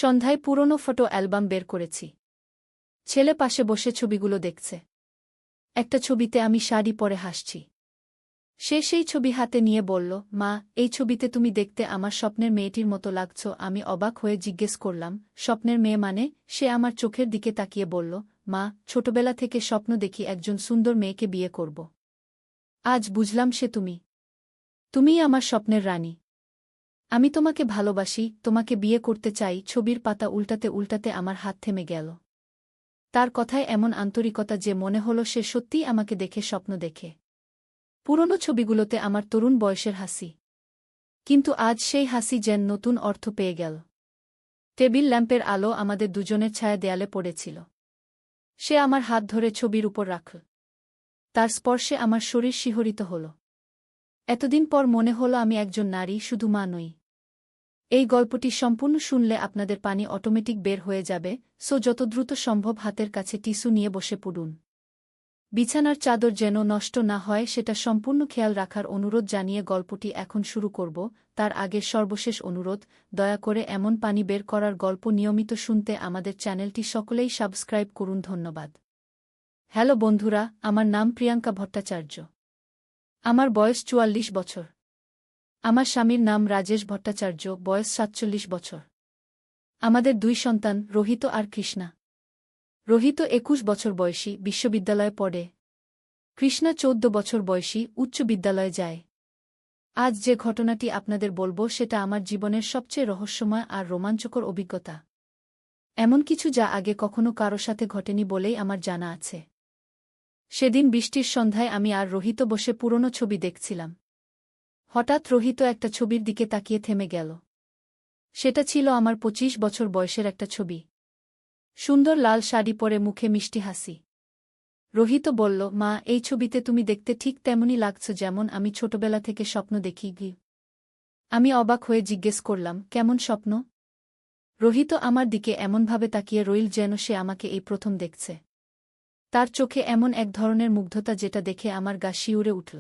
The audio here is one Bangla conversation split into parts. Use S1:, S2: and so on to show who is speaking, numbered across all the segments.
S1: সন্ধ্যায় পুরনো ফটো অ্যালবাম বের করেছি। ছেলে পাশে বসে ছবিগুলো দেখছে। একটা ছবিতে আমি শাড়ি পরে হাসছি। সে সেই ছবি হাতে নিয়ে বলল, মা, এই ছবিতে তুমি দেখতে আমার স্বপ্নের মেয়েটির মতো লাগছ। আমি অবাক হয়ে জিজ্ঞেস করলাম, স্বপ্নের মেয়ে মানে? সে আমার চোখের দিকে তাকিয়ে বলল, মা, ছোটবেলা থেকে স্বপ্ন দেখি একজন সুন্দর মেয়েকে বিয়ে করব। আজ বুঝলাম সে তুমি। তুমিই আমার স্বপ্নের রানী। আমি তোমাকে ভালোবাসি, তোমাকে বিয়ে করতে চাই। ছবির পাতা উল্টাতে উল্টাতে আমার হাত থেমে গেল। তার কথায় এমন আন্তরিকতা যে মনে হলো সে সত্যিই আমাকে দেখে স্বপ্ন দেখে। পুরনো ছবিগুলোতে আমার তরুণ বয়সের হাসি। কিন্তু আজ সেই হাসি যেন নতুন অর্থ পেয়ে গেল। টেবিল ল্যাম্পের আলো আমাদের দুজনের ছায়া দেয়ালে পড়েছিল। সে আমার হাত ধরে ছবির উপর রাখল। তার স্পর্শে আমার শরীর শিহরিত হল। এতদিন পর মনে হলো আমি একজন নারী, শুধু মা নই। এই গল্পটি সম্পূর্ণ শুনলে আপনাদের পানি অটোমেটিক বের হয়ে যাবে, সো যত দ্রুত সম্ভব হাতের কাছে টিস্যু নিয়ে বসে পড়ুন। বিছানার চাদর যেন নষ্ট না হয় সেটা সম্পূর্ণ খেয়াল রাখার অনুরোধ জানিয়ে গল্পটি এখন শুরু করব। তার আগে সর্বশেষ অনুরোধ, দয়া করে এমন পানি বের করার গল্প নিয়মিত শুনতে আমাদের চ্যানেলটি সকলেই সাবস্ক্রাইব করুন। ধন্যবাদ। হ্যালো বন্ধুরা, আমার নাম প্রিয়াঙ্কা ভট্টাচার্য। আমার বয়স ৪৪ বছর। আমার স্বামীর নাম রাজেশ ভট্টাচার্য, বয়স ৪৭ বছর। আমাদের ২ সন্তান, রোহিত আর কৃষ্ণা। রোহিত ২১ বছর বয়সী, বিশ্ববিদ্যালয়ে পড়ে। কৃষ্ণা ১৪ বছর বয়সী, উচ্চ বিদ্যালয়ে যায়। আজ যে ঘটনাটি আপনাদের বলবো সেটা আমার জীবনের সবচেয়ে রহস্যময় আর রোমাঞ্চকর অভিজ্ঞতা। এমন কিছু যা আগে কখনো কারো সাথে ঘটেনি বলেই আমার জানা আছে। সেদিন বৃষ্টির সন্ধ্যায় আমি আর রোহিত বসে পুরনো ছবি দেখছিলাম। হঠাৎ রোহিত একটা ছবির দিকে তাকিয়ে থেমে গেল। সেটা ছিল আমার ২৫ বছর বয়সের একটা ছবি। সুন্দর লাল শাড়ি পরে, মুখে মিষ্টি হাসি। রোহিত বলল, মা, এই ছবিতে তুমি দেখতে ঠিক তেমনই লাগছ যেমন আমি ছোটবেলা থেকে স্বপ্ন দেখি। আমি অবাক হয়ে জিজ্ঞেস করলাম, কেমন স্বপ্ন? রোহিত আমার দিকে এমনভাবে তাকিয়ে রইল যেন সে আমাকে এই প্রথম দেখছে। তার চোখে এমন এক ধরনের মুগ্ধতা যেটা দেখে আমার গা শিউরে উঠল।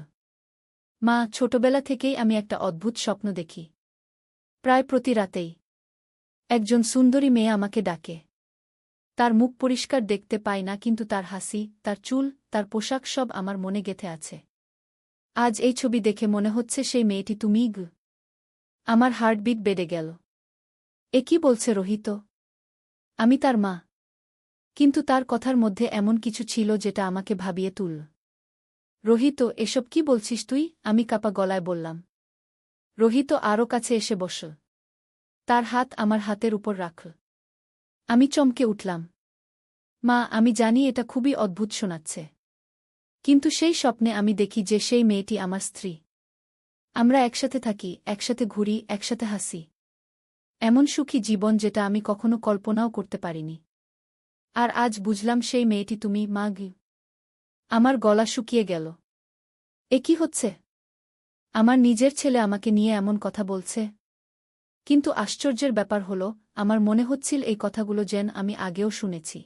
S1: মা, ছোটবেলা থেকেই আমি একটা অদ্ভুত স্বপ্ন দেখি। প্রায় প্রতি রাতেই একজন সুন্দরী মেয়ে আমাকে ডাকে। তার মুখ পরিষ্কার দেখতে পাই না, কিন্তু তার হাসি, তার চুল, তার পোশাক সব আমার মনে গেঁথে আছে। আজ এই ছবি দেখে মনে হচ্ছে সেই মেয়েটি তুমিই। আমার হার্টবিট বেড়ে গেল। এ কি বলছে রোহিত? আমি তার মা। কিন্তু তার কথার মধ্যে এমন কিছু ছিল যেটা আমাকে ভাবিয়ে তুলল। রোহিত, এসব কি বলছিস তুই? আমি কাঁপা গলায় বললাম। রোহিত আরও কাছে এসে বসল। তার হাত আমার হাতের উপর রাখল। আমি চমকে উঠলাম। মা, আমি জানি এটা খুবই অদ্ভুত শোনাচ্ছে। কিন্তু সেই স্বপ্নে আমি দেখি যে সেই মেয়েটি আমার স্ত্রী। আমরা একসাথে থাকি, একসাথে ঘুরি, একসাথে হাসি। এমন সুখী জীবন যেটা আমি কখনো কল্পনাও করতে পারিনি। আর আজ বুঝলাম সেই মেয়েটি তুমি, মা। আমার গলা শুকিয়ে গেল। এ কি হচ্ছে? আমার নিজের ছেলে আমাকে নিয়ে এমন কথা বলছে। কিন্তু আশ্চর্যের ব্যাপার হলো, আমার মনে হচ্ছিল এই কথাগুলো যেন আমি আগেও শুনেছি।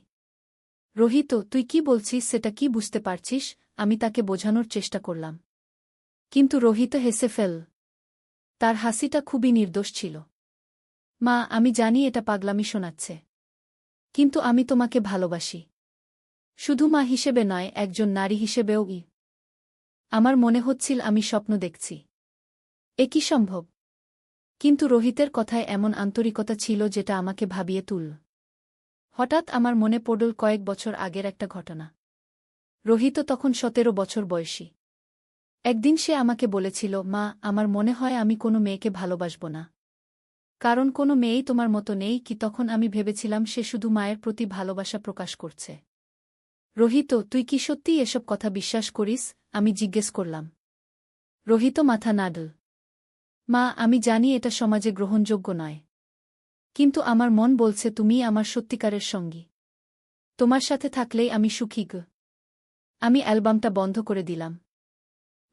S1: রোহিত, তুই কি বলছিস সেটা কি বুঝতে পারছিস? আমি তাকে বোঝানোর চেষ্টা করলাম। কিন্তু রোহিত হেসে ফেল। তার হাসিটা খুবই নির্দোষ ছিল। মা, আমি জানি এটা পাগলামি শোনাচ্ছে। কিন্তু আমি তোমাকে ভালোবাসি। শুধু মা হিসেবে নয়, একজন নারী হিসেবেও। আমার মনে হচ্ছিল আমি স্বপ্ন দেখছি। এ কি সম্ভব? কিন্তু রোহিতের কথায় এমন আন্তরিকতা ছিল যেটা আমাকে ভাবিয়ে তুলল। হঠাৎ আমার মনে পড়ল কয়েক বছর আগের একটা ঘটনা। রোহিত তখন ১৭ বছর বয়সী। একদিন সে আমাকে বলেছিল, মা, আমার মনে হয় আমি কোনো মেয়েকে ভালোবাসব না। কারণ কোনো মেয়েই তোমার মতো নেই। তখন আমি ভেবেছিলাম সে শুধু মায়ের প্রতি ভালোবাসা প্রকাশ করছে। রোহিত, তুই কি সত্যিই এসব কথা বিশ্বাস করিস? আমি জিজ্ঞেস করলাম। রোহিত মাথা নাড়ল। মা, আমি জানি এটা সমাজে গ্রহণযোগ্য নয়। কিন্তু আমার মন বলছে তুমিই আমার সত্যিকারের সঙ্গী। তোমার সাথে থাকলেই আমি সুখী। আমি অ্যালবামটা বন্ধ করে দিলাম।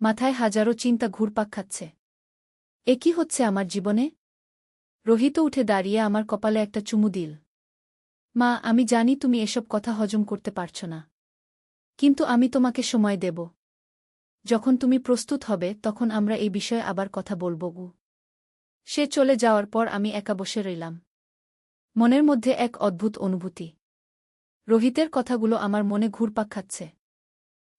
S1: মাথায় হাজারো চিন্তা ঘুরপাক খাচ্ছে। এ কি হচ্ছে আমার জীবনে? রোহিত উঠে দাঁড়িয়ে আমার কপালে একটা চুমু দিল। মা, আমি জানি তুমি এসব কথা হজম করতে পারছ না। কিন্তু আমি তোমাকে সময় দেব। যখন তুমি প্রস্তুত হবে তখন আমরা এই বিষয়ে আবার কথা বলব। সে চলে যাওয়ার পর আমি একা বসে রইলাম। মনের মধ্যে এক অদ্ভুত অনুভূতি। রোহিতের কথাগুলো আমার মনে ঘুরপাক খাচ্ছে।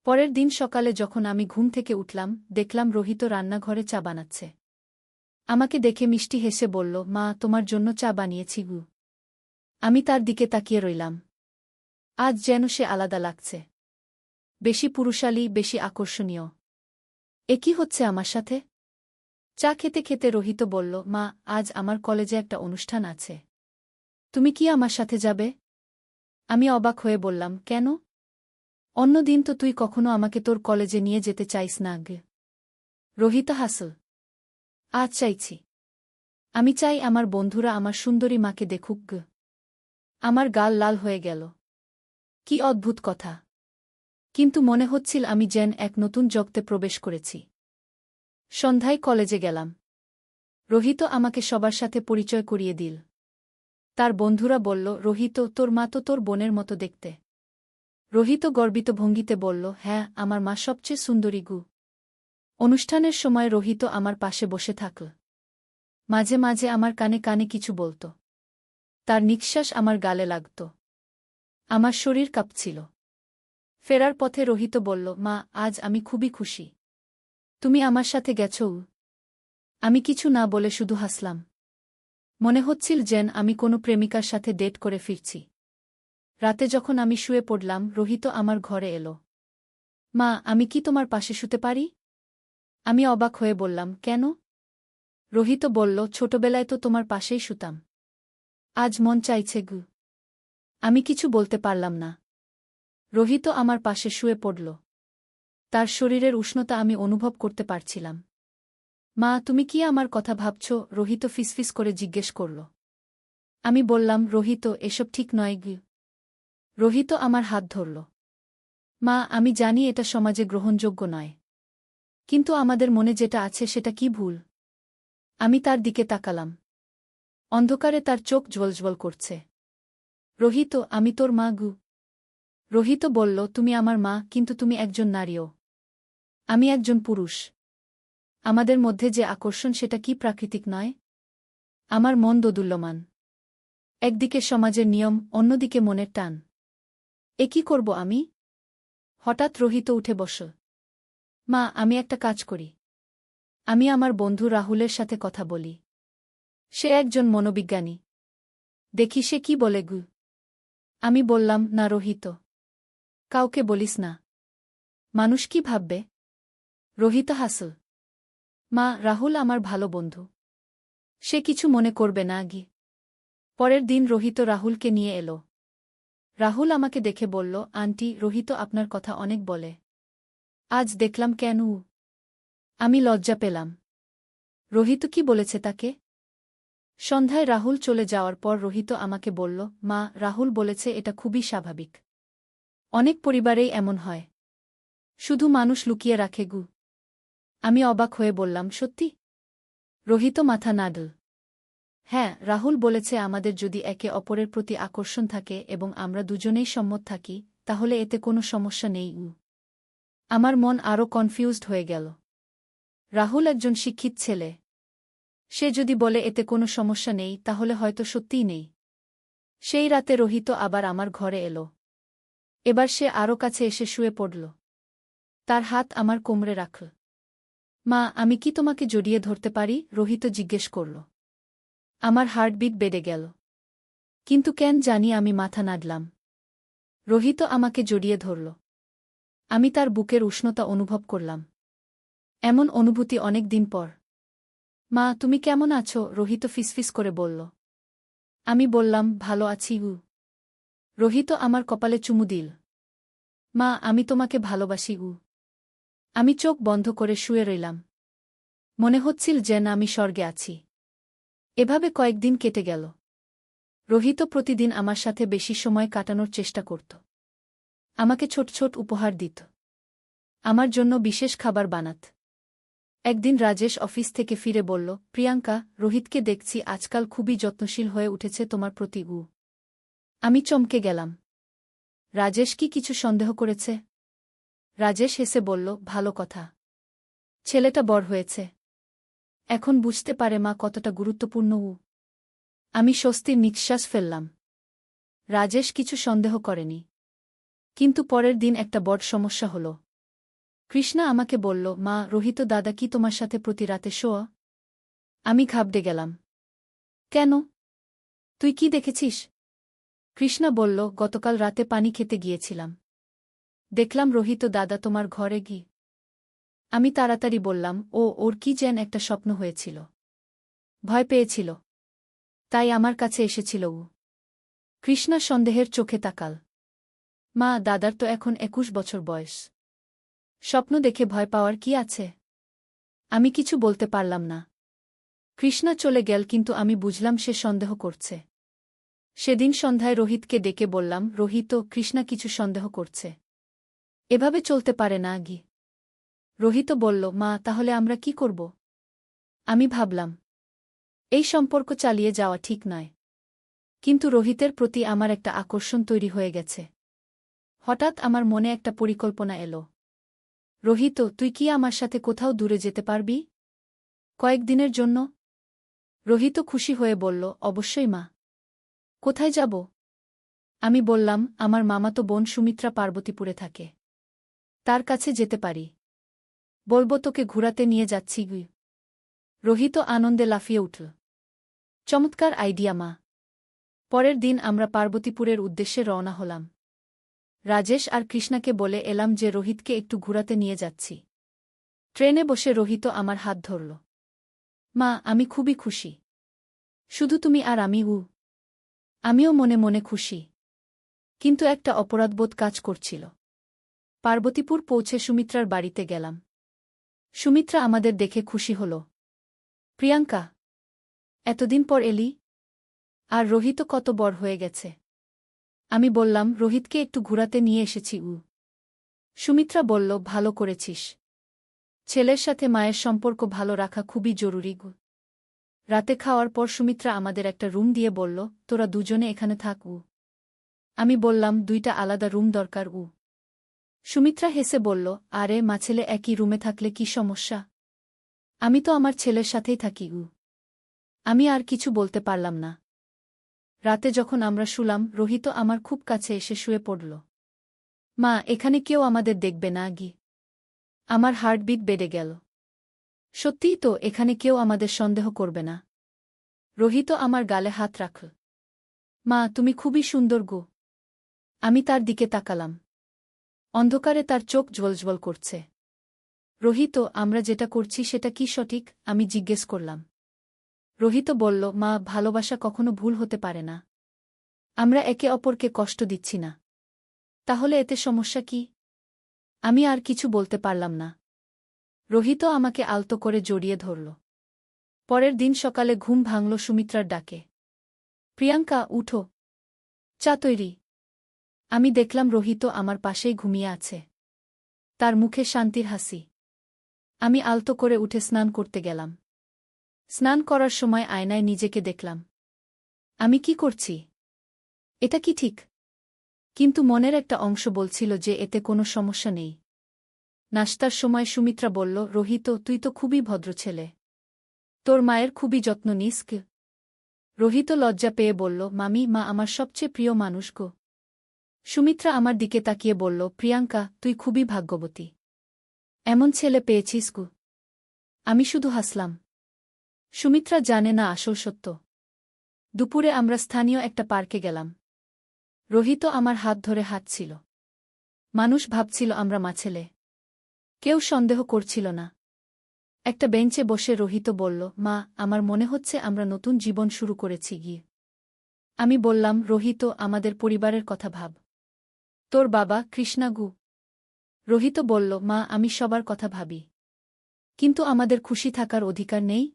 S1: পরের দিন সকালে যখন আমি ঘুম থেকে উঠলাম, দেখলাম রোহিত রান্নাঘরে চা বানাচ্ছে। আমাকে দেখে মিষ্টি হেসে বলল, মা, তোমার জন্য চা বানিয়েছি গু। আমি তার দিকে তাকিয়ে রইলাম। আজ যেন সে আলাদা লাগছে। বেশি পুরুষালী, বেশি আকর্ষণীয়। এ কি হচ্ছে আমার সাথে? চা খেতে খেতে রোহিত বলল, মা, আজ আমার কলেজে একটা অনুষ্ঠান আছে। তুমি কি আমার সাথে যাবে? আমি অবাক হয়ে বললাম, কেন? অন্যদিন তো তুই কখনো আমাকে তোর কলেজে নিয়ে যেতে চাইস না গে। রোহিত হাসল। আজ চাইছি। আমি চাই আমার বন্ধুরা আমার সুন্দরী মাকে দেখুক গে। আমার গাল লাল হয়ে গেল। কি অদ্ভুত কথা! কিন্তু মনে হচ্ছিল আমি যেন এক নতুন জগতে প্রবেশ করেছি। সন্ধ্যায় কলেজে গেলাম। রোহিত আমাকে সবার সাথে পরিচয় করিয়ে দিল। তার বন্ধুরা বলল, রোহিত, তোর মা তো তোর বোনের মতো দেখতে। রোহিত গর্বিত ভঙ্গিতে বলল, হ্যাঁ, আমার মা সবচেয়ে সুন্দরী গু। অনুষ্ঠানের সময় রোহিত আমার পাশে বসে থাকল। মাঝে মাঝে আমার কানে কানে কিছু বলত। তার নিঃশ্বাস আমার গালে লাগত। আমার শরীর কাঁপছিল। ফেরার পথে রোহিত বলল, মা, আজ আমি খুবই খুশি। তুমি আমার সাথে গেছো। আমি কিছু না বলে শুধু হাসলাম। মনে হচ্ছিল যেন আমি কোনো প্রেমিকার সাথে ডেট করে ফিরছি। রাতে যখন আমি শুয়ে পড়লাম, রোহিত আমার ঘরে এলো। মা, আমি কি তোমার পাশে শুতে পারি? আমি অবাক হয়ে বললাম, কেন? রোহিত বলল, ছোটবেলায় তো তোমার পাশেই শুতাম। আজ মন চাইছে গু। আমি কিছু বলতে পারলাম না। রোহিত আমার পাশে শুয়ে পড়ল। তার শরীরের উষ্ণতা আমি অনুভব করতে পারছিলাম। মা, তুমি কি আমার কথা ভাবছ? রোহিত ফিসফিস করে জিজ্ঞেস করল। আমি বললাম, রোহিত, এসব ঠিক নয় গু। রোহিত আমার হাত ধরল। মা, আমি জানি এটা সমাজে গ্রহণযোগ্য নয়। কিন্তু আমাদের মনে যেটা আছে সেটা কি ভুল? আমি তার দিকে তাকালাম। অন্ধকারে তার চোখ জ্বলজ্বল করছে। রোহিত, আমি তোর মা গু। রোহিত বলল, তুমি আমার মা, কিন্তু তুমি একজন নারীও। আমি একজন পুরুষ। আমাদের মধ্যে যে আকর্ষণ, সেটা কি প্রাকৃতিক নয়? আমার মন দোদুল্যমান। একদিকে সমাজের নিয়ম, অন্যদিকে মনের টান। এ কি করব আমি? হঠাৎ রোহিত উঠে বসল। মা, আমি একটা কাজ করি। আমি আমার বন্ধু রাহুলের সাথে কথা বলি। সে একজন মনোবিজ্ঞানী। দেখি সে কি বলে গু। আমি বললাম, না রোহিত, কাউকে বলিস না। মানুষ কি ভাববে? রোহিত হাসল। মা, রাহুল আমার ভালো বন্ধু। সে কিছু মনে করবে না গি। পরের দিন রোহিত রাহুলকে নিয়ে এলো। রাহুল আমাকে দেখে বলল, আন্টি, রোহিত আপনার কথা অনেক বলে। আজ দেখলাম কেন? আমি লজ্জা পেলাম। রোহিত কি বলেছে তাকে? সন্ধ্যায় রাহুল চলে যাওয়ার পর রোহিত আমাকে বলল, মা, রাহুল বলেছে এটা খুবই স্বাভাবিক। অনেক পরিবারেই এমন হয়। শুধু মানুষ লুকিয়ে রাখে গু। আমি অবাক হয়ে বললাম, সত্যি? রোহিত মাথা নাড়ল। হ্যাঁ, রাহুল বলেছে আমাদের যদি একে অপরের প্রতি আকর্ষণ থাকে এবং আমরা দুজনেই সম্মত থাকি, তাহলে এতে কোনো সমস্যা নেই। আমার মন আরও কনফিউজড হয়ে গেল। রাহুল একজন শিক্ষিত ছেলে। সে যদি বলে এতে কোনো সমস্যা নেই, তাহলে হয়তো সত্যিই নেই। সেই রাতে রোহিত আবার আমার ঘরে এলো। এবার সে আরও কাছে এসে শুয়ে পড়ল। তার হাত আমার কোমরে রাখল। মা, আমি কি তোমাকে জড়িয়ে ধরতে পারি? রোহিত জিজ্ঞেস করল। আমার হার্টবিট বেড়ে গেল। কিন্তু কেন জানি আমি মাথা নাড়লাম। রোহিত আমাকে জড়িয়ে ধরল। আমি তার বুকের উষ্ণতা অনুভব করলাম। এমন অনুভূতি অনেক দিন পর। মা, তুমি কেমন আছো? রোহিত ফিসফিস করে বলল। আমি বললাম, ভালো আছি গু। রোহিত আমার কপালে চুমু দিল। মা, আমি তোমাকে ভালোবাসি গু। আমি চোখ বন্ধ করে শুয়ে রইলাম। মনে হচ্ছিল যেন আমি স্বর্গে আছি। এভাবে কয়েকদিন কেটে গেল। রোহিত প্রতিদিন আমার সাথে বেশি সময় কাটানোর চেষ্টা করত। আমাকে ছোট ছোট উপহার দিত। আমার জন্য বিশেষ খাবার বানাত। একদিন রাজেশ অফিস থেকে ফিরে বলল, প্রিয়াঙ্কা, রোহিতকে দেখছি আজকাল খুবই যত্নশীল হয়ে উঠেছে তোমার প্রতি গু। আমি চমকে গেলাম। রাজেশ কি কিছু সন্দেহ করেছে? রাজেশ হেসে বলল, ভালো কথা। ছেলেটা বড় হয়েছে। এখন বুঝতে পারে মা কতটা গুরুত্বপূর্ণ। আমি স্বস্তির নিঃশ্বাস ফেললাম। রাজেশ কিছু সন্দেহ করেনি। কিন্তু পরের দিন একটা বড় সমস্যা হল। কৃষ্ণা আমাকে বলল, মা, রোহিত দাদা কি তোমার সাথে প্রতি রাতে শোয়া? আমি ঘাবড়ে গেলাম। কেন? তুই কি দেখেছিস? কৃষ্ণা বলল, গতকাল রাতে পানি খেতে গিয়েছিলাম। দেখলাম রোহিত দাদা তোমার ঘরে গিয়ে। আমি তাড়াতাড়ি বললাম, ওর কি যেন একটা স্বপ্ন হয়েছিল। ভয় পেয়েছিল। তাই আমার কাছে এসেছিল ও। কৃষ্ণা সন্দেহের চোখে তাকাল। মা, দাদার তো এখন 21 বছর বয়স। স্বপ্ন দেখে ভয় পাওয়ার কি আছে? আমি কিছু বলতে পারলাম না। কৃষ্ণা চলে গেল, কিন্তু আমি বুঝলাম সে সন্দেহ করছে। সেদিন সন্ধ্যায় রোহিতকে ডেকে বললাম, রোহিত, কৃষ্ণা কিছু সন্দেহ করছে। এভাবে চলতে পারে না গি। রোহিত বলল, মা, তাহলে আমরা কি করব? আমি ভাবলাম, এই সম্পর্ক চালিয়ে যাওয়া ঠিক নয়। কিন্তু রোহিতের প্রতি আমার একটা আকর্ষণ তৈরি হয়ে গেছে। হঠাৎ আমার মনে একটা পরিকল্পনা এলো। রোহিত, তুই কি আমার সাথে কোথাও দূরে যেতে পারবি? কয়েকদিনের জন্য? রোহিত খুশি হয়ে বলল, অবশ্যই মা। কোথায় যাব? আমি বললাম, আমার মামাতো বোন সুমিত্রা পার্বতীপুরে থাকে। তার কাছে যেতে পারি। বলবো তোকে ঘুরাতে নিয়ে যাচ্ছি গি। রোহিত আনন্দে লাফিয়ে উঠল। চমৎকার আইডিয়া মা। পরের দিন আমরা পার্বতীপুরের উদ্দেশ্যে রওনা হলাম। রাজেশ আর কৃষ্ণাকে বলে এলাম যে রোহিতকে একটু ঘুরাতে নিয়ে যাচ্ছি। ট্রেনে বসে রোহিত আমার হাত ধরল। মা, আমি খুবই খুশি। শুধু তুমি আর আমি। আমিও মনে মনে খুশি। কিন্তু একটা অপরাধবোধ কাজ করছিল। পার্বতীপুর পৌঁছে সুমিত্রার বাড়িতে গেলাম। সুমিত্রা আমাদের দেখে খুশি হল। প্রিয়াঙ্কা, এতদিন পর এলি? আর রোহিত কত বড় হয়ে গেছে। আমি বললাম, রোহিতকে একটু ঘুরাতে নিয়ে এসেছি। সুমিত্রা বলল, ভালো করেছিস। ছেলের সাথে মায়ের সম্পর্ক ভালো রাখা খুবই জরুরি। রাতে খাওয়ার পর সুমিত্রা আমাদের একটা রুম দিয়ে বলল, তোরা দুজনে এখানে থাক। আমি বললাম, 2টা আলাদা রুম দরকার। সুমিত্রা হেসে বলল, আরে মা, ছেলে একই রুমে থাকলে কি সমস্যা? আমি তো আমার ছেলের সাথেই থাকি। আমি আর কিছু বলতে পারলাম না। রাতে যখন আমরা শুলাম, রোহিত আমার খুব কাছে এসে শুয়ে পড়ল। মা, এখানে কেউ আমাদের দেখবে না গি। আমার হার্টবিট বেড়ে গেল। সত্যিই তো, এখানে কেউ আমাদের সন্দেহ করবে না। রোহিত আমার গালে হাত রাখল। মা, তুমি খুবই সুন্দর গো। আমি তার দিকে তাকালাম। অন্ধকারে তার চোখ জ্বলজ্বল করছে। রোহিত, আমরা যেটা করছি সেটা কি সঠিক? আমি জিজ্ঞেস করলাম। রোহিত বলল, মা, ভালোবাসা কখনো ভুল হতে পারে না। আমরা একে অপরকে কষ্ট দিচ্ছি না। তাহলে এতে সমস্যা কি? আমি আর কিছু বলতে পারলাম না। রোহিত আমাকে আলতো করে জড়িয়ে ধরল। পরের দিন সকালে ঘুম ভাঙল সুমিত্রার ডাকে। প্রিয়াঙ্কা, উঠো। চা তৈরি। আমি দেখলাম রোহিত আমার পাশেই ঘুমিয়ে আছে। তার মুখে শান্তির হাসি। আমি আলতো করে উঠে স্নান করতে গেলাম। স্নান করার সময় আয়নায় নিজেকে দেখলাম। আমি কি করছি? এটা কি ঠিক? কিন্তু মনের একটা অংশ বলছিল যে এতে কোনো সমস্যা নেই। নাশতার সময় সুমিত্রা বলল, রোহিত, তুই তো খুবই ভদ্র ছেলে। তোর মায়ের খুবই যত্ন নিস। রোহিত লজ্জা পেয়ে বলল, মামি, মা আমার সবচেয়ে প্রিয় মানুষ গো। সুমিত্রা আমার দিকে তাকিয়ে বলল, প্রিয়াঙ্কা, তুই খুবই ভাগ্যবতী। এমন ছেলে পেয়েছিস গো। আমি শুধু হাসলাম। সুমিত্রা জানে না আসল সত্য। দুপুরে আমরা স্থানীয় একটা পার্কে গেলাম। রোহিত আমার হাত ধরে হাঁটছিল। মানুষ ভাবছিল আমরা মাছেলে। কেউ সন্দেহ করছিল না। একটা বেঞ্চে বসে রোহিত বলল, মা, আমার মনে হচ্ছে আমরা নতুন জীবন শুরু করেছি গিয়ে। আমি বললাম, রোহিত, আমাদের পরিবারের কথা ভাব। তোর বাবা, কৃষ্ণাগু। রোহিত বলল, মা, আমি সবার কথা ভাবি। কিন্তু আমাদের খুশি থাকার অধিকার নেই?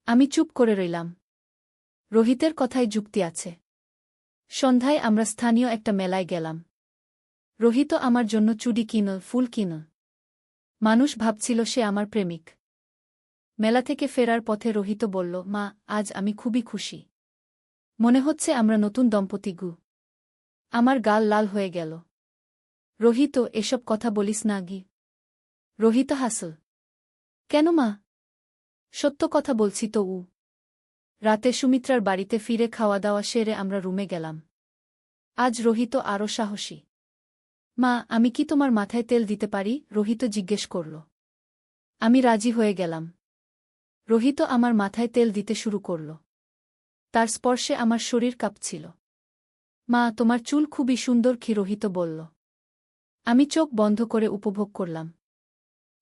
S1: আমি চুপ করে রইলাম। রোহিতের কথায় যুক্তি আছে। সন্ধ্যায় আমরা স্থানীয় একটা মেলায় গেলাম। রোহিত আমার জন্য চুড়ি কিনল, ফুল কিনল। মানুষ ভাবছিল সে আমার প্রেমিক। মেলা থেকে ফেরার পথে রোহিত বলল, মা, আজ আমি খুবই খুশি। মনে হচ্ছে আমরা নতুন দম্পতি গু। আমার গাল লাল হয়ে গেল। রোহিত, এসব কথা বলিস না গি। রোহিত হাসল। কেন মা? সত্য কথা বলছি তো। রাতে সুমিত্রার বাড়িতে ফিরে খাওয়া দাওয়া সেরে আমরা রুমে গেলাম। আজ রোহিত আরও সাহসী। মা, আমি কি তোমার মাথায় তেল দিতে পারি? রোহিত জিজ্ঞেস করল। আমি রাজি হয়ে গেলাম। রোহিত আমার মাথায় তেল দিতে শুরু করল। তার স্পর্শে আমার শরীর কাঁপছিল। মা, তোমার চুল খুবই সুন্দর কি? রোহিত বলল। আমি চোখ বন্ধ করে উপভোগ করলাম।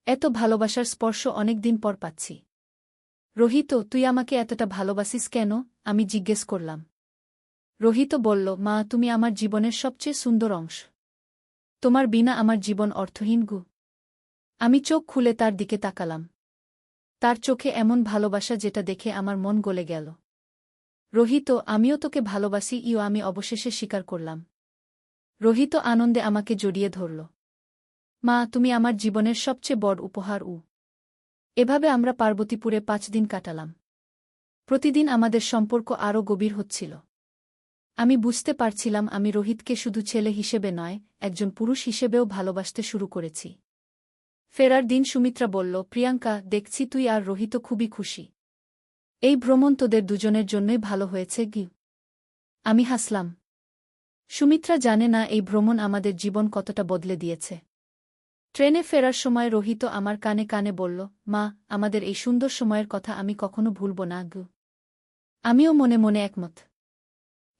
S1: এত ভালোবাসার স্পর্শ অনেক দিন পর পাচ্ছি। রোহিত, তুই আমাকে এতটা ভালোবাসিস কেন? আমি জিজ্ঞেস করলাম। রোহিত বলল, মা, তুমি আমার জীবনের সবচেয়ে সুন্দর অংশ। তোমার বিনা আমার জীবন অর্থহীন গু। আমি চোখ খুলে তার দিকে তাকালাম। তার চোখে এমন ভালোবাসা যেটা দেখে আমার মন গলে গেল। রোহিত, আমিও তোকে ভালোবাসি। আমি অবশেষে স্বীকার করলাম। রোহিত আনন্দে আমাকে জড়িয়ে ধরল। মা, তুমি আমার জীবনের সবচেয়ে বড় উপহার। এভাবে আমরা পার্বতীপুরে 5 দিন কাটালাম। প্রতিদিন আমাদের সম্পর্ক আরও গভীর হচ্ছিল। আমি বুঝতে পারছিলাম আমি রোহিতকে শুধু ছেলে হিসেবে নয়, একজন পুরুষ হিসেবেও ভালোবাসতে শুরু করেছি। ফেরার দিন সুমিত্রা বলল, প্রিয়াঙ্কা, দেখছি তুই আর রোহিত খুবই খুশি। এই ভ্রমণ তোদের দুজনের জন্যই ভালো হয়েছে কি? আমি হাসলাম। সুমিত্রা জানে না এই ভ্রমণ আমাদের জীবন কতটা বদলে দিয়েছে। ট্রেনে ফেরার সময় রোহিত আমার কানে কানে বলল, মা, আমাদের এই সুন্দর সময়ের কথা আমি কখনো ভুলব না গু। আমিও মনে মনে একমত।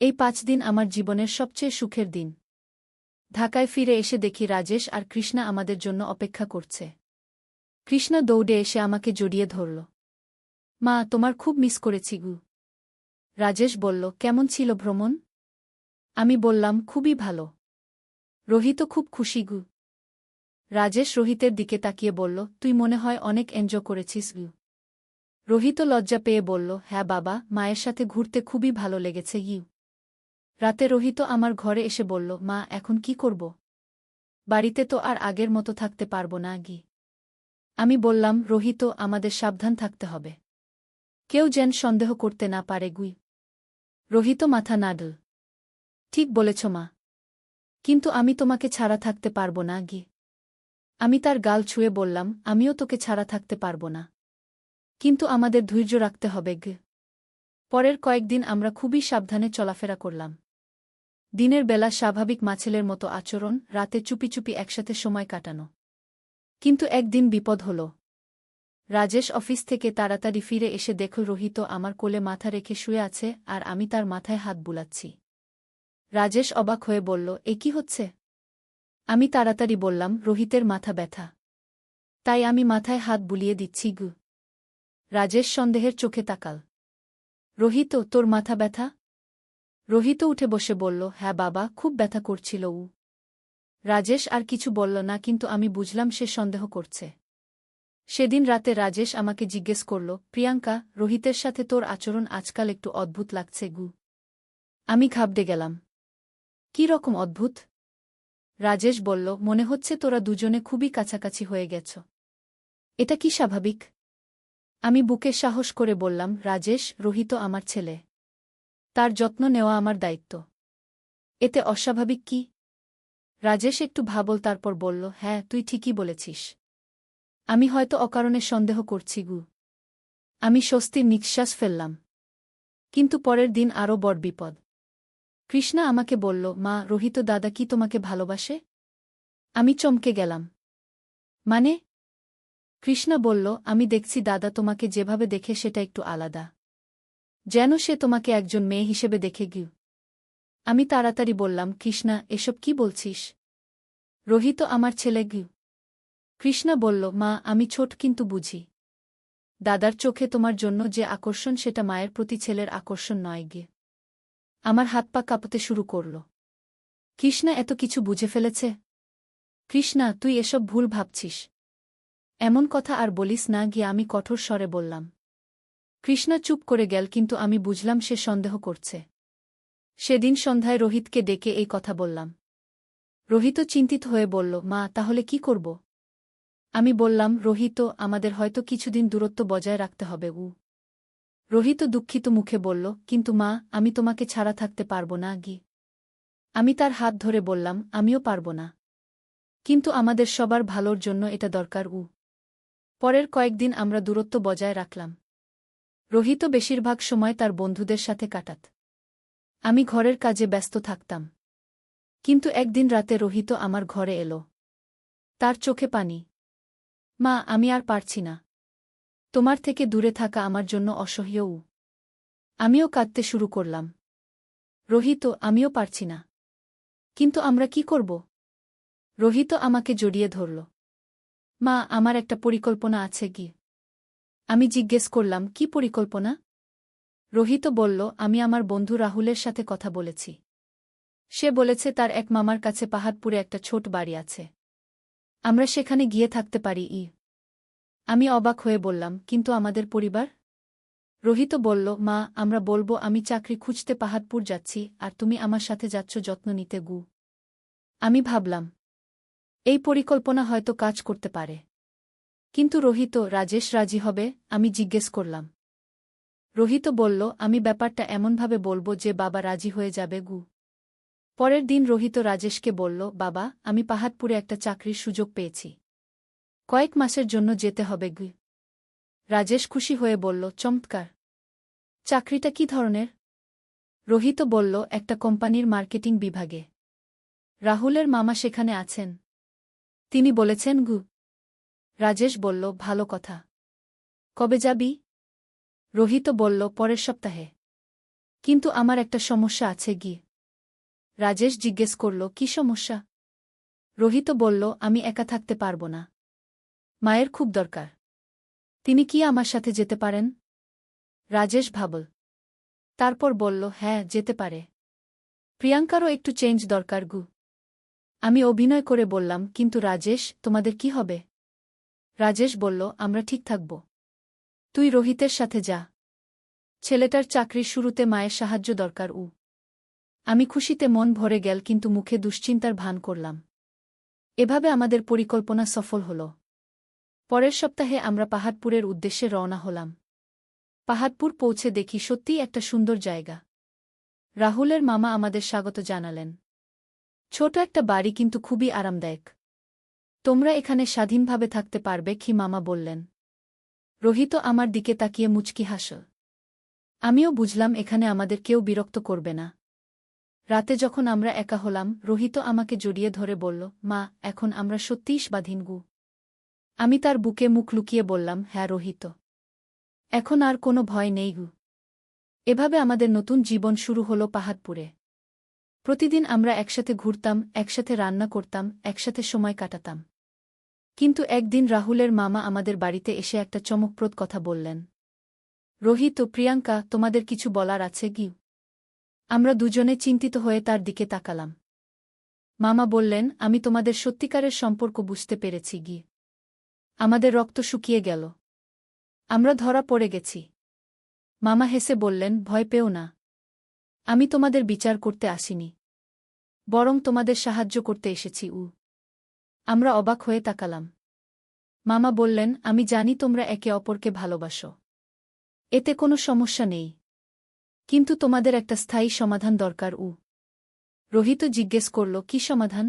S1: এই 5 দিন আমার জীবনের সবচেয়ে সুখের দিন। ঢাকায় ফিরে এসে দেখি রাজেশ আর কৃষ্ণা আমাদের জন্য অপেক্ষা করছে। কৃষ্ণা দৌড়ে এসে আমাকে জড়িয়ে ধরল। মা, তোমার খুব মিস করেছি গু। রাজেশ বলল, কেমন ছিল ভ্রমণ? আমি বললাম, খুবই ভালো। রোহিত খুব খুশি গু। রাজেশ রোহিতের দিকে তাকিয়ে বলল, তুই মনে হয় অনেক এনজয় করেছিস গু। রোহিত লজ্জা পেয়ে বলল, হ্যাঁ বাবা, মায়ের সাথে ঘুরতে খুবই ভালো লেগেছে ইউ। রাতে রোহিত আমার ঘরে এসে বলল, মা, এখন কি করব? বাড়িতে তো আর আগের মতো থাকতে পারব না গি। আমি বললাম, রোহিত, আমাদের সাবধান থাকতে হবে। কেউ যেন সন্দেহ করতে না পারে গুই। রোহিত মাথা নাড়ল। ঠিক বলেছ মা। কিন্তু আমি তোমাকে ছাড়া থাকতে পারব না গি। আমি তার গাল ছুঁয়ে বললাম, আমিও তোকে ছাড়া থাকতে পারব না। কিন্তু আমাদের ধৈর্য রাখতে হবে গে। পরের কয়েকদিন আমরা খুবই সাবধানে চলাফেরা করলাম। দিনের বেলা স্বাভাবিক মাছেলের মতো আচরণ, রাতে চুপি চুপি একসাথে সময় কাটানো। কিন্তু একদিন বিপদ হল। রাজেশ অফিস থেকে তাড়াতাড়ি ফিরে এসে দেখল রোহিত আমার কোলে মাথা রেখে শুয়ে আছে আর আমি তার মাথায় হাত বুলাচ্ছি। রাজেশ অবাক হয়ে বলল, এ কি হচ্ছে? আমি তাড়াতাড়ি বললাম, রোহিতের মাথা ব্যথা। তাই আমি মাথায় হাত বুলিয়ে দিচ্ছি গু। রাজেশ সন্দেহের চোখে তাকাল। রোহিত, তোর মাথা ব্যথা? রোহিত উঠে বসে বলল, হ্যাঁ বাবা, খুব ব্যথা করছিল। রাজেশ আর কিছু বলল না, কিন্তু আমি বুঝলাম সে সন্দেহ করছে। সেদিন রাতে রাজেশ আমাকে জিজ্ঞেস করল, প্রিয়াঙ্কা, রোহিতের সাথে তোর আচরণ আজকাল একটু অদ্ভুত লাগছে গু। আমি ঘাবড়ে গেলাম। কি রকম অদ্ভুত? রাজেশ বলল, মনে হচ্ছে তোরা দুজনে খুবই কাছাকাছি হয়ে গেছ। এটা কি স্বাভাবিক? আমি বুকে সাহস করে বললাম, রাজেশ, রোহিত আমার ছেলে। তার যত্ন নেওয়া আমার দায়িত্ব। এতে অস্বাভাবিক কি? রাজেশ একটু ভাবল, তারপর বলল, হ্যাঁ, তুই ঠিকই বলেছিস। আমি হয়তো অকারণে সন্দেহ করছি গু। আমি স্বস্তির নিঃশ্বাস ফেললাম। কিন্তু পরের দিন আরও বড় বিপদ। কৃষ্ণা আমাকে বলল, মা, রোহিত দাদা কি তোমাকে ভালোবাসে? আমি চমকে গেলাম। মানে? কৃষ্ণা বলল, আমি দেখছি দাদা তোমাকে যেভাবে দেখে সেটা একটু আলাদা। যেন সে তোমাকে একজন মেয়ে হিসেবে দেখে গিয়ে। আমি তাড়াতাড়ি বললাম, কৃষ্ণা, এসব কি বলছিস? রোহিত আমার ছেলে গিয়ে। কৃষ্ণা বলল, মা, আমি ছোট কিন্তু বুঝি। দাদার চোখে তোমার জন্য যে আকর্ষণ সেটা মায়ের প্রতি ছেলের আকর্ষণ নয় গিয়ে। আমার হাত পা কাঁপতে শুরু করল। কৃষ্ণা এত কিছু বুঝে ফেলেছে? কৃষ্ণা, তুই এসব ভুল ভাবছিস। এমন কথা আর বলিস না গিয়ে, আমি কঠোর স্বরে বললাম। কৃষ্ণা চুপ করে গেল, কিন্তু আমি বুঝলাম সে সন্দেহ করছে। সেদিন সন্ধ্যায় রোহিতকে ডেকে এই কথা বললাম। রোহিত চিন্তিত হয়ে বলল, মা, তাহলে কি করব? আমি বললাম, রোহিত, আমাদের হয়তো কিছুদিন দূরত্ব বজায় রাখতে হবে। রোহিত দুঃখিত মুখে বলল, কিন্তু মা, আমি তোমাকে ছাড়া থাকতে পারব না গি। আমি তার হাত ধরে বললাম, আমিও পারব না। কিন্তু আমাদের সবার ভালোর জন্য এটা দরকার। পরের কয়েকদিন আমরা দূরত্ব বজায় রাখলাম। রোহিত বেশিরভাগ সময় তার বন্ধুদের সাথে কাটাত। আমি ঘরের কাজে ব্যস্ত থাকতাম। কিন্তু একদিন রাতে রোহিত আমার ঘরে এলো। তার চোখে পানি। মা, আমি আর পারছি না। তোমার থেকে দূরে থাকা আমার জন্য অসহ্য। আমিও কাঁদতে শুরু করলাম। রোহিত, আমিও পারছি না। কিন্তু আমরা কি করব? রোহিত আমাকে জড়িয়ে ধরল। মা, আমার একটা পরিকল্পনা আছে কি? আমি জিজ্ঞেস করলাম, কি পরিকল্পনা? রোহিত বলল, আমি আমার বন্ধু রাহুলের সাথে কথা বলেছি। সে বলেছে তার এক মামার কাছে পাহাড়পুরে একটা ছোট বাড়ি আছে। আমরা সেখানে গিয়ে থাকতে পারি। আমি অবাক হয়ে বললাম, কিন্তু আমাদের পরিবার? রোহিত বলল, মা, আমরা বলবো আমি চাকরি খুঁজতে পাহাড়পুর যাচ্ছি আর তুমি আমার সাথে যাচ্ছ যত্ন নিতে। আমি ভাবলাম, এই পরিকল্পনা হয়তো কাজ করতে পারে। কিন্তু রোহিত, রাজেশ রাজি হবে? আমি জিজ্ঞেস করলাম। রোহিত বলল, আমি ব্যাপারটা এমনভাবে বলবো যে বাবা রাজি হয়ে যাবে। পরের দিন রোহিত রাজেশকে বলল, বাবা, আমি পাহাড়পুরে একটা চাকরির সুযোগ পেয়েছি। কয়েক মাসের জন্য যেতে হবে। রাজেশ খুশি হয়ে বলল, চমৎকার। চাকরিটা কি ধরনের? রোহিত বলল, একটা কোম্পানির মার্কেটিং বিভাগে। রাহুলের মামা সেখানে আছেন। তিনি বলেছেন। রাজেশ বলল, ভালো কথা। কবে যাবি? রোহিত বলল, পরের সপ্তাহে। কিন্তু আমার একটা সমস্যা আছে। রাজেশ জিজ্ঞেস করল, কি সমস্যা? রোহিত বলল, আমি একা থাকতে পারব না। মায়ের খুব দরকার। তিনি কি আমার সাথে যেতে পারেন? রাজেশ ভাবল। তারপর বলল, হ্যাঁ, যেতে পারে। প্রিয়াঙ্কারও একটু চেঞ্জ দরকার। আমি অভিনয় করে বললাম, কিন্তু রাজেশ, তোমাদের কি হবে? রাজেশ বলল, আমরা ঠিক থাকব। তুই রোহিতের সাথে যা। ছেলেটার চাকরির শুরুতে মায়ের সাহায্য দরকার। আমি খুশিতে মন ভরে গেল, কিন্তু মুখে দুশ্চিন্তার ভান করলাম। এভাবে আমাদের পরিকল্পনা সফল হল। পরের সপ্তাহে আমরা পাহাড়পুরের উদ্দেশ্যে রওনা হলাম। পাহাড়পুর পৌঁছে দেখি সত্যিই একটা সুন্দর জায়গা। রাহুলের মামা আমাদের স্বাগত জানালেন। ছোট একটা বাড়ি, কিন্তু খুবই আরামদায়ক। তোমরা এখানে স্বাধীনভাবে থাকতে পারবে, কি মামা বললেন। রোহিত আমার দিকে তাকিয়ে মুচকি হাসল। আমিও বুঝলাম এখানে আমাদের কেউ বিরক্ত করবে না। রাতে যখন আমরা একা হলাম, রোহিত আমাকে জড়িয়ে ধরে বলল, মা, এখন আমরা সত্যিই স্বাধীন। আমি তার বুকে মুখ লুকিয়ে বললাম, হ্যাঁ রোহিত, এখন আর কোনো ভয় নেই। এভাবে আমাদের নতুন জীবন শুরু হলো পাহাড়পুরে। প্রতিদিন আমরা একসাথে ঘুরতাম, একসাথে রান্না করতাম, একসাথে সময় কাটাতাম। কিন্তু একদিন রাহুলের মামা আমাদের বাড়িতে এসে একটা চমকপ্রদ কথা বললেন। রোহিত ও প্রিয়াঙ্কা, তোমাদের কিছু বলার আছে? আমরা দুজনে চিন্তিত হয়ে তার দিকে তাকালাম। মামা বললেন, আমি তোমাদের সত্যিকারের সম্পর্ক বুঝতে পেরেছি। আমাদের রক্ত শুকিয়ে গেল। আমরা ধরা পড়ে গেছি। মামা হেসে বললেন, ভয় পেও না। আমি তোমাদের বিচার করতে আসিনি, বরং তোমাদের সাহায্য করতে এসেছি। আমরা অবাক হয়ে তাকালাম। মামা বললেন, আমি জানি তোমরা একে অপরকে ভালোবাসো। এতে কোনো সমস্যা নেই। কিন্তু তোমাদের একটা স্থায়ী সমাধান দরকার। রোহিত জিজ্ঞেস করল, কি সমাধান?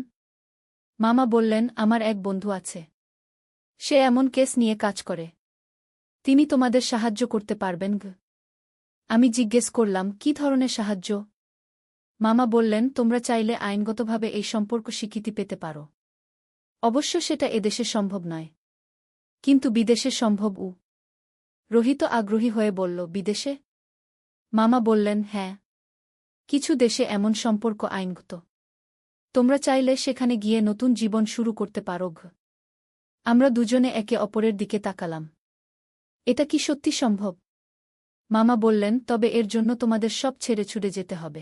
S1: মামা বললেন, আমার এক বন্ধু আছে। সে এমন কেস নিয়ে কাজ করে। তিনি তোমাদের সাহায্য করতে পারবেন। আমি জিজ্ঞেস করলাম, কি ধরনের সাহায্য? মামা বললেন, তোমরা চাইলে আইনগতভাবে এই সম্পর্ক স্বীকৃতি পেতে পারো। অবশ্য সেটা এদেশে সম্ভব নয়, কিন্তু বিদেশে সম্ভব। রোহিত আগ্রহী হয়ে বলল, বিদেশে? মামা বললেন, হ্যাঁ, কিছু দেশে এমন সম্পর্ক আইনগত। তোমরা চাইলে সেখানে গিয়ে নতুন জীবন শুরু করতে পারো। আমরা দুজনে একে অপরের দিকে তাকালাম। এটা কি সত্যি সম্ভব? মামা বললেন, তবে এর জন্য তোমাদের সব ছেড়ে ছুড়ে যেতে হবে।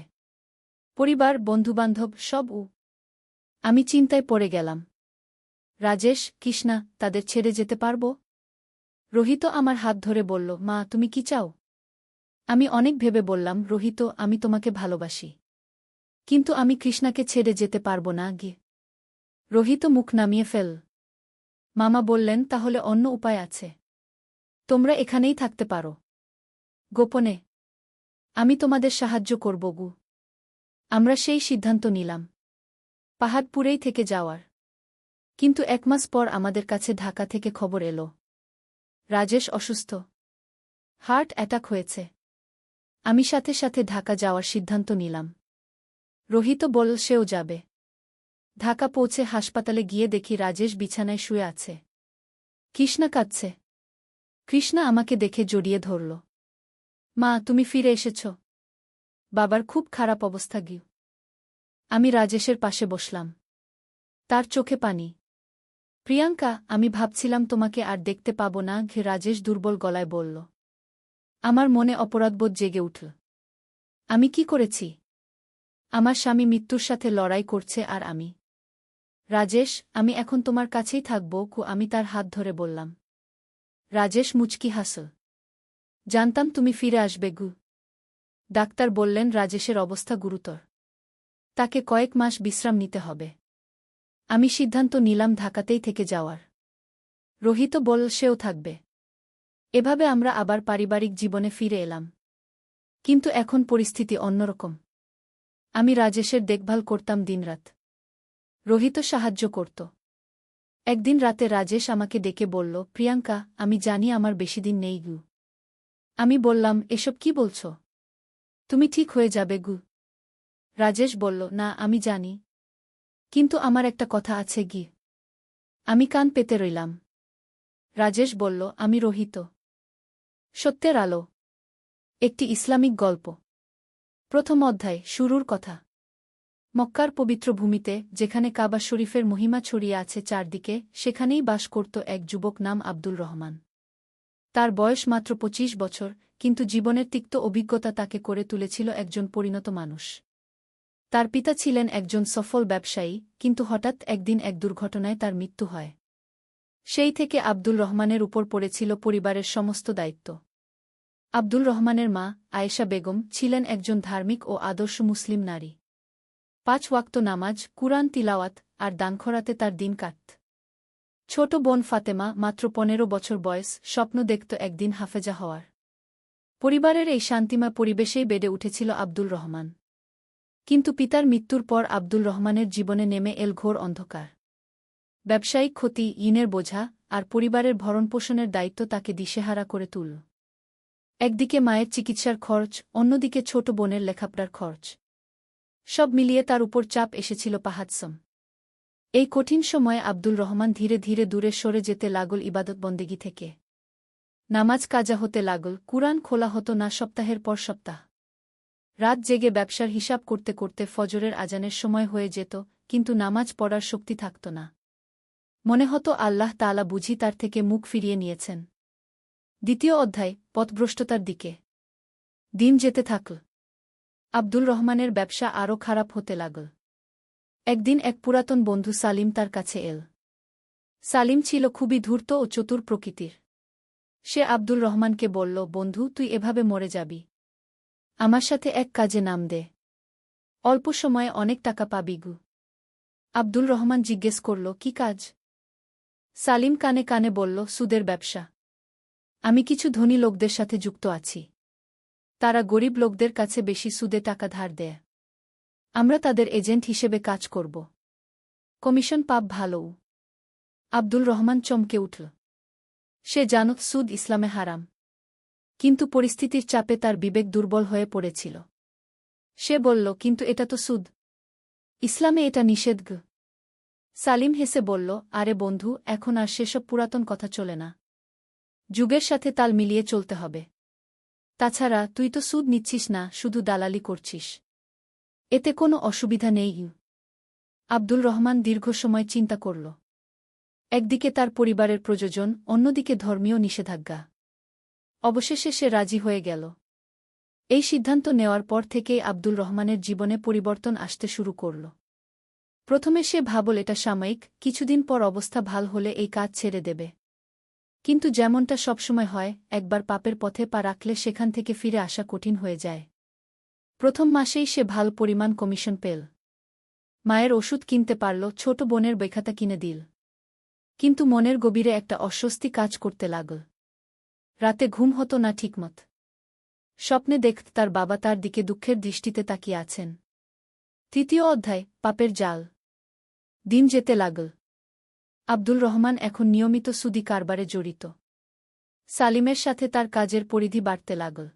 S1: পরিবার, বন্ধুবান্ধব, সব। আমি চিন্তায় পড়ে গেলাম। রাজেশ, কৃষ্ণা, তাদের ছেড়ে যেতে পারব? রোহিত আমার হাত ধরে বলল, মা, তুমি কি চাও? আমি অনেক ভেবে বললাম, রোহিত, আমি তোমাকে ভালোবাসি। কিন্তু আমি কৃষ্ণাকে ছেড়ে যেতে পারব না। রোহিত মুখ নামিয়ে ফেল। মামা বললেন, তাহলে অন্য উপায় আছে। তোমরা এখানেই থাকতে পারো, গোপনে। আমি তোমাদের সাহায্য করব। আমরা সেই সিদ্ধান্ত নিলাম, পাহাড়পুরেই থেকে যাওয়ার। কিন্তু 1 মাস পর আমাদের কাছে ঢাকা থেকে খবর এলো, রাজেশ অসুস্থ। হার্ট অ্যাটাক হয়েছে। আমি সাথে সাথে ঢাকা যাওয়ার সিদ্ধান্ত নিলাম। রোহিত বলল সেও যাবে। ঢাকা পৌঁছে হাসপাতালে গিয়ে দেখি রাজেশ বিছানায় শুয়ে আছে। কৃষ্ণা কাঁদছে। কৃষ্ণা আমাকে দেখে জড়িয়ে ধরল। মা, তুমি ফিরে এসেছ। বাবার খুব খারাপ অবস্থা গিয়ে। আমি রাজেশের পাশে বসলাম। তার চোখে পানি। প্রিয়াঙ্কা, আমি ভাবছিলাম তোমাকে আর দেখতে পাব না, রাজেশ দুর্বল গলায় বলল। আমার মনে অপরাধবোধ জেগে উঠল। আমি কি করেছি? আমার স্বামী মৃত্যুর সাথে লড়াই করছে আর আমি। রাজেশ, আমি এখন তোমার কাছেই থাকব। আমি তার হাত ধরে বললাম। রাজেশ মুচকি হাসল। জানতাম তুমি ফিরে আসবে গু। ডাক্তার বললেন রাজেশের অবস্থা গুরুতর। তাকে কয়েক মাস বিশ্রাম নিতে হবে। আমি সিদ্ধান্ত নিলাম ঢাকাতেই থেকে যাওয়ার। রোহিত বলল সেও থাকবে। এভাবে আমরা আবার পারিবারিক জীবনে ফিরে এলাম। কিন্তু এখন পরিস্থিতি অন্যরকম। আমি রাজেশের দেখভাল করতাম দিনরাত। রোহিত সাহায্য করত। একদিন রাতে রাজেশ আমাকে ডেকে বলল, প্রিয়াঙ্কা, আমি জানি আমার বেশিদিন নেই গু। আমি বললাম, এসব কি বলছ? তুমি ঠিক হয়ে যাবে গু। রাজেশ বলল, না, আমি জানি। কিন্তু আমার একটা কথা আছে গি। আমি কান পেতে রইলাম। রাজেশ বলল, আমি রোহিত। সত্যের আলো। একটি ইসলামিক গল্প। প্রথম অধ্যায়, শুরুর কথা। মক্কার পবিত্র ভূমিতে, যেখানে কাবা শরীফের মহিমা ছড়িয়ে আছে চারদিকে, সেখানেই বাস করত এক যুবক নাম আব্দুল রহমান। তার বয়স মাত্র ২৫ বছর, কিন্তু জীবনের তিক্ত অভিজ্ঞতা তাকে করে তুলেছিল একজন পরিণত মানুষ। তার পিতা ছিলেন একজন সফল ব্যবসায়ী, কিন্তু হঠাৎ একদিন এক দুর্ঘটনায় তার মৃত্যু হয়। সেই থেকে আব্দুল রহমানের উপর পড়েছিল পরিবারের সমস্ত দায়িত্ব। আব্দুল রহমানের মা, আয়েশা বেগম, ছিলেন একজন ধার্মিক ও আদর্শ মুসলিম নারী। ৫ ওয়াক্ত নামাজ, কুরআন তিলাওয়াত আর দানখরাতে তার দিন কাটত। ছোট বোন ফাতেমা, মাত্র ১৫ বছর বয়স, স্বপ্ন দেখত একদিন হাফেজা হওয়ার। পরিবারের এই শান্তিময় পরিবেশেই বেড়ে উঠেছিল আব্দুল রহমান। কিন্তু পিতার মৃত্যুর পর আব্দুল রহমানের জীবনে নেমে এল ঘোর অন্ধকার। ব্যবসায়িক ক্ষতি, ঋণের বোঝা আর পরিবারের ভরণপোষণের দায়িত্ব তাকে দিশেহারা করে তুলল। একদিকে মায়ের চিকিৎসার খরচ, অন্যদিকে ছোট বোনের লেখাপড়ার খরচ। সব মিলিয়ে তার উপর চাপ এসেছিল পাহাড়সম। এই কঠিন সময়ে আব্দুল রহমান ধীরে ধীরে দূরে সরে যেতে লাগল ইবাদতবন্দেগী থেকে। নামাজ কাজা হতে লাগল, কুরআন খোলা হতো না সপ্তাহের পর সপ্তাহ। রাত জেগে ব্যবসার হিসাব করতে করতে ফজরের আজানের সময় হয়ে যেত, কিন্তু নামাজ পড়ার শক্তি থাকত না। মনে হতো আল্লাহ তাআলা বুঝি তার থেকে মুখ ফিরিয়ে নিয়েছেন। দ্বিতীয় অধ্যায়, পথভ্রষ্টতার দিকে। দিন যেতে থাকল। আব্দুল রহমানের ব্যবসা আরও খারাপ হতে লাগল। একদিন এক পুরাতন বন্ধু সালিম তার কাছে এল। সালিম ছিল খুবই ধূর্ত ও চতুর প্রকৃতির। সে আব্দুল রহমানকে বলল, বন্ধু, তুই এভাবে মরে যাবি। আমার সাথে এক কাজে নাম দে। অল্প সময়ে অনেক টাকা পাবি গু। আব্দুল রহমান জিজ্ঞেস করল, কি কাজ? সালিম কানে কানে বলল, সুদের ব্যবসা। আমি কিছু ধনী লোকদের সাথে যুক্ত আছি। তারা গরিব লোকদের কাছে বেশি সুদে টাকা ধার দেয়। আমরা তাদের এজেন্ট হিসেবে কাজ করব। কমিশন পাব ভালোও। আব্দুল রহমান চমকে উঠল। সে জানত সুদ ইসলামে হারাম। কিন্তু পরিস্থিতির চাপে তার বিবেক দুর্বল হয়ে পড়েছিল। সে বলল, কিন্তু এটা তো সুদ। ইসলামে এটা নিষেধ। সালিম হেসে বলল, আরে বন্ধু, এখন আর সেসব পুরাতন কথা চলে না। যুগের সাথে তাল মিলিয়ে চলতে হবে। তাছাড়া তুই তো সুদ নিচ্ছিস না, শুধু দালালি করছিস। এতে কোনো অসুবিধা নেই। আব্দুল রহমান দীর্ঘ সময় চিন্তা করল। একদিকে তার পরিবারের প্রয়োজন, অন্যদিকে ধর্মীয় নিষেধাজ্ঞা। অবশেষে সে রাজি হয়ে গেল। এই সিদ্ধান্ত নেওয়ার পর থেকেই আব্দুল রহমানের জীবনে পরিবর্তন আসতে শুরু করল। প্রথমে সে ভাবল এটা সাময়িক, কিছুদিন পর অবস্থা ভাল হলে এই কাজ ছেড়ে দেবে। কিন্তু যেমনটা সবসময় হয়, একবার পাপের পথে পা রাখলে সেখান থেকে ফিরে আসা কঠিন হয়ে যায়। প্রথম মাসেই সে ভাল পরিমাণ কমিশন পেল। মায়ের ওষুধ কিনতে পারল, ছোট বোনের বইখাতা কিনে দিল। কিন্তু মনের গভীরে একটা অস্বস্তি কাজ করতে লাগল। রাতে ঘুম হতো না ঠিকমত। স্বপ্নে দেখত তার বাবা তার দিকে দুঃখের দৃষ্টিতে তাকিয়ে আছেন। তৃতীয় অধ্যায়, পাপের জাল। দিন যেতে লাগল। আব্দুল রহমান এখন নিয়মিত সুদি কারবারে জড়িত। সালিমের সাথে তার কাজের পরিধি বাড়তে লাগল।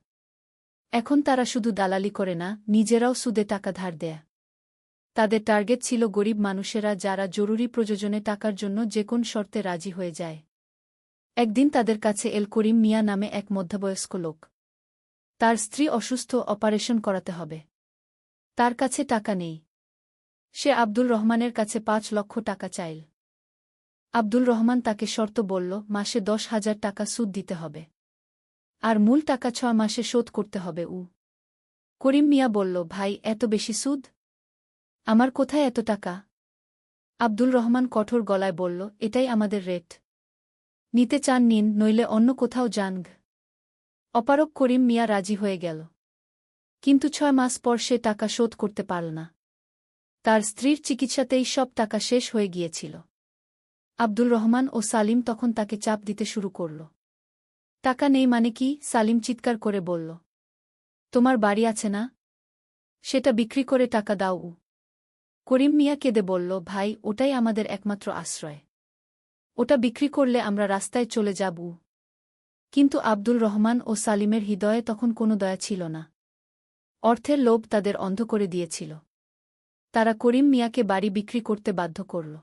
S1: এখন তারা শুধু দালালি করে না, নিজেরাও সুদে টাকা ধার দেয়। তাদের টার্গেট ছিল গরিব মানুষেরা, যারা জরুরি প্রয়োজনে টাকার জন্য যেকোন শর্তে রাজি হয়ে যায়। একদিন তাদের কাছে এল করিম মিয়া নামে এক মধ্যবয়স্ক লোক। তার স্ত্রী অসুস্থ, অপারেশন করাতে হবে। তার কাছে টাকা নেই। সে আব্দুল রহমানের কাছে ৫ লক্ষ টাকা চাইল। আব্দুল রহমান তাকে শর্ত বলল, মাসে ১০,০০০ টাকা সুদ দিতে হবে। আর মূল টাকা ৬ মাসে শোধ করতে হবে। করিম মিয়া বলল, ভাই, এত বেশি সুদ? আমার কোথায় এত টাকা? আব্দুল রহমান কঠোর গলায় বলল, এটাই আমাদের রেট। নিতে চান নিন, নইলে অন্য কোথাও যান। অপারগ করিম মিয়া রাজি হয়ে গেল। কিন্তু ৬ মাস পর সে টাকা শোধ করতে পারল না। তার স্ত্রীর চিকিৎসাতেই সব টাকা শেষ হয়ে গিয়েছিল। আব্দুল রহমান ও সালিম তখন তাকে চাপ দিতে শুরু করল। টাকা নেই মানে কি? সালিম চিৎকার করে বলল। তোমার বাড়ি আছে না? সেটা বিক্রি করে টাকা দাও। করিম মিয়া কেঁদে বলল, ভাই, ওটাই আমাদের একমাত্র আশ্রয়। ওটা বিক্রি করলে আমরা রাস্তায় চলে যাব। কিন্তু আব্দুল রহমান ও সালিমের হৃদয়ে তখন কোনো দয়া ছিল না। অর্থের লোভ তাদের অন্ধ করে দিয়েছিল। তারা করিম মিয়াকে বাড়ি বিক্রি করতে বাধ্য করল।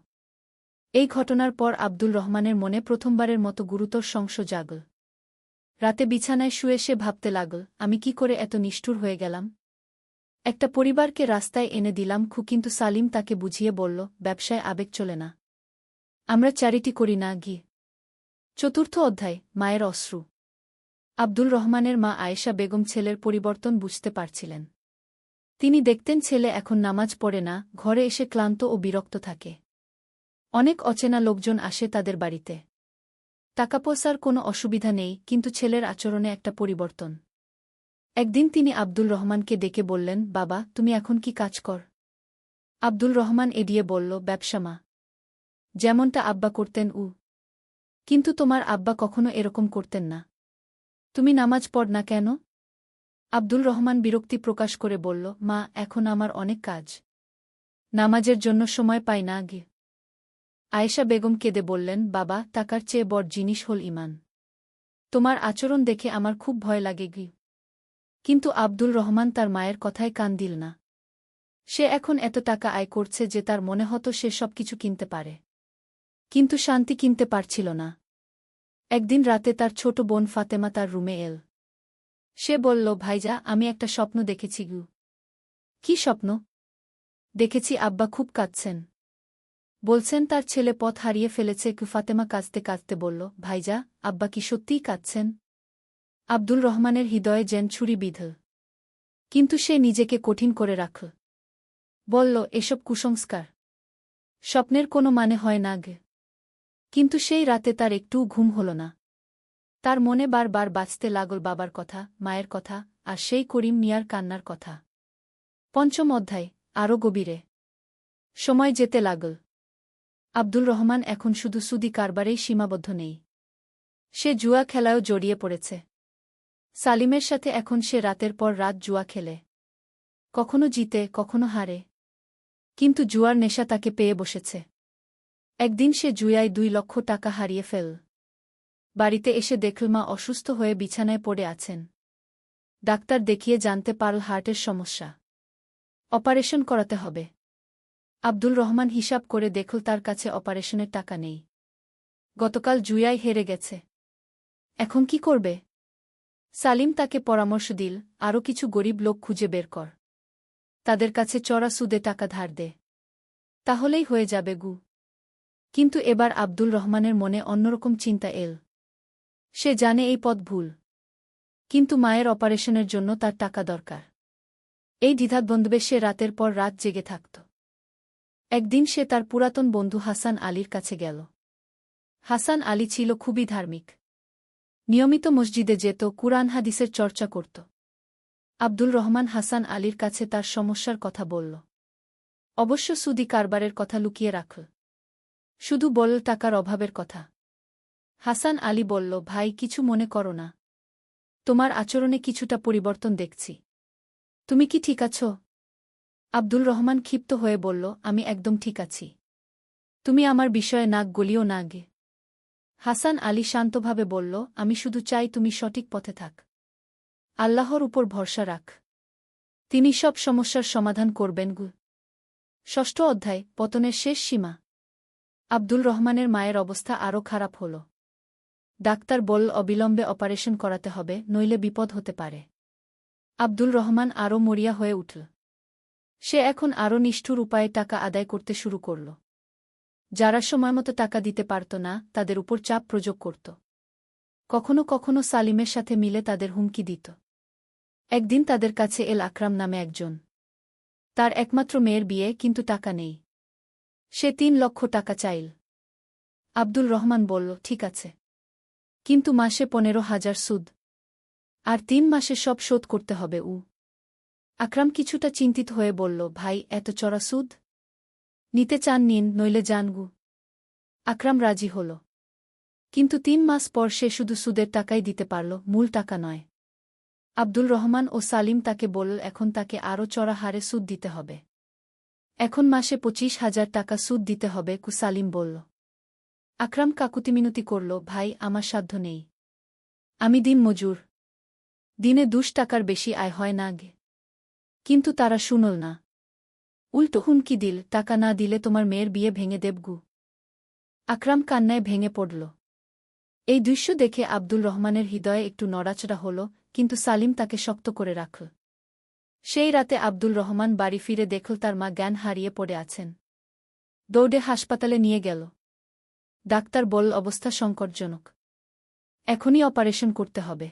S1: এই ঘটনার পর আব্দুল রহমানের মনে প্রথমবারের মতো গুরুতর সংশয় জাগল। রাতে বিছানায় শুয়ে সে ভাবতে লাগল, আমি কি করে এত নিষ্ঠুর হয়ে গেলাম? একটা পরিবারকে রাস্তায় এনে দিলাম, কিন্তু সালিম তাকে বুঝিয়ে বলল, ব্যবসায় আবেগ চলে না। আমরা চ্যারিটি করি না। ৪র্থ অধ্যায়, মায়ের অশ্রু। আব্দুল রহমানের মা আয়েশা বেগম ছেলের পরিবর্তন বুঝতে পারছিলেন। তিনি দেখতেন ছেলে এখন নামাজ পড়ে না, ঘরে এসে ক্লান্ত ও বিরক্ত থাকে। অনেক অচেনা লোকজন আসে তাদের বাড়িতে। টাকা পয়সার কোনো অসুবিধা নেই, কিন্তু ছেলের আচরণে একটা পরিবর্তন। একদিন তিনি আব্দুল রহমানকে ডেকে বললেন, বাবা, তুমি এখন কি কাজ কর? আব্দুল রহমান এড়িয়ে বলল, ব্যবসা মা। যেমনটা আব্বা করতেন। কিন্তু তোমার আব্বা কখনো এরকম করতেন না। তুমি নামাজ পড় না কেন? আব্দুল রহমান বিরক্তি প্রকাশ করে বলল, মা, এখন আমার অনেক কাজ। নামাজের জন্য সময় পাই না। আয়েশা বেগম কেঁদে বললেন, বাবা, টাকার চেয়ে বড় জিনিস হল ঈমান। তোমার আচরণ দেখে আমার খুব ভয় লাগে। কিন্তু আব্দুল রহমান তার মায়ের কথায় কান দিল না। সে এখন এত টাকা আয় করছে যে তার মনে হতো সে সবকিছু কিনতে পারে। কিন্তু শান্তি কিনতে পারছিল না। একদিন রাতে তার ছোট বোন ফাতেমা তার রুমে এল। সে বলল, ভাইজা, আমি একটা স্বপ্ন দেখেছি। কি স্বপ্ন? দেখেছি আব্বা খুব কাঁদছেন। বলছেন তার ছেলে পথ হারিয়ে ফেলেছে। ফাতেমা কাঁদতে কাঁদতে বলল, ভাইজা, আব্বা কি সত্যিই কাঁদছেন? আব্দুল রহমানের হৃদয়ে যেন ছুরি বিঁধল। কিন্তু সে নিজেকে কঠিন করে রাখল। বলল, এসব কুসংস্কার। স্বপ্নের কোনো মানে হয় না। কিন্তু সেই রাতে তার একটুও ঘুম হল না। তার মনে বারবার বাজতে লাগল বাবার কথা, মায়ের কথা, আর সেই করিম মিয়ার কান্নার কথা। ৫ম অধ্যায়, আরও গভীরে। সময় যেতে লাগল। আব্দুল রহমান এখন শুধু সুদি কারবারেই সীমাবদ্ধ নেই। সে জুয়া খেলায়ও জড়িয়ে পড়েছে। সালিমের সাথে এখন সে রাতের পর রাত জুয়া খেলে। কখনো জিতে, কখনো হারে। কিন্তু জুয়ার নেশা তাকে পেয়ে বসেছে। একদিন সে জুয়ায় ২ লক্ষ টাকা হারিয়ে ফেল। বাড়িতে এসে দেখল মা অসুস্থ হয়ে বিছানায় পড়ে আছেন। ডাক্তার দেখিয়ে জানতে পারল হার্টের সমস্যা। অপারেশন করাতে হবে। আব্দুল রহমান হিসাব করে দেখল তার কাছে অপারেশনের টাকা নেই। গতকাল জুয়ায় হেরে গেছে। এখন কি করবে? সালিম তাকে পরামর্শ দিল, আরও কিছু গরিব লোক খুঁজে বের কর। তাদের কাছে চড়া সুদে টাকা ধার দে। তাহলেই হয়ে যাবে। কিন্তু এবার আব্দুল রহমানের মনে অন্যরকম চিন্তা এল। সে জানে এই পথ ভুল। কিন্তু মায়ের অপারেশনের জন্য তার টাকা দরকার। এই দ্বিধাদ্বন্দ্বে সে রাতের পর রাত জেগে থাকত। একদিন সে তার পুরাতন বন্ধু হাসান আলীর কাছে গেল। হাসান আলী ছিল খুবই ধার্মিক। নিয়মিত মসজিদে যেত, কুরআন হাদিসের চর্চা করত। আব্দুল রহমান হাসান আলীর কাছে তার সমস্যার কথা বলল। অবশ্য সুদি কারবারের কথা লুকিয়ে রাখল। শুধু বলল টাকার অভাবের কথা। হাসান আলী বলল, ভাই, কিছু মনে করো না। তোমার আচরণে কিছুটা পরিবর্তন দেখছি। তুমি কি ঠিক আছো? আব্দুল রহমান ক্ষিপ্ত হয়ে বলল, আমি একদম ঠিক আছি। তুমি আমার বিষয়ে নাক গলিও না। হাসান আলী শান্তভাবে বলল, আমি শুধু চাই তুমি সঠিক পথে থাক। আল্লাহর উপর ভরসা রাখ। তিনি সব সমস্যার সমাধান করবেন। ষষ্ঠ অধ্যায়, পতনের শেষ সীমা। আব্দুল রহমানের মায়ের অবস্থা আরও খারাপ হল। ডাক্তার বলল অবিলম্বে অপারেশন করাতে হবে, নইলে বিপদ হতে পারে। আব্দুল রহমান আরও মরিয়া হয়ে উঠল। সে এখন আরও নিষ্ঠুর উপায়ে টাকা আদায় করতে শুরু করল। যারা সময়মতো টাকা দিতে পারত না, তাদের উপর চাপ প্রয়োগ করত। কখনো কখনো সালিমের সাথে মিলে তাদের হুমকি দিত। একদিন তাদের কাছে এল আকরাম নামে একজন। তার একমাত্র মেয়ের বিয়ে, কিন্তু টাকা নেই। সে ৩ লক্ষ টাকা চাইল। আব্দুল রহমান বলল, ঠিক আছে, কিন্তু মাসে ১৫,০০০ সুদ, আর ৩ মাসে সব শোধ করতে হবে। আকরাম কিছুটা চিন্তিত হয়ে বলল, ভাই, এত চড়া সুদ? নিতে চান নিন, নইলে জানগু। আকরাম রাজি হল। কিন্তু ৩ মাস পর সে শুধু সুদের টাকাই দিতে পারল, মূল টাকা নয়। আব্দুল রহমান ও সালিম তাকে বলল এখন তাকে আরও চড়া হারে সুদ দিতে হবে। এখন মাসে ২৫,০০০ টাকা সুদ দিতে হবে। সালিম বলল। আকরাম কাকুতিমিনতি করল, ভাই, আমার সাধ্য নেই। আমি দিন মজুর, দিনে ২০ টাকার বেশি আয় হয় না গে। কিন্তু তারা শুনল না। উল্টো হুমকি দিল, টাকা না দিলে তোমার মেয়ের বিয়ে ভেঙে দেবগু। আকরাম কান্নায় ভেঙে পড়ল। এই দৃশ্য দেখে আব্দুল রহমানের হৃদয়ে একটু নড়াচড়া হল, কিন্তু সালিম তাকে শক্ত করে রাখল। সেই রাতে আব্দুল রহমান বাড়ি ফিরে দেখল তার মা জ্ঞান হারিয়ে পড়ে আছেন। দৌড়ে হাসপাতালে নিয়ে গেল। ডাক্তার বলল অবস্থা সংকটজনক, এখনই অপারেশন করতে হবে।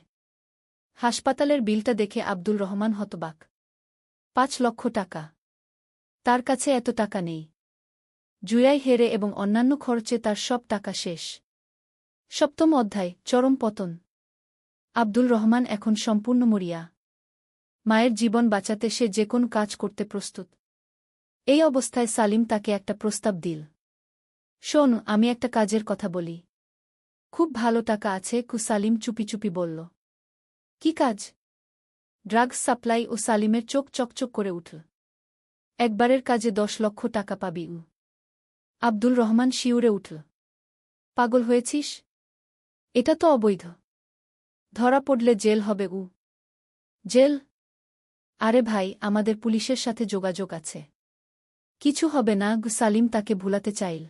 S1: হাসপাতালের বিলটা দেখে আব্দুল রহমান হতবাক। ৫ লক্ষ টাকা। তার কাছে এত টাকা নেই। জুয়ায় হেরে এবং অন্যান্য খরচে তার সব টাকা শেষ। সপ্তম অধ্যায়, চরম পতন। আব্দুল রহমান এখন সম্পূর্ণ মরিয়া। মায়ের জীবন বাঁচাতে সে যে কোনো কাজ করতে প্রস্তুত। এই অবস্থায় সালিম তাকে একটা প্রস্তাব দিল। শোন, আমি একটা কাজের কথা বলি। খুব ভালো টাকা আছে। সালিম চুপি চুপি বলল। কি কাজ? Drugs supply. ও সালিমের চোখ চকচক করে উঠল। একবারের কাজে ১০ লক্ষ টাকা পাবি। আব্দুল রহমান শিউরে উঠল। পাগল হয়েছিস? এটা তো অবৈধ। ধরা পড়লে জেল হবে। জেল? আরে ভাই, আমাদের পুলিশের সাথে যোগাযোগ আছে। কিছু হবে না। সালিম তাকে ভুলাতে চাইল।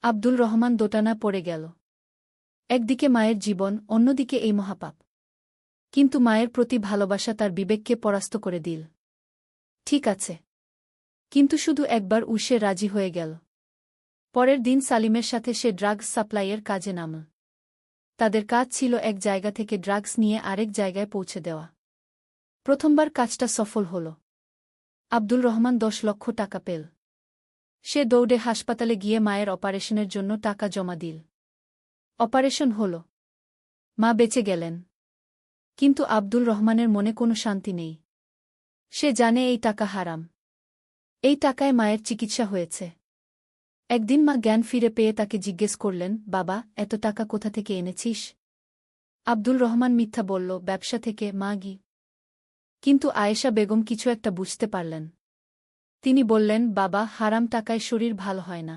S1: আব্দুল রহমান দোটানা পড়ে গেল। একদিকে মায়ের জীবন, অন্যদিকে এই মহাপাপ। কিন্তু মায়ের প্রতি ভালোবাসা তার বিবেককে পরাস্ত করে দিল। ঠিক আছে, কিন্তু শুধু একবার। সে রাজি হয়ে গেল। পরের দিন সালিমের সাথে সে ড্রাগস সাপ্লাইয়ের কাজে নামল। তাদের কাজ ছিল এক জায়গা থেকে ড্রাগস নিয়ে আরেক জায়গায় পৌঁছে দেওয়া। প্রথমবার কাজটা সফল হল। আব্দুল রহমান ১০ লক্ষ টাকা পেল। সে দৌড়ে হাসপাতালে গিয়ে মায়ের অপারেশনের জন্য টাকা জমা দিল। অপারেশন হল। মা বেঁচে গেলেন। কিন্তু আব্দুল রহমানের মনে কোনো শান্তি নেই। সে জানে এই টাকা হারাম। এই টাকায় মায়ের চিকিৎসা হয়েছে। একদিন মা জ্ঞান ফিরে পেয়ে তাকে জিজ্ঞেস করলেন, বাবা, এত টাকা কোথা থেকে এনেছিস? আব্দুল রহমান মিথ্যা বলল, ব্যবসা থেকে। মা গি। কিন্তু আয়েশা বেগম কিছু একটা বুঝতে পারলেন। তিনি বললেন, বাবা, হারাম টাকায় শরীর ভালো হয় না।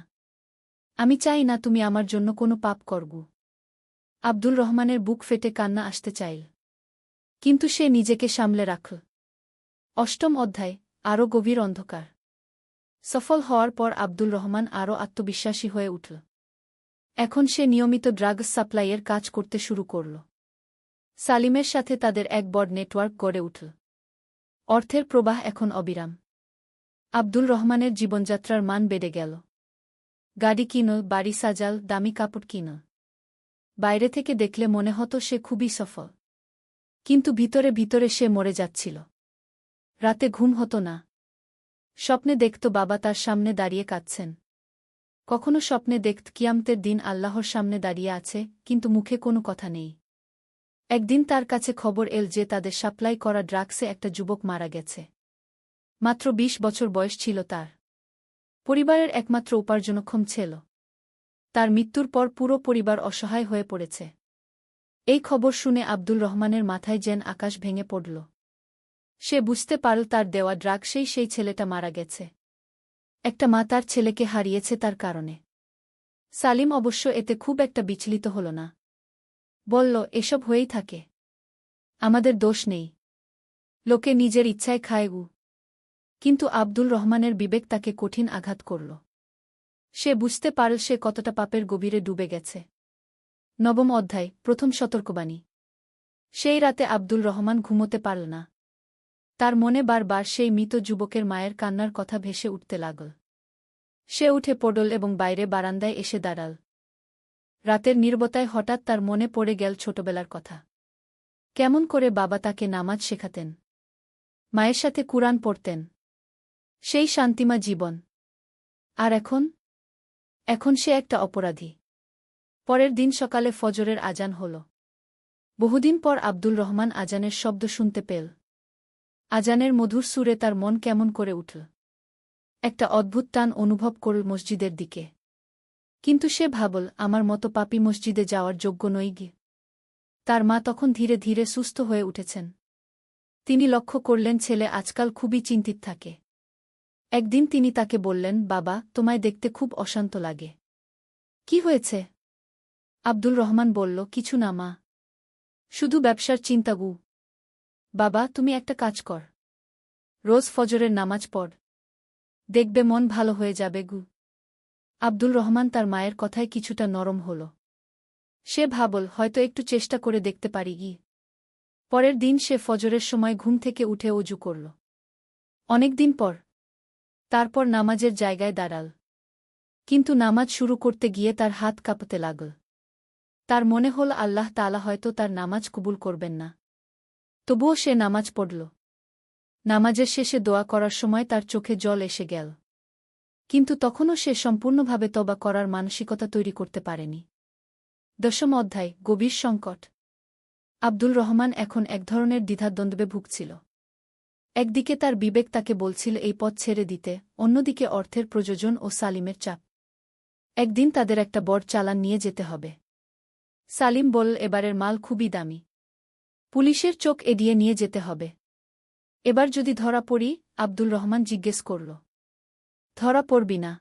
S1: আমি চাই না তুমি আমার জন্য কোনো পাপ করগু। আব্দুল রহমানের বুক ফেটে কান্না আসতে চাইল, কিন্তু সে নিজেকে সামলে রাখল। অষ্টম অধ্যায়, আরও গভীর অন্ধকার। সফল হওয়ার পর আব্দুল রহমান আরও আত্মবিশ্বাসী হয়ে উঠল। এখন সে নিয়মিত ড্রাগস সাপ্লাইয়ের কাজ করতে শুরু করল। সালিমের সাথে তাদের এক বড় নেটওয়ার্ক গড়ে উঠল। অর্থের প্রবাহ এখন অবিরাম। আব্দুল রহমানের জীবনযাত্রার মান বেড়ে গেল। গাড়ি কিনল, বাড়ি সাজাল, দামি কাপড় কিনল। বাইরে থেকে দেখলে মনে হতো সে খুবই সফল। কিন্তু ভিতরে ভিতরে সে মরে যাচ্ছিল। রাতে ঘুম হতো না। স্বপ্নে দেখত বাবা তার সামনে দাঁড়িয়ে কাঁদছেন। কখনো স্বপ্নে দেখত কিয়ামতের দিন আল্লাহর সামনে দাঁড়িয়ে আছে, কিন্তু মুখে কোনো কথা নেই। একদিন তার কাছে খবর এল যে তাদের সাপ্লাই করা ড্রাগসে একটা যুবক মারা গেছে। মাত্র ২০ বছর বয়স ছিল তার। পরিবারের একমাত্র উপার্জনক্ষম ছিল। তার মৃত্যুর পর পুরো পরিবার অসহায় হয়ে পড়েছে। এই খবর শুনে আব্দুল রহমানের মাথায় যেন আকাশ ভেঙে পড়ল। সে বুঝতে পারল তার দেওয়া ড্রাগসেই সেই ছেলেটা মারা গেছে। একটা মা তার ছেলেকে হারিয়েছে তার কারণে। সালিম অবশ্য এতে খুব একটা বিচলিত হল না। বলল, এসব হয়েই থাকে। আমাদের দোষ নেই। লোকে নিজের ইচ্ছায় খায়। কিন্তু আব্দুল রহমানের বিবেক তাকে কঠিন আঘাত করল। সে বুঝতে পারল সে কতটা পাপের গভীরে ডুবে গেছে। নবম অধ্যায়, প্রথম সতর্কবাণী। সেই রাতে আব্দুল রহমান ঘুমোতে পারল না। তার মনে বারবার সেই মৃত যুবকের মায়ের কান্নার কথা ভেসে উঠতে লাগল। সে উঠে পড়ল এবং বাইরে বারান্দায় এসে দাঁড়াল। রাতের নীরবতায় হঠাৎ তার মনে পড়ে গেল ছোটবেলার কথা। কেমন করে বাবা তাকে নামাজ শেখাতেন, মায়ের সাথে কুরআন পড়তেন, সেই শান্তিমা জীবন। আর এখন সে একটা অপরাধী। পরের দিন সকালে ফজরের আজান হল। বহুদিন পর আব্দুল রহমান আজানের শব্দ শুনতে পেল। আজানের মধুর সুরে তার মন কেমন করে উঠল। একটা অদ্ভুত টান অনুভব করল মসজিদের দিকে। কিন্তু সে ভাবল, আমার মতো পাপী মসজিদে যাওয়ার যোগ্য নই গি। তার মা তখন ধীরে ধীরে সুস্থ হয়ে উঠেছেন। তিনি লক্ষ্য করলেন ছেলে আজকাল খুবই চিন্তিত থাকে। একদিন তিনি তাকে বললেন, বাবা, তোমায় দেখতে খুব অশান্ত লাগে। কি হয়েছে? আব্দুল রহমান বলল, কিছু না মা, শুধু ব্যবসার চিন্তা গু। বাবা, তুমি একটা কাজ কর, রোজ ফজরের নামাজ পড়, দেখবে মন ভালো হয়ে যাবে গু। আব্দুল রহমান তার মায়ের কথায় কিছুটা নরম হল। সে ভাবল, হয়তো একটু চেষ্টা করে দেখতে পারি গি। পরের দিন সে ফজরের সময় ঘুম থেকে উঠে অজু করল। অনেকদিন পর তারপর নামাজের জায়গায় দাঁড়াল। কিন্তু নামাজ শুরু করতে গিয়ে তার হাত কাঁপতে লাগল। তার মনে হল আল্লাহ তাআলা হয়তো তার নামাজ কবুল করবেন না। তবুও সে নামাজ পড়ল। নামাজের শেষে দোয়া করার সময় তার চোখে জল এসে গেল। কিন্তু তখনও সে সম্পূর্ণভাবে তওবা করার মানসিকতা তৈরি করতে পারেনি। দশম অধ্যায়, গভীর সংকট। আব্দুল রহমান এখন এক ধরনের দ্বিধাদ্বন্দ্বে ভুগছিল। একদিকে তার বিবেক তাকে বলছিল এই পথ ছেড়ে দিতে, অন্যদিকে অর্থের প্রয়োজন ও সালিমের চাপ। একদিন তাদের একটা বড় চালান নিয়ে যেতে হবে। সালিম বলল, এবারের মাল খুবই দামি, পুলিশের চোখ এড়িয়ে নিয়ে যেতে হবে। এবার যদি ধরা পড়ি? আব্দুল রহমান জিজ্ঞেস করল। ধরা পড়বি না,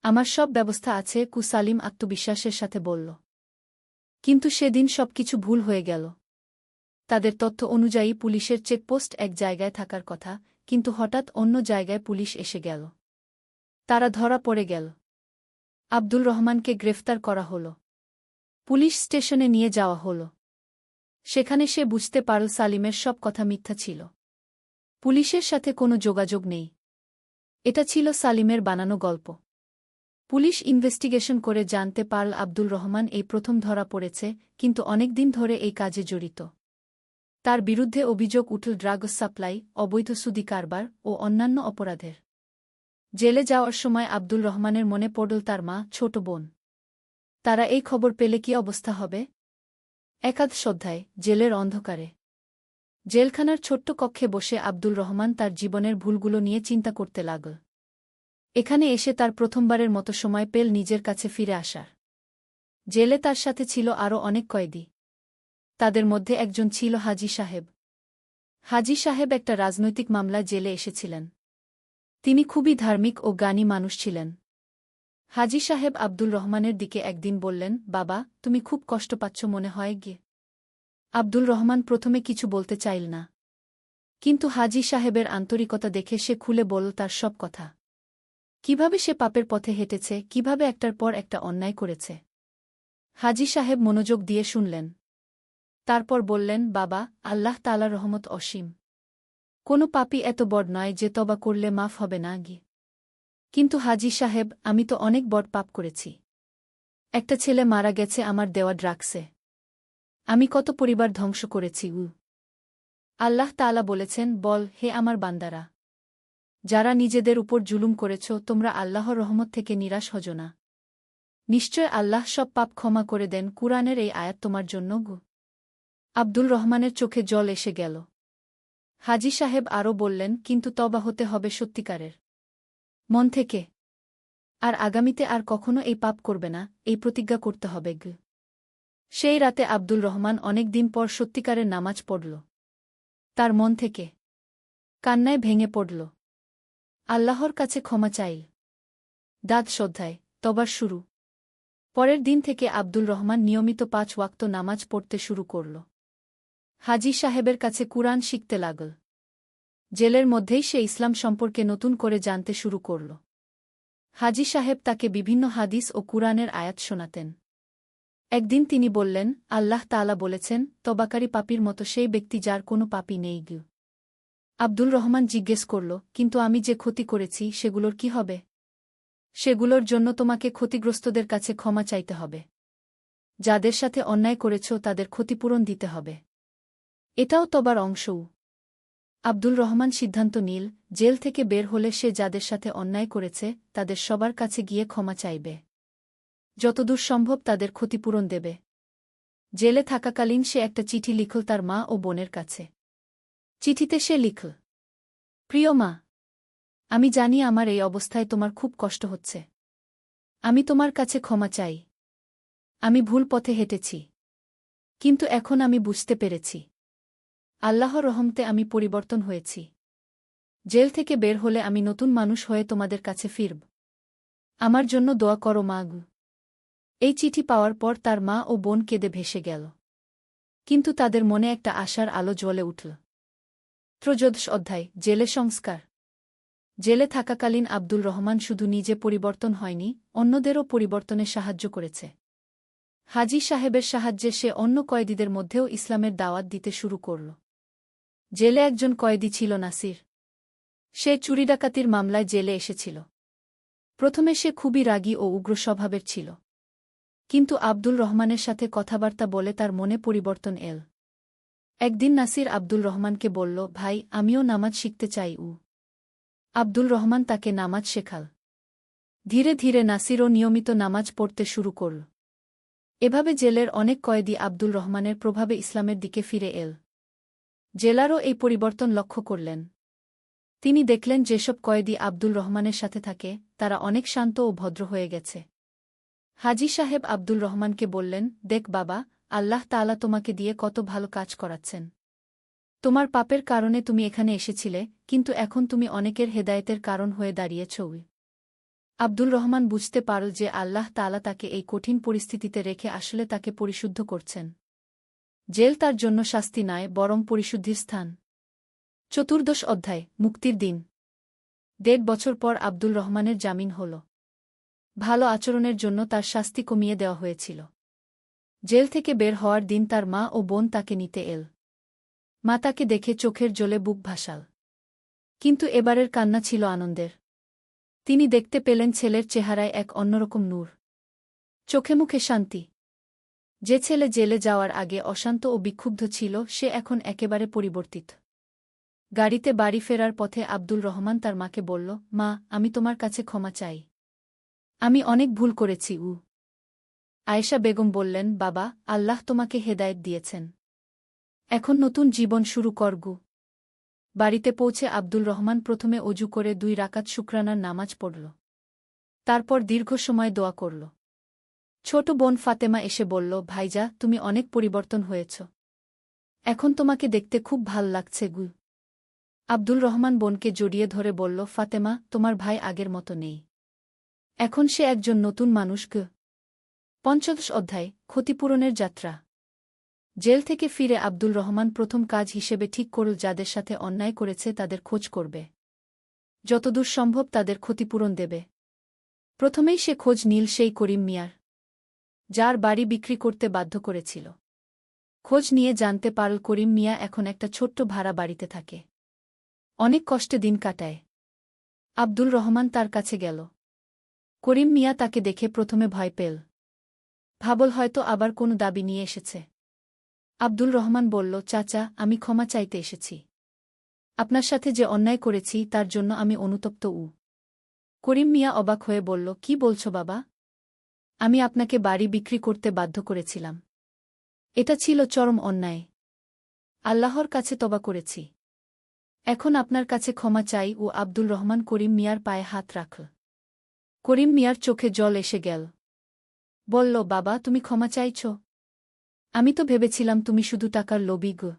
S1: আমার সব ব্যবস্থা আছে, সালিম আত্মবিশ্বাসের সাথে বলল। কিন্তু সেদিন সবকিছু ভুল হয়ে গেল। তাদের তথ্য অনুযায়ী পুলিশের চেকপোস্ট এক জায়গায় থাকার কথা, কিন্তু হঠাৎ অন্য জায়গায় পুলিশ এসে গেল। তারা ধরা পড়ে গেল। আব্দুল রহমানকে গ্রেফতার করা হল। পুলিশ স্টেশনে নিয়ে যাওয়া হল। সেখানে সে বুঝতে পারল সালিমের সব কথা মিথ্যা ছিল। পুলিশের সাথে কোনো যোগাযোগ নেই। এটা ছিল সালিমের বানানো গল্প। পুলিশ ইনভেস্টিগেশন করে জানতে পারল আব্দুল রহমান এই প্রথম ধরা পড়েছে, কিন্তু অনেক দিন ধরে এই কাজে জড়িত। তার বিরুদ্ধে অভিযোগ উঠল ড্রাগস সাপ্লাই, অবৈধ সুদি কারবার ও অন্যান্য অপরাধের। জেলে যাওয়ার সময় আব্দুল রহমানের মনে পড়ল তার মা, ছোট বোন। তারা এই খবর পেলে কি অবস্থা হবে? একাদশ অধ্যায়, জেলের অন্ধকারে। জেলখানার ছোট্ট কক্ষে বসে আব্দুল রহমান তার জীবনের ভুলগুলো নিয়ে চিন্তা করতে লাগল। এখানে এসে তার প্রথমবারের মতো সময় পেল নিজের কাছে ফিরে আসার। জেলে তার সাথে ছিল আরও অনেক কয়েদি। তাদের মধ্যে একজন ছিল হাজী সাহেব। হাজী সাহেব একটা রাজনৈতিক মামলায় জেলে এসেছিলেন। তিনি খুবই ধার্মিক ও জ্ঞানী মানুষ ছিলেন। হাজী সাহেব আব্দুল রহমানের দিকে একদিন বললেন, বাবা, তুমি খুব কষ্ট পাচ্ছ মনে হয় গিয়ে। আব্দুল রহমান প্রথমে কিছু বলতে চাইল না। কিন্তু হাজী সাহেবের আন্তরিকতা দেখে সে খুলে বলল তার সব কথা। কিভাবে সে পাপের পথে হেঁটেছে, কিভাবে একটার পর একটা অন্যায় করেছে। হাজী সাহেব মনোযোগ দিয়ে শুনলেন। তারপর বললেন, বাবা, আল্লাহ তাআলার রহমত অসীম। কোনো পাপী এত বড় নয় যে তওবা করলে মাফ হবে না গি। কিন্তু হাজী সাহেব, আমি তো অনেক বড় পাপ করেছি। একটা ছেলে মারা গেছে আমার দেওয়া ড্রাগসে। আমি কত পরিবার ধ্বংস করেছি। আল্লাহ তাআলা বলেছেন, বল, হে আমার বান্দারা, যারা নিজেদের উপর জুলুম করেছ, তোমরা আল্লাহর রহমত থেকে নিরাশ হজো না। নিশ্চয় আল্লাহ সব পাপ ক্ষমা করে দেন। কুরআনের এই আয়াত তোমার জন্য গু। আব্দুল রহমানের চোখে জল এসে গেল। হাজী সাহেব আরও বললেন, কিন্তু তওবা হতে হবে সত্যিকারের মন থেকে। আর আগামীতে আর কখনো এই পাপ করবে না, এই প্রতিজ্ঞা করতে হবে গু। সেই রাতে আব্দুল রহমান অনেক দিন পর সত্যিকারের নামাজ পড়ল। তার মন থেকে কান্নায় ভেঙে পড়ল। আল্লাহর কাছে ক্ষমা চাইল। দ্বাদশ অধ্যায়, তওবার শুরু। পরের দিন থেকে আব্দুল রহমান নিয়মিত 5 ওয়াক্ত নামাজ পড়তে শুরু করল। হাজী সাহেবের কাছে কুরআন শিখতে লাগল। জেলের মধ্যেই সে ইসলাম সম্পর্কে নতুন করে জানতে শুরু করল। হাজী সাহেব তাকে বিভিন্ন হাদিস ও কুরআনের আয়াত শোনাতেন। একদিন তিনি বললেন, আল্লাহ তাআলা বলেছেন, তবাকারী পাপীর মতো সেই ব্যক্তি যার কোনো পাপই নেই। আব্দুল রহমান জিজ্ঞেস করল, কিন্তু আমি যে ক্ষতি করেছি সেগুলোর কি হবে? সেগুলোর জন্য তোমাকে ক্ষতিগ্রস্তদের কাছে ক্ষমা চাইতে হবে। যাদের সাথে অন্যায় করেছ তাদের ক্ষতিপূরণ দিতে হবে। এটাও তবার অংশও। আব্দুল রহমান সিদ্ধান্ত নিল, জেল থেকে বের হলে সে যাদের সাথে অন্যায় করেছে তাদের সবার কাছে গিয়ে ক্ষমা চাইবে। যতদূর সম্ভব তাদের ক্ষতিপূরণ দেবে। জেলে থাকাকালীন সে একটা চিঠি লিখল তার মা ও বোনের কাছে। চিঠিতে সে লিখল, প্রিয় মা, আমি জানি আমার এই অবস্থায় তোমার খুব কষ্ট হচ্ছে। আমি তোমার কাছে ক্ষমা চাই। আমি ভুল পথে হেঁটেছি। কিন্তু এখন আমি বুঝতে পেরেছি, আল্লাহর রহমতে আমি পরিবর্তন হয়েছি। জেল থেকে বের হলে আমি নতুন মানুষ হয়ে তোমাদের কাছে ফিরব। আমার জন্য দোয়া করো মা গু। এই চিঠি পাওয়ার পর তার মা ও বোন কেঁদে ভেসে গেল। কিন্তু তাদের মনে একটা আশার আলো জ্বলে উঠল। 13 অধ্যায়, জেলে সংস্কার। জেলে থাকাকালীন আব্দুল রহমান শুধু নিজে পরিবর্তন হয়নি, অন্যদেরও পরিবর্তনে সাহায্য করেছে। হাজী সাহেবের সাহায্যে সে অন্য কয়েদিদের মধ্যেও ইসলামের দাওয়াত দিতে শুরু করল। জেলে একজন কয়েদি ছিল নাসির। সে চুরি ডাকাতির মামলায় জেলে এসেছিল। প্রথমে সে খুবই রাগী ও উগ্র স্বভাবের ছিল। কিন্তু আব্দুল রহমানের সাথে কথাবার্তা বলে তার মনে পরিবর্তন এল। একদিন নাসির আব্দুল রহমানকে বলল, ভাই, আমিও নামাজ শিখতে চাই। আব্দুল রহমান তাকে নামাজ শেখাল। ধীরে ধীরে নাসিরও নিয়মিত নামাজ পড়তে শুরু করল। এভাবে জেলের অনেক কয়েদি আব্দুল রহমানের প্রভাবে ইসলামের দিকে ফিরে এল। জেলারও এই পরিবর্তন লক্ষ্য করলেন। তিনি দেখলেন যেসব কয়েদি আব্দুল রহমানের সাথে থাকে তারা অনেক শান্ত ও ভদ্র হয়ে গেছে। হাজী সাহেব আব্দুল রহমানকে বললেন, দেখ বাবা, আল্লাহ তাআলা তোমাকে দিয়ে কত ভালো কাজ করাচ্ছেন। তোমার পাপের কারণে তুমি এখানে এসেছিলে, কিন্তু এখন তুমি অনেকের হেদায়েতের কারণ হয়ে দাঁড়িয়েছ। আব্দুল রহমান বুঝতে পারল যে আল্লাহ তাআলা তাকে এই কঠিন পরিস্থিতিতে রেখে আসলে তাকে পরিশুদ্ধ করছেন। জেল তার জন্য শাস্তি নয়, বরং পরিশুদ্ধির স্থান। 14 অধ্যায়, মুক্তির দিন। 1.5 বছর পর আব্দুল রহমানের জামিন হল। ভালো আচরণের জন্য তার শাস্তি কমিয়ে দেওয়া হয়েছিল। জেল থেকে বের হওয়ার দিন তার মা ও বোন তাকে নিতে এল। মা তাকে দেখে চোখের জলে বুক ভাসাল। কিন্তু এবারের কান্না ছিল আনন্দের। তিনি দেখতে পেলেন ছেলের চেহারায় এক অন্যরকম নূর। চোখে মুখে শান্তি। যে ছেলে জেলে যাওয়ার আগে অশান্ত ও বিক্ষুব্ধ ছিল সে এখন একেবারে পরিবর্তিত। গাড়িতে বাড়ি ফেরার পথে আব্দুল রহমান তার মাকে বলল, মা, আমি তোমার কাছে ক্ষমা চাই। আমি অনেক ভুল করেছি। আয়েশা বেগম বললেন, বাবা, আল্লাহ তোমাকে হেদায়েত দিয়েছেন। এখন নতুন জীবন শুরু করগু। বাড়িতে পৌঁছে আব্দুল রহমান প্রথমে অজু করে 2 রাকাত শুকরানার নামাজ পড়ল। তারপর দীর্ঘ সময় দোয়া করল। ছোট বোন ফাতেমা এসে বলল, ভাইজা, তুমি অনেক পরিবর্তন হয়েছ। এখন তোমাকে দেখতে খুব ভাল লাগছে গু। আব্দুল রহমান বোনকে জড়িয়ে ধরে বলল, ফাতেমা, তোমার ভাই আগের মতো নেই। এখন সে একজন নতুন মানুষ গু। 15 অধ্যায়, ক্ষতিপূরণের যাত্রা। জেল থেকে ফিরে আব্দুল রহমান প্রথম কাজ হিসেবে ঠিক করল যাদের সাথে অন্যায় করেছে তাদের খোঁজ করবে। যতদূর সম্ভব তাদের ক্ষতিপূরণ দেবে। প্রথমেই সে খোঁজ নিল সেই করিম মিয়ার, যার বাড়ি বিক্রি করতে বাধ্য করেছিল। খোঁজ নিয়ে জানতে পারল করিম মিয়া এখন একটা ছোট্ট ভাড়া বাড়িতে থাকে। অনেক কষ্টে দিন কাটায়। আব্দুল রহমান তার কাছে গেল। করিম মিয়া তাকে দেখে প্রথমে ভয় পেল। ভাবল হয়তো আবার কোনো দাবি নিয়ে এসেছে। আব্দুল রহমান বলল, চাচা, আমি ক্ষমা চাইতে এসেছি। আপনার সাথে যে অন্যায় করেছি তার জন্য আমি অনুতপ্ত। করিম মিয়া অবাক হয়ে বলল, কি বলছো বাবা? আমি আপনাকে বাড়ি বিক্রি করতে বাধ্য করেছিলাম। এটা ছিল চরম অন্যায়। আল্লাহর কাছে তওবা করেছি। এখন আপনার কাছে ক্ষমা চাই। আব্দুল রহমান করিম মিয়ার পায়ে হাত রাখল। করিম মিয়ার চোখে জল এসে গেল। বলল, বাবা, তুমি ক্ষমা চাইছ? আমি তো ভেবেছিলাম তুমি শুধু টাকার লোভী গো।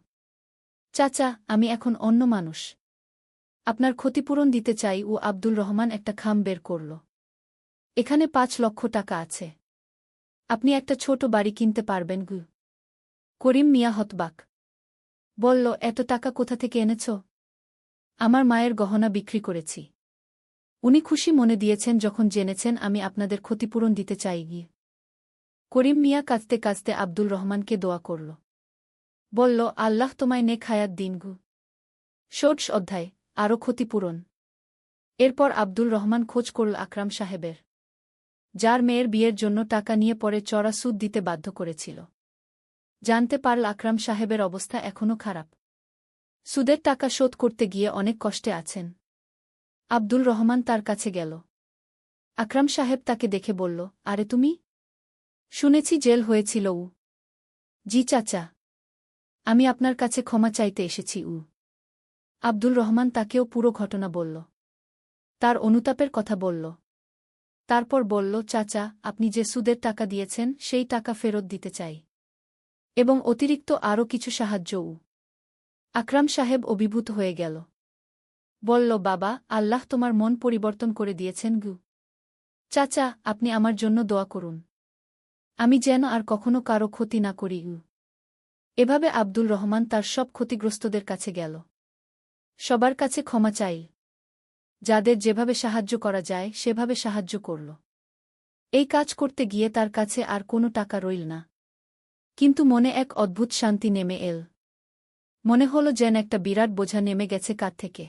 S1: চাচা, আমি এখন অন্য মানুষ। আপনার ক্ষতিপূরণ দিতে চাই। আব্দুল রহমান একটা খাম বের করল। এখানে 5 লক্ষ টাকা আছে। আপনি একটা ছোট বাড়ি কিনতে পারবেন গু। করিম মিয়া হতবাক। বলল, এত টাকা কোথা থেকে এনেছ? আমার মায়ের গহনা বিক্রি করেছি। উনি খুশি মনে দিয়েছেন যখন জেনেছেন আমি আপনাদের ক্ষতিপূরণ দিতে চাই গিয়ে। করিম মিয়া কাঁদতে কাঁদতে আব্দুল রহমানকে দোয়া করল। বলল, আল্লাহ তোমায় নেক হায়াত দিন গু। ষোড়শ অধ্যায়, আরও ক্ষতিপূরণ। এরপর আব্দুল রহমান খোঁজ করল আকরাম সাহেবের, যার মেয়ের বিয়ের জন্য টাকা নিয়ে পরে চড়া সুদ দিতে বাধ্য করেছিল। জানতে পারল আকরাম সাহেবের অবস্থা এখনও খারাপ। সুদের টাকা শোধ করতে গিয়ে অনেক কষ্টে আছেন। আব্দুল রহমান তার কাছে গেল। আকরাম সাহেব তাকে দেখে বলল, আরে তুমি? শুনেছি জেল হয়েছিল উ। জি চাচা। আমি আপনার কাছে ক্ষমা চাইতে এসেছি উ। আব্দুল রহমান তাকেও পুরো ঘটনা বলল। তার অনুতাপের কথা বলল। তারপর বলল, চাচা, আপনি যে সুদের টাকা দিয়েছেন সেই টাকা ফেরত দিতে চাই, এবং অতিরিক্ত আরও কিছু সাহায্যও। আকরাম সাহেব অভিভূত হয়ে গেল। বলল, বাবা, আল্লাহ তোমার মন পরিবর্তন করে দিয়েছেন গু। চাচা, আপনি আমার জন্য দোয়া করুন, আমি যেন আর কখনো কারো ক্ষতি না করি গু। এভাবে আব্দুল রহমান তার সব ক্ষতিগ্রস্তদের কাছে গেল। সবার কাছে ক্ষমা চাইল। যাদের যেভাবে সাহায্য করা যায় সেভাবে সাহায্য করল। এই কাজ করতে গিয়ে তার কাছে আর কোনো টাকা রইল না। কিন্তু মনে এক অদ্ভুত শান্তি নেমে এল। মনে হল যেন একটা বিরাট বোঝা নেমে গেছে কাঁধ থেকে।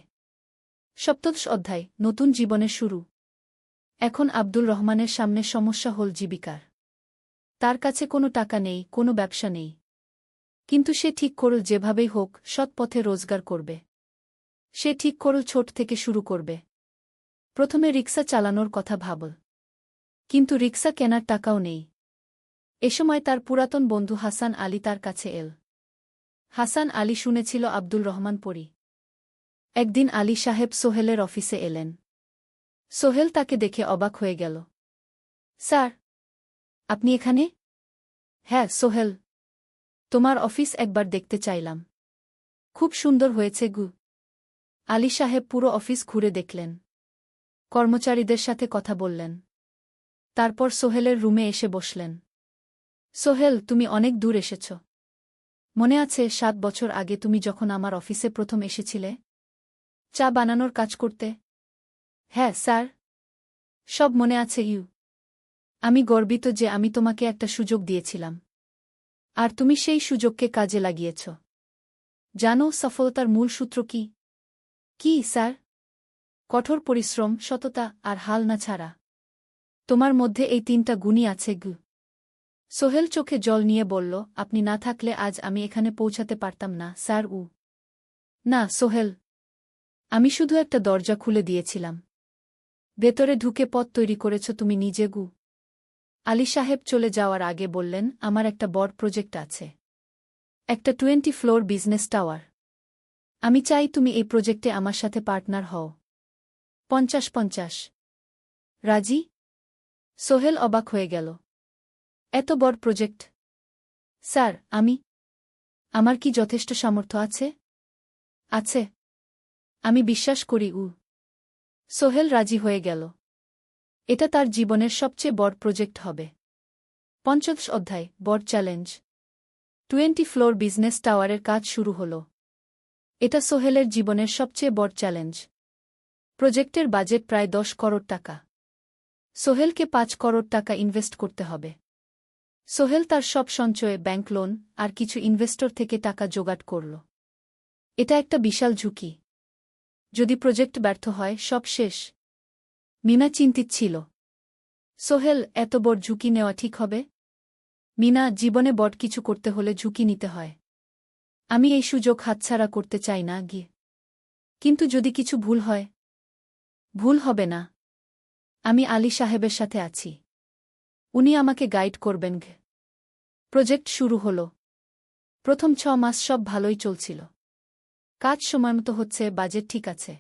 S1: সপ্তদশ অধ্যায়, নতুন জীবনের শুরু। এখন আব্দুল রহমানের সামনে সমস্যা হল জীবিকার। তার কাছে কোনো টাকা নেই, কোনো ব্যবসা নেই। কিন্তু সে ঠিক করল যেভাবেই হোক সৎ পথে রোজগার করবে। সে ঠিক করল ছোট থেকে শুরু করবে। প্রথমে রিক্সা চালানোর কথা ভাবল। কিন্তু রিক্সা কেনার টাকাও নেই। এ সময় তার পুরাতন বন্ধু হাসান আলী তার কাছে এল। হাসান আলী শুনেছিল আব্দুল রহমান পড়ি। একদিন আলী সাহেব সোহেলের অফিসে এলেন। সোহেল তাকে দেখে অবাক হয়ে গেল। স্যার, আপনি এখানে? হ্যাঁ সোহেল, তোমার অফিস একবার দেখতে চাইলাম। খুব সুন্দর হয়েছে গু। আলী সাহেব পুরো অফিস ঘুরে দেখলেন। কর্মচারীদের সাথে কথা বললেন। তারপর সোহেলের রুমে এসে বসলেন। সোহেল, তুমি অনেক দূর এসেছ। মনে আছে 7 বছর আগে তুমি যখন আমার অফিসে প্রথম এসেছিলে চা বানানোর কাজ করতে? হ্যাঁ স্যার, সব মনে আছে ইউ। আমি গর্বিত যে আমি তোমাকে একটা সুযোগ দিয়েছিলাম, আর তুমি সেই সুযোগকে কাজে লাগিয়েছ। জানো সফলতার মূল সূত্র কি? কি স্যার? কঠোর পরিশ্রম, সততা আর হাল না ছাড়া। তোমার মধ্যে এই 3টা গুণই আছে গু। সোহেল চোখে জল নিয়ে বলল, আপনি না থাকলে আজ আমি এখানে পৌঁছাতে পারতাম না স্যার উ। না সোহেল, আমি শুধু একটা দরজা খুলে দিয়েছিলাম। ভেতরে ঢুকে পথ তৈরি করেছ তুমি নিজে গু। আলী সাহেব চলে যাওয়ার আগে বললেন, আমার একটা বড় প্রজেক্ট আছে। একটা 20 ফ্লোর বিজনেস টাওয়ার। আমি চাই তুমি এই প্রজেক্টে আমার সাথে পার্টনার হও। 50-50। রাজি? সোহেল অবাক হয়ে গেল। এত বড় প্রজেক্ট? স্যার, আমার কি যথেষ্ট সামর্থ্য আছে? আছে। আমি বিশ্বাস করি উ। সোহেল রাজি হয়ে গেল। এটা তার জীবনের সবচেয়ে বড় প্রজেক্ট হবে। 5ম অধ্যায়, বড় চ্যালেঞ্জ। 20 ফ্লোর বিজনেস টাওয়ারের কাজ শুরু হল। এটা সোহেলের জীবনের সবচেয়ে বড় চ্যালেঞ্জ। প্রজেক্টের বাজেট প্রায় 10 করোড় টাকা। সোহেলকে 5 করোড় টাকা ইনভেস্ট করতে হবে। সোহেল তার সব সঞ্চয়ে, ব্যাংক লোন আর কিছু ইনভেস্টর থেকে টাকা জোগাড় করল। এটা একটা বিশাল ঝুঁকি। যদি প্রজেক্ট ব্যর্থ হয় সব শেষ। মিনা চিন্তিত ছিল। সোহেল, এত বড় ঝুঁকি নেওয়া ঠিক হবে? মিনা, জীবনে বড় কিছু করতে হলে ঝুঁকি নিতে হয়। আমি এই সুযোগ হাতছাড়া করতে চাই না গিয়ে। কিন্তু যদি কিছু ভুল হয়? ভুল হবে না। আমি আলী সাহেবের সাথে আছি। উনি আমাকে গাইড করবেন। প্রজেক্ট শুরু হল। প্রথম 6 মাস সব ভালোই চলছিল। কাজ সময়মতো হচ্ছে, বাজেট ঠিক আছে।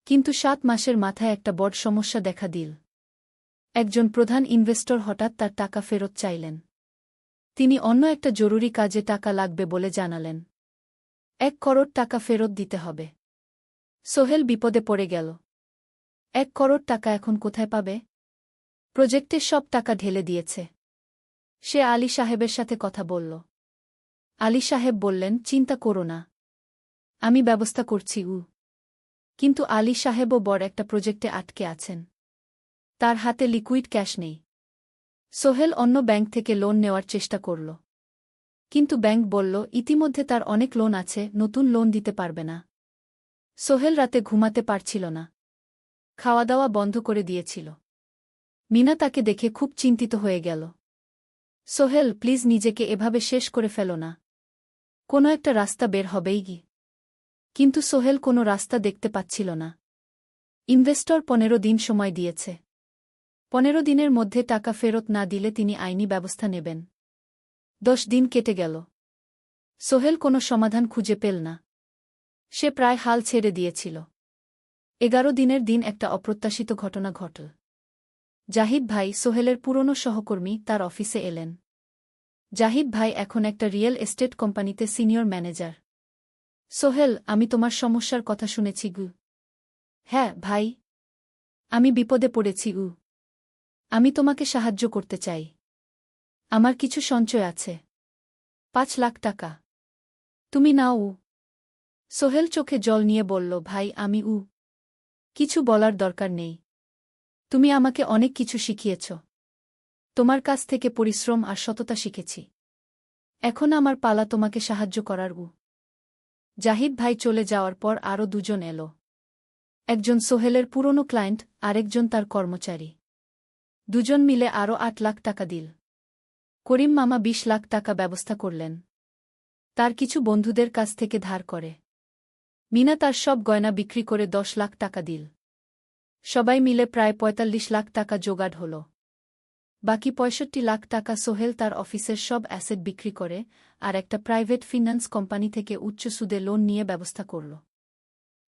S1: কিন্তু 7 মাসের মাথায় একটা বড় সমস্যা দেখা দিল। একজন প্রধান ইনভেস্টর হঠাৎ তার টাকা ফেরত চাইলেন। তিনি অন্য একটা জরুরি কাজে টাকা লাগবে বলে জানালেন। 1 করোড় টাকা ফেরত দিতে হবে। সোহেল বিপদে পড়ে গেল। 1 করোড় টাকা এখন কোথায় পাবে? প্রজেক্টে সব টাকা ঢেলে দিয়েছে। সে আলী সাহেবের সাথে কথা বলল। আলী সাহেব বললেন, চিন্তা করো না, আমি ব্যবস্থা করছি। কিন্তু আলী সাহেবও বড় একটা প্রজেক্টে আটকে আছেন। তার হাতে লিকুইড ক্যাশ নেই। সোহেল অন্য ব্যাংক থেকে লোন নেওয়ার চেষ্টা করল। কিন্তু ব্যাংক বলল, ইতিমধ্যে তার অনেক লোন আছে, নতুন লোন দিতে পারবে না। সোহেল রাতে ঘুমাতে পারছিল না। খাওয়া দাওয়া বন্ধ করে দিয়েছিল। মিনা তাকে দেখে খুব চিন্তিত হয়ে গেল। সোহেল, প্লিজ নিজেকে এভাবে শেষ করে ফেলো না। কোনো একটা রাস্তা বের হবেই কি। কিন্তু সোহেল কোনো রাস্তা দেখতে পাচ্ছিল না। ইনভেস্টর 15 দিন সময় দিয়েছে। 15 দিনের মধ্যে টাকা ফেরত না দিলে তিনি আইনি ব্যবস্থা নেবেন। 10 দিন কেটে গেল। সোহেল কোনো সমাধান খুঁজে পেল না। সে প্রায় হাল ছেড়ে দিয়েছিল। 11 দিনের দিন একটা অপ্রত্যাশিত ঘটনা ঘটল। জাহিদ ভাই, সোহেলের পুরনো সহকর্মী, তার অফিসে এলেন। জাহিদ ভাই এখন একটা রিয়েল এস্টেট কোম্পানিতে সিনিয়র ম্যানেজার। সোহেল, আমি তোমার সমস্যার কথা শুনেছি। হ্যাঁ ভাই, আমি বিপদে পড়েছি। আমি তোমাকে সাহায্য করতে চাই। আমার কিছু সঞ্চয় আছে, 5 লাখ টাকা। তুমি নাও। সোহেল চোখে জল নিয়ে বলল, ভাই আমি কিছু বলার দরকার নেই। তুমি আমাকে অনেক কিছু শিখিয়েছ। তোমার কাছ থেকে পরিশ্রম আর সততা শিখেছি। এখন আমার পালা তোমাকে সাহায্য করার। জাহিদ ভাই চলে যাওয়ার পর আরও 2 জন এলো। একজন সোহেলের পুরনো ক্লায়েন্ট, আরেকজন তার কর্মচারী। 2 জন মিলে আরও 8 লাখ টাকা দিল। করিম মামা 20 লাখ টাকা ব্যবস্থা করলেন। তার কিছু বন্ধুদের কাছ থেকে ধার করে। মিনা তার সব গয়না বিক্রি করে 10 লাখ টাকা দিল। সবাই মিলে প্রায় 45 লাখ টাকা জোগাড় হল। বাকি 65 লাখ টাকা সোহেল তার অফিসের সব অ্যাসেট বিক্রি করে আর একটা প্রাইভেট ফিন্যান্স কোম্পানি থেকে উচ্চ সুদে লোন নিয়ে ব্যবস্থা করল।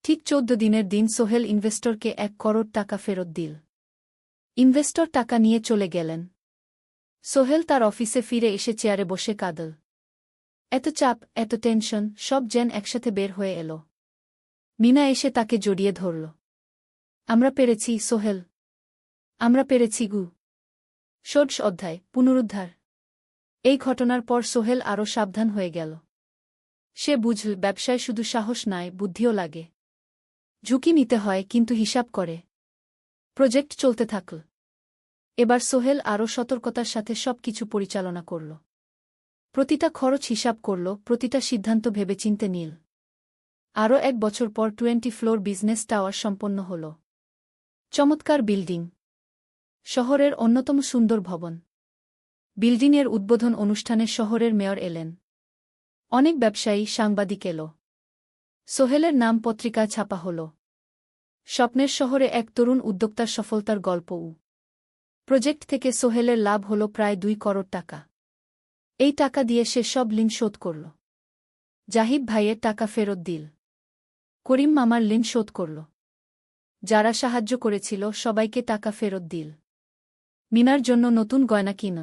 S1: ঠিক 14 দিনের দিন সোহেল ইনভেস্টরকে 1 করোড় টাকা ফেরত দিল। ইনভেস্টর টাকা নিয়ে চলে গেলেন। সোহেল তার অফিসে ফিরে এসে চেয়ারে বসে কাঁদল। এত চাপ, এত টেনশন, সব যেন একসাথে বের হয়ে এল। মিনা এসে তাকে জড়িয়ে ধরল। আমরা পেরেছি সোহেল, আমরা পেরেছি। ষোড়শ অধ্যায়, পুনরুদ্ধার। এই ঘটনার পর সোহেল আরও সাবধান হয়ে গেল। সে বুঝল, ব্যবসায় শুধু সাহস নয়, বুদ্ধিও লাগে। ঝুঁকি নিতে হয়, কিন্তু হিসাব করে। প্রজেক্ট চলতে থাকল। এবার সোহেল আরও সতর্কতার সাথে সবকিছু পরিচালনা করল। প্রতিটা খরচ হিসাব করল, প্রতিটা সিদ্ধান্ত ভেবেচিন্তে নিল। আরও 1 বছর পর 20 ফ্লোর বিজনেস টাওয়ার সম্পন্ন হল। চমৎকার বিল্ডিং, শহরের অন্যতম সুন্দর ভবন। বিল্ডিংয়ের উদ্বোধন অনুষ্ঠানে শহরের মেয়র এলেন। অনেক ব্যবসায়ী, সাংবাদিক এলো। সোহেলের নাম পত্রিকায় ছাপা হল। স্বপ্নের শহরে এক তরুণ উদ্যোক্তার সফলতার গল্প। প্রজেক্ট থেকে সোহেলের লাভ হল প্রায় 2 করোড় টাকা। এই টাকা দিয়ে সে সব ঋণ শোধ করল। জাহিদ ভাইয়ের টাকা ফেরত দিল। করিম মামার ঋণ শোধ করল। যারা সাহায্য করেছিল সবাইকে টাকা ফেরত দিল। মিনার জন্য নতুন গয়না কিন।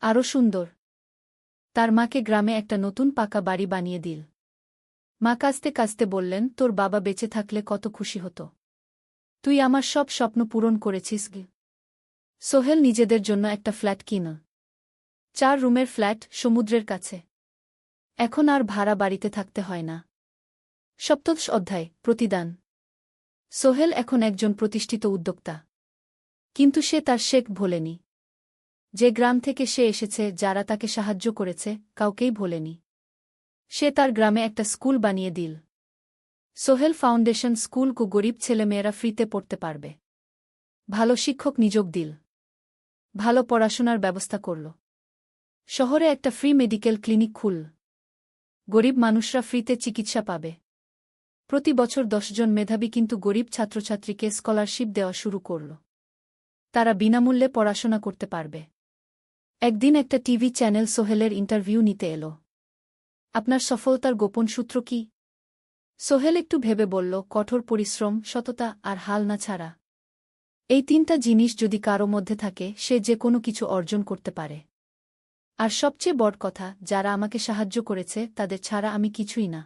S1: আরও সুন্দর। তার মাকে গ্রামে একটা নতুন পাকা বাড়ি বানিয়ে দিল। মা কাঁদতে কাঁদতে বললেন, তোর বাবা বেঁচে থাকলে কত খুশি হতো। তুই আমার সব স্বপ্ন পূরণ করেছিস। সোহেল নিজেদের জন্য একটা ফ্ল্যাট কিন। 4 রুমের ফ্ল্যাট, সমুদ্রের কাছে। এখন আর ভাড়া বাড়িতে থাকতে হয় না। সপ্তদশ অধ্যায়, প্রতিদান। সোহেল এখন একজন প্রতিষ্ঠিত উদ্যোক্তা। কিন্তু সে তার শেখ ভোলেনি। যে গ্রাম থেকে সে এসেছে, যারা তাকে সাহায্য করেছে, কাউকেই ভোলেনি। সে তার গ্রামে একটা স্কুল বানিয়ে দিল। সোহেল ফাউন্ডেশন স্কুল কো গরিব ছেলেমেয়েরা ফ্রিতে পড়তে পারবে। ভালো শিক্ষক নিযোগ দিল। ভালো পড়াশোনার ব্যবস্থা করল। শহরে একটা ফ্রি মেডিকেল ক্লিনিক খুল। গরিব মানুষরা ফ্রিতে চিকিৎসা পাবে। প্রতি বছর 10 জন মেধাবী কিন্তু গরিব ছাত্রছাত্রীকে স্কলারশিপ দেওয়া শুরু করল। তারা বিনামূল্যে পড়াশোনা করতে পারবে। একদিন একটা টিভি চ্যানেল সোহেলের ইন্টারভিউ নিতে এলো। আপনার সফলতার গোপন সূত্র কি? সোহেল একটু ভেবে বলল, কঠোর পরিশ্রম, সততা আর হাল না ছাড়া। এই 3টা জিনিস যদি কারো মধ্যে থাকে, সে যে কোনো কিছু অর্জন করতে পারে। আর সবচেয়ে বড় কথা, যারা আমাকে সাহায্য করেছে তাদের ছাড়া আমি কিছুই না।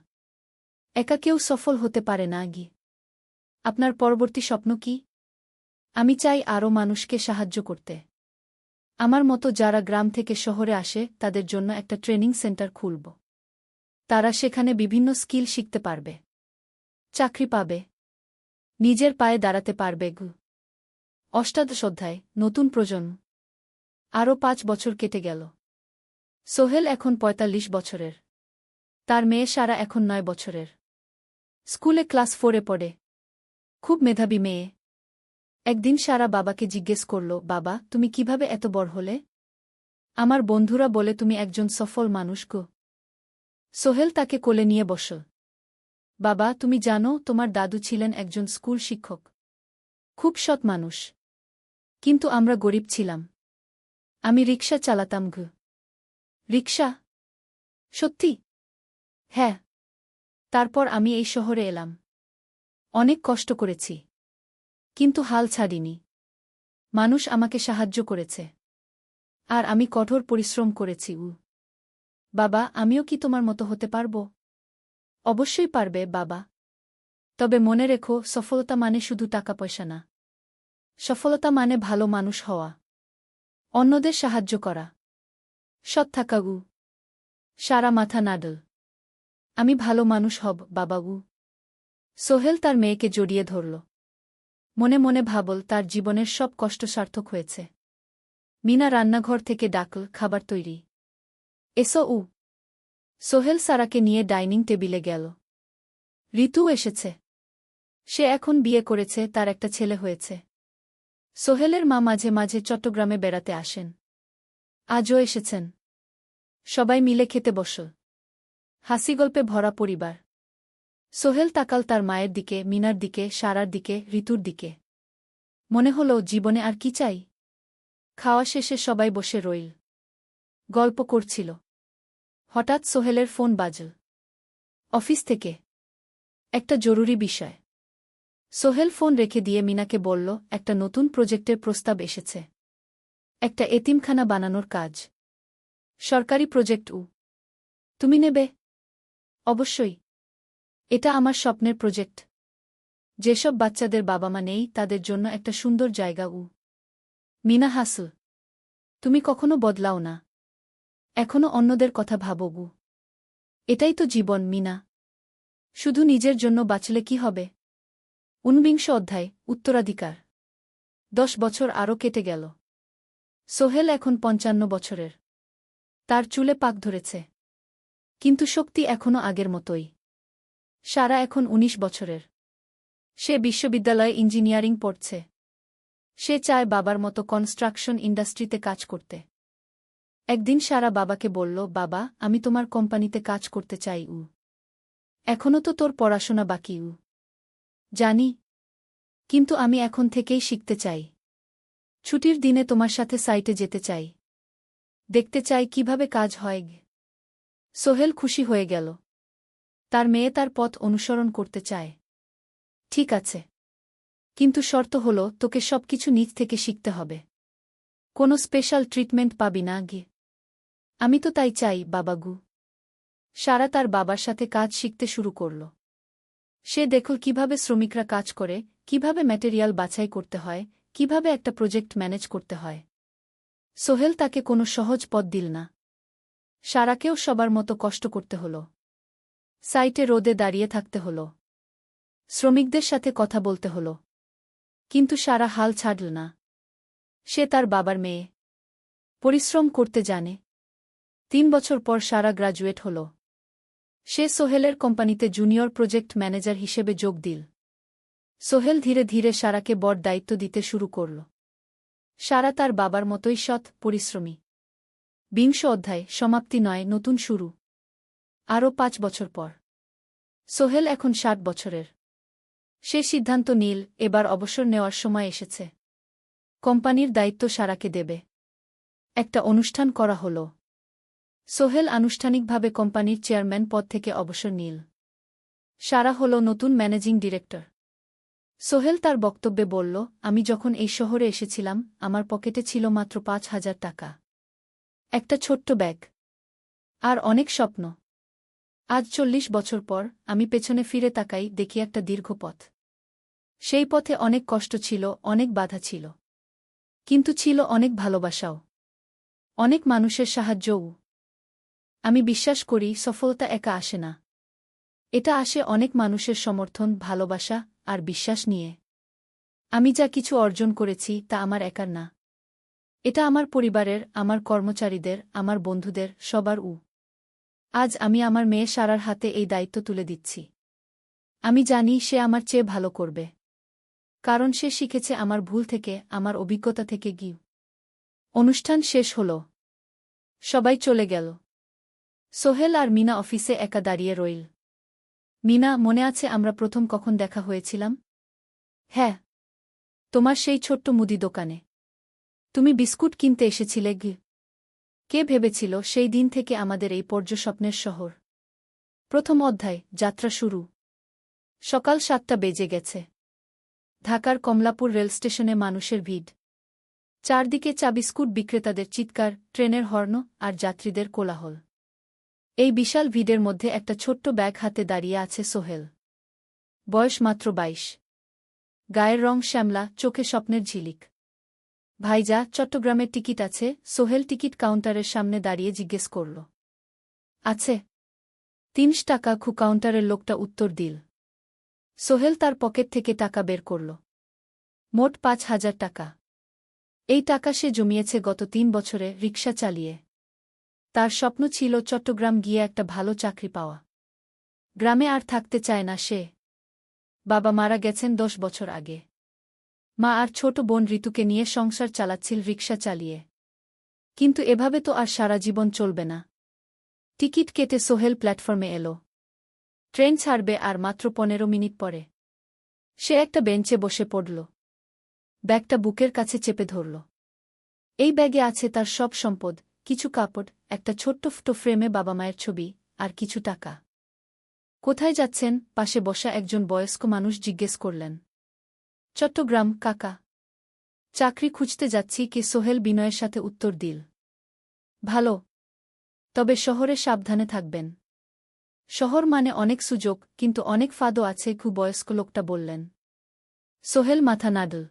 S1: একা কেউ সফল হতে পারে না। আপনার পরবর্তী স্বপ্ন কি? আমি চাই আরও মানুষকে সাহায্য করতে। আমার মতো যারা গ্রাম থেকে শহরে আসে তাদের জন্য একটা ট্রেনিং সেন্টার খুলব। তারা সেখানে বিভিন্ন স্কিল শিখতে পারবে, চাকরি পাবে, নিজের পায়ে দাঁড়াতে পারবে। অষ্টাদশ অধ্যায়, নতুন প্রজন্ম। আরও 5 বছর কেটে গেল। সোহেল এখন ৪৫ বছরের। তার মেয়ে সারা এখন 9 বছরের। স্কুলে ক্লাস 4-এ পড়ে। খুব মেধাবী মেয়ে। একদিন সারা বাবাকে জিজ্ঞেস করল, বাবা, তুমি কিভাবে এত বড় হলে? আমার বন্ধুরা বলে তুমি একজন সফল মানুষ গো। সোহেল তাকে কোলে নিয়ে বসল। বাবা, তুমি জানো তোমার দাদু ছিলেন একজন স্কুল শিক্ষক। খুব সৎ মানুষ। কিন্তু আমরা গরিব ছিলাম। আমি রিকশা চালাতাম। রিকশা? সত্যি? হ্যাঁ। তারপর আমি এই শহরে এলাম। অনেক কষ্ট করেছি। কিন্তু হাল ছাড়িনি। মানুষ আমাকে সাহায্য করেছে। আর আমি কঠোর পরিশ্রম করেছি। বাবা, আমিও কি তোমার মতো হতে পারব? অবশ্যই পারবে বাবা। তবে মনে রেখো, সফলতা মানে শুধু টাকা পয়সা না। সফলতা মানে ভালো মানুষ হওয়া, অন্যদের সাহায্য করা, সৎ থাকা। সারা মাথা নাড়ল। আমি ভালো মানুষ হব বাবা। সোহেল তার মেয়েকে জড়িয়ে ধরল। মনে মনে ভাবল তার জীবনের সব কষ্ট সার্থক হয়েছে। মিনা রান্নাঘর থেকে ডাকল, খাবার তৈরি। এসো। সোহেল সারাকে নিয়ে ডাইনিং টেবিলে গেল। ঋতু এসেছে। সে এখন বিয়ে করেছে, তার একটা ছেলে হয়েছে। সোহেলের মা মাঝে মাঝে চট্টগ্রামে বেড়াতে আসেন। আজও এসেছেন। সবাই মিলে খেতে বসল। হাসিগল্পে ভরা পরিবার। সোহেল তাকাল তার মায়ের দিকে, মিনার দিকে, সারার দিকে, ঋতুর দিকে। মনে হল, জীবনে আর কি চাই? খাওয়া শেষে সবাই বসে রইল। গল্প করছিল। হঠাৎ সোহেলের ফোন বাজল। অফিস থেকে। একটা জরুরি বিষয়। সোহেল ফোন রেখে দিয়ে মিনাকে বলল, একটা নতুন প্রজেক্টের প্রস্তাব এসেছে। একটা এতিমখানা বানানোর কাজ। সরকারি প্রজেক্ট। তুমি নেবে? অবশ্যই। এটা আমার স্বপ্নের প্রজেক্ট। যেসব বাচ্চাদের বাবা মা নেই তাদের জন্য একটা সুন্দর জায়গা। মিনা হাসল। তুমি কখনো বদলাও না। এখনো অন্যদের কথা ভাবো। এটাই তো জীবন মিনা। শুধু নিজের জন্য বাঁচলে কি হবে? 49 অধ্যায়, উত্তরাধিকার। 10 বছর আরও কেটে গেল। সোহেল এখন 55 বছরের। তার চুলে পাক ধরেছে। কিন্তু শক্তি এখনও আগের মতোই। সারা এখন 19 বছরের। সে বিশ্ববিদ্যালয়ে ইঞ্জিনিয়ারিং পড়ছে। সে চায় বাবার মতো কনস্ট্রাকশন ইন্ডাস্ট্রিতে কাজ করতে। একদিন সারা বাবাকে বলল, বাবা, আমি তোমার কোম্পানিতে কাজ করতে চাই। এখনও তো তোর পড়াশোনা বাকি। জানি। কিন্তু আমি এখন থেকেই শিখতে চাই। ছুটির দিনে তোমার সাথে সাইটে যেতে চাই। দেখতে চাই কিভাবে কাজ হয়। সোহেল খুশি হয়ে গেল। তার মেয়ে তার পথ অনুসরণ করতে চায়। ঠিক আছে। কিন্তু শর্ত হল, তোকে সবকিছু নিজ থেকে শিখতে হবে। কোনো স্পেশাল ট্রিটমেন্ট পাবি না। আমি তো তাই চাই বাবাগু। সারা তার বাবার সাথে কাজ শিখতে শুরু করল। সে দেখল কিভাবে শ্রমিকরা কাজ করে, কিভাবে ম্যাটেরিয়াল বাছাই করতে হয়, কিভাবে একটা প্রজেক্ট ম্যানেজ করতে হয়। সোহেল তাকে কোনো সহজ পথ দিল না। সারাকেও সবার মতো কষ্ট করতে হল। সাইটে রোদে দাঁড়িয়ে থাকতে হল। শ্রমিকদের সাথে কথা বলতে হল। কিন্তু সারা হাল ছাড়ল না। সে তার বাবার মেয়ে। পরিশ্রম করতে জানে। 3 বছর পর সারা গ্রাজুয়েট হল। সে সোহেলের কোম্পানিতে জুনিয়র প্রজেক্ট ম্যানেজার হিসেবে যোগ দিল। সোহেল ধীরে ধীরে সারাকে বড় দায়িত্ব দিতে শুরু করল। সারা তার বাবার মতোই সৎ, পরিশ্রমী। 20 অধ্যায়, সমাপ্তি নয়, নতুন শুরু। আরও 5 বছর পর। সোহেল এখন 60 বছরের। সে সিদ্ধান্ত নিল, এবার অবসর নেওয়ার সময় এসেছে। কোম্পানির দায়িত্ব সারাকে দেবে। একটা অনুষ্ঠান করা হল। সোহেল আনুষ্ঠানিকভাবে কোম্পানির চেয়ারম্যান পদ থেকে অবসর নিল। সারা হল নতুন ম্যানেজিং ডিরেক্টর। সোহেল তার বক্তব্যে বলল, আমি যখন এই শহরে এসেছিলাম আমার পকেটে ছিল মাত্র 5,000 টাকা। একটা ছোট্ট ব্যাগ। আর অনেক স্বপ্ন। আজ 40 বছর পর আমি পেছনে ফিরে তাকাই, দেখি একটা দীর্ঘ পথ। সেই পথে অনেক কষ্ট ছিল, অনেক বাধা ছিল। কিন্তু ছিল অনেক ভালোবাসাও। অনেক মানুষের সাহায্যও। আমি বিশ্বাস করি সফলতা একা আসে না। এটা আসে অনেক মানুষের সমর্থন, ভালোবাসা আর বিশ্বাস নিয়ে। আমি যা কিছু অর্জন করেছি তা আমার একার না। এটা আমার পরিবারের, আমার কর্মচারীদের, আমার বন্ধুদের, সবার। আজ আমি আমার মেয়ে সারার হাতে এই দায়িত্ব তুলে দিচ্ছি। আমি জানি সে আমার চেয়ে ভালো করবে। কারণ সে শিখেছে আমার ভুল থেকে, আমার অভিজ্ঞতা থেকে। অনুষ্ঠান শেষ হল। সবাই চলে গেল। সোহেল আর মিনা অফিসে একা দাঁড়িয়ে রইল। মিনা, মনে আছে আমরা প্রথম কখন দেখা হয়েছিলাম? হ্যাঁ, তোমার সেই ছোট্ট মুদি দোকানে। তুমি বিস্কুট কিনতে এসেছিলে। কে ভেবেছিল সেই দিন থেকে আমাদের এই পর্যস্বপ্নের শহর? প্রথম অধ্যায়, যাত্রা শুরু। সকাল ৭টা বেজে গেছে। ঢাকার কমলাপুর রেলস্টেশনে মানুষের ভিড়। চারদিকে চা বিস্কুট বিক্রেতাদের চিৎকার, ট্রেনের হর্ন আর যাত্রীদের কোলাহল। এই বিশাল ভিড়ের মধ্যে একটা ছোট্ট ব্যাগ হাতে দাঁড়িয়ে আছে সোহেল। বয়স মাত্র ২২। গায়ের রং শ্যামলা, চোখে স্বপ্নের ঝিলিক। ভাইজা, চট্টগ্রামের টিকিট আছে? সোহেল টিকিট কাউন্টারের সামনে দাঁড়িয়ে জিজ্ঞেস করল। আছে। ৩০ টাকা। কাউন্টারের লোকটা উত্তর দিল। সোহেল তার পকেট থেকে টাকা বের করল। মোট ৫,০০০ টাকা। এই টাকা সে জমিয়েছে গত ৩ বছরে রিকশা চালিয়ে। তার স্বপ্ন ছিল চট্টগ্রাম গিয়ে একটা ভালো চাকরি পাওয়া। গ্রামে আর থাকতে চায় না সে। বাবা মারা গেছেন ১০ বছর আগে। মা আর ছোট বোন ঋতুকে নিয়ে সংসার চালাচ্ছিল রিকশা চালিয়ে। কিন্তু এভাবে তো আর সারা জীবন চলবে না। টিকিট কেটে সোহেল প্ল্যাটফর্মে এলো। ট্রেন ছাড়বে আর মাত্র ১৫ মিনিট পরে। সে একটা বেঞ্চে বসে পড়ল। ব্যাগটা বুকের কাছে চেপে ধরল। এই ব্যাগে আছে তার সব সম্পদ, কিছু কাপড়, একটা ছোট্ট ফটো ফ্রেমে বাবা মায়ের ছবি, আর কিছু টাকা। কোথায় যাচ্ছেন? পাশে বসা একজন বয়স্ক মানুষ জিজ্ঞেস করলেন। চট্টগ্রাম কাকা। চাকরি খুঁজতে যাচ্ছি। সোহেল বিনয়ের সাথে উত্তর দিল। ভালো। তবে শহরে সাবধানে থাকবেন। শহর মানে অনেক সুযোগ, কিন্তু অনেক ফাঁদও আছে। বয়স্ক লোকটা বললেন। সোহেল মাথা নাড়ল।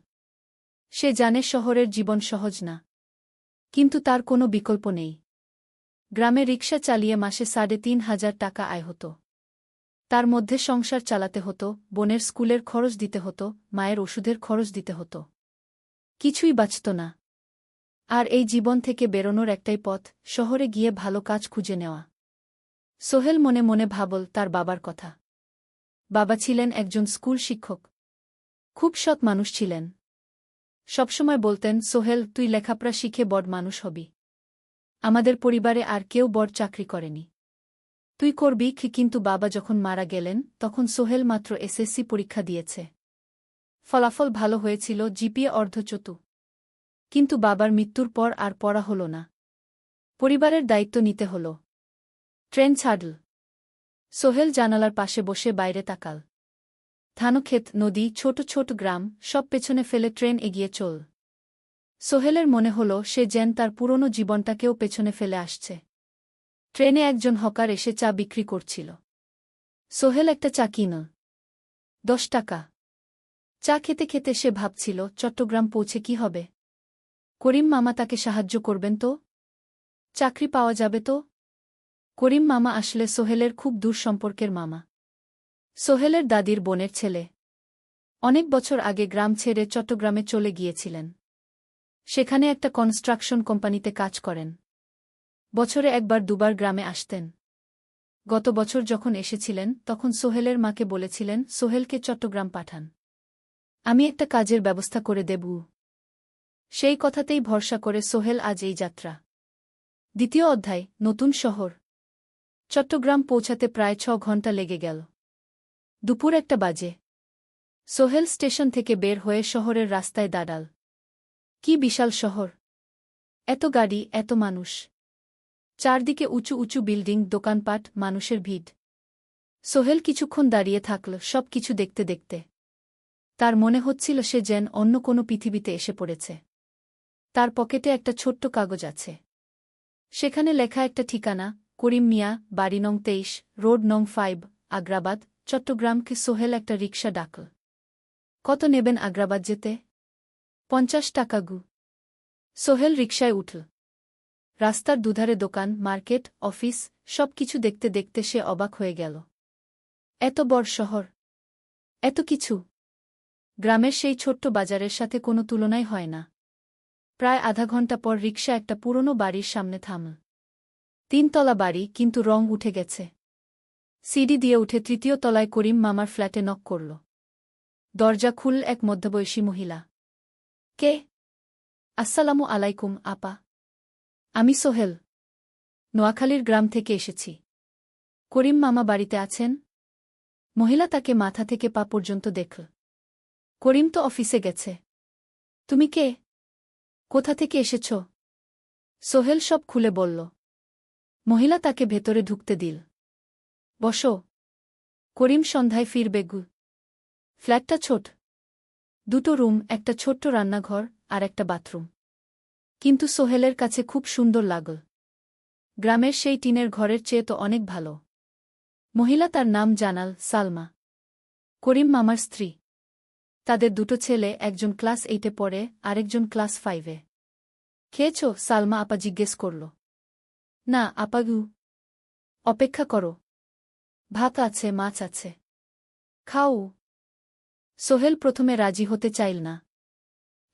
S1: সে জানে শহরের জীবন সহজ না। কিন্তু তার কোনো বিকল্প নেই। গ্রামে রিকশা চালিয়ে মাসে ৩,৫০০ টাকা আয় হতো। তার মধ্যে সংসার চালাতে হতো, বোনের স্কুলের খরচ দিতে হতো, মায়ের ওষুধের খরচ দিতে হতো। কিছুই বাঁচত না। আর এই জীবন থেকে বেরোনোর একটাই পথ, শহরে গিয়ে ভালো কাজ খুঁজে নেওয়া। সোহেল মনে মনে ভাবল তার বাবার কথা। বাবা ছিলেন একজন স্কুল শিক্ষক। খুব সৎ মানুষ ছিলেন। সবসময় বলতেন, সোহেল, তুই লেখাপড়া শিখে বড় মানুষ হবি। আমাদের পরিবারে আর কেউ বড় চাকরি করেনি। তুই করবি। কিন্তু বাবা যখন মারা গেলেন তখন সোহেল মাত্র এসএসসি পরীক্ষা দিয়েছে। ফলাফল ভালো হয়েছিল, জিপিএ অর্ধচতু। কিন্তু বাবার মৃত্যুর পর আর পড়া হল না। পরিবারের দায়িত্ব নিতে হল। ট্রেন ছাড়ল। সোহেল জানালার পাশে বসে বাইরে তাকাল। ধানক্ষেত, নদী, ছোট ছোট গ্রাম, সব পেছনে ফেলে ট্রেন এগিয়ে চল। সোহেলের মনে হল সে যেন তার পুরনো জীবনটাকেও পেছনে ফেলে আসছে। ট্রেনে একজন হকার এসে চা বিক্রি করছিল। সোহেল একটা চা কিনল। ১০ টাকা। চা খেতে খেতে সে ভাবছিল, চট্টগ্রাম পৌঁছে কি হবে? করিম মামা তাকে সাহায্য করবেন তো? চাকরি পাওয়া যাবে তো? করিম মামা আসলে সোহেলের খুব দূর সম্পর্কের মামা। সোহেলের দাদির বোনের ছেলে। অনেক বছর আগে গ্রাম ছেড়ে চট্টগ্রামে চলে গিয়েছিলেন। সেখানে একটা কনস্ট্রাকশন কোম্পানিতে কাজ করেন। বছরে একবার দুবার গ্রামে আসতেন। গত বছর যখন এসেছিলেন তখন সোহেলের মাকে বলেছিলেন সোহেলকে চট্টগ্রাম পাঠান। আমি একটা কাজের ব্যবস্থা করে দেব। সেই কথাতেই ভরসা করে সোহেল আজ এই যাত্রা। দ্বিতীয় অধ্যায়, নতুন শহর। চট্টগ্রাম পৌঁছাতে প্রায় ৬ ঘণ্টা লেগে গেল। দুপুর ১টা বাজে। সোহেল স্টেশন থেকে বের হয়ে শহরের রাস্তায় দাঁড়াল। কি বিশাল শহর! এত গাড়ি, এত মানুষ। চারদিকে উঁচু উঁচু বিল্ডিং, দোকানপাট, মানুষের ভিড়। সোহেল কিছুক্ষণ দাঁড়িয়ে থাকল সব কিছু দেখতে দেখতে। তার মনে হচ্ছিল সে যেন অন্য কোনো পৃথিবীতে এসে পড়েছে। তার পকেটে একটা ছোট্ট কাগজ আছে। সেখানে লেখা একটা ঠিকানা, করিম মিয়া, বাড়ি নং ২৩, রোড নং ৫, আগ্রাবাদ, চট্টগ্রামকে। সোহেল একটা রিকশা ডাকল। কত নেবেন আগ্রাবাদ যেতে? ৫০ টাকা। সোহেল রিকশায় উঠল। রাস্তার দুধারে দোকান, মার্কেট, অফিস, সব কিছু দেখতে দেখতে সে অবাক হয়ে গেল। এত বড় শহর, এত কিছু! গ্রামের সেই ছোট্ট বাজারের সাথে কোনো তুলনাই হয় না। প্রায় আধা ঘণ্টা পর রিকশা একটা পুরনো বাড়ির সামনে থামল। 3 তলা বাড়ি, কিন্তু রং উঠে গেছে। সিঁড়ি দিয়ে উঠে 3য় তলায় করিম মামার ফ্ল্যাটে নক করল। দরজা খুলল এক মধ্যবয়সী মহিলা। কে? আসসালামু আলাইকুম আপা। আমি সোহেল। নোয়াখালীর গ্রাম থেকে এসেছি। করিম মামা বাড়িতে আছেন? মহিলা তাকে মাথা থেকে পা পর্যন্ত দেখল। করিম তো অফিসে গেছে। তুমি কে? কোথা থেকে এসেছ? সোহেল সব খুলে বলল। মহিলা তাকে ভেতরে ঢুকতে দিল। বসো। করিম সন্ধ্যায় ফিরবে গু। ফ্ল্যাটটা ছোট। 2টো রুম, একটা ছোট্ট রান্নাঘর আর একটা বাথরুম। কিন্তু সোহেলের কাছে খুব সুন্দর লাগল। গ্রামের সেই টিনের ঘরের চেয়ে তো অনেক ভালো। মহিলা তার নাম জানাল সালমা। করিম মামার স্ত্রী। তাদের 2টো ছেলে, একজন ক্লাস 8-এ পড়ে, আরেকজন ক্লাস 5-এ। খেয়েছ? সালমা আপা জিজ্ঞেস করল। না আপাগু। অপেক্ষা করো। ভাত আছে, মাছ আছে। খাও। সোহেল প্রথমে রাজি হতে চাইল না,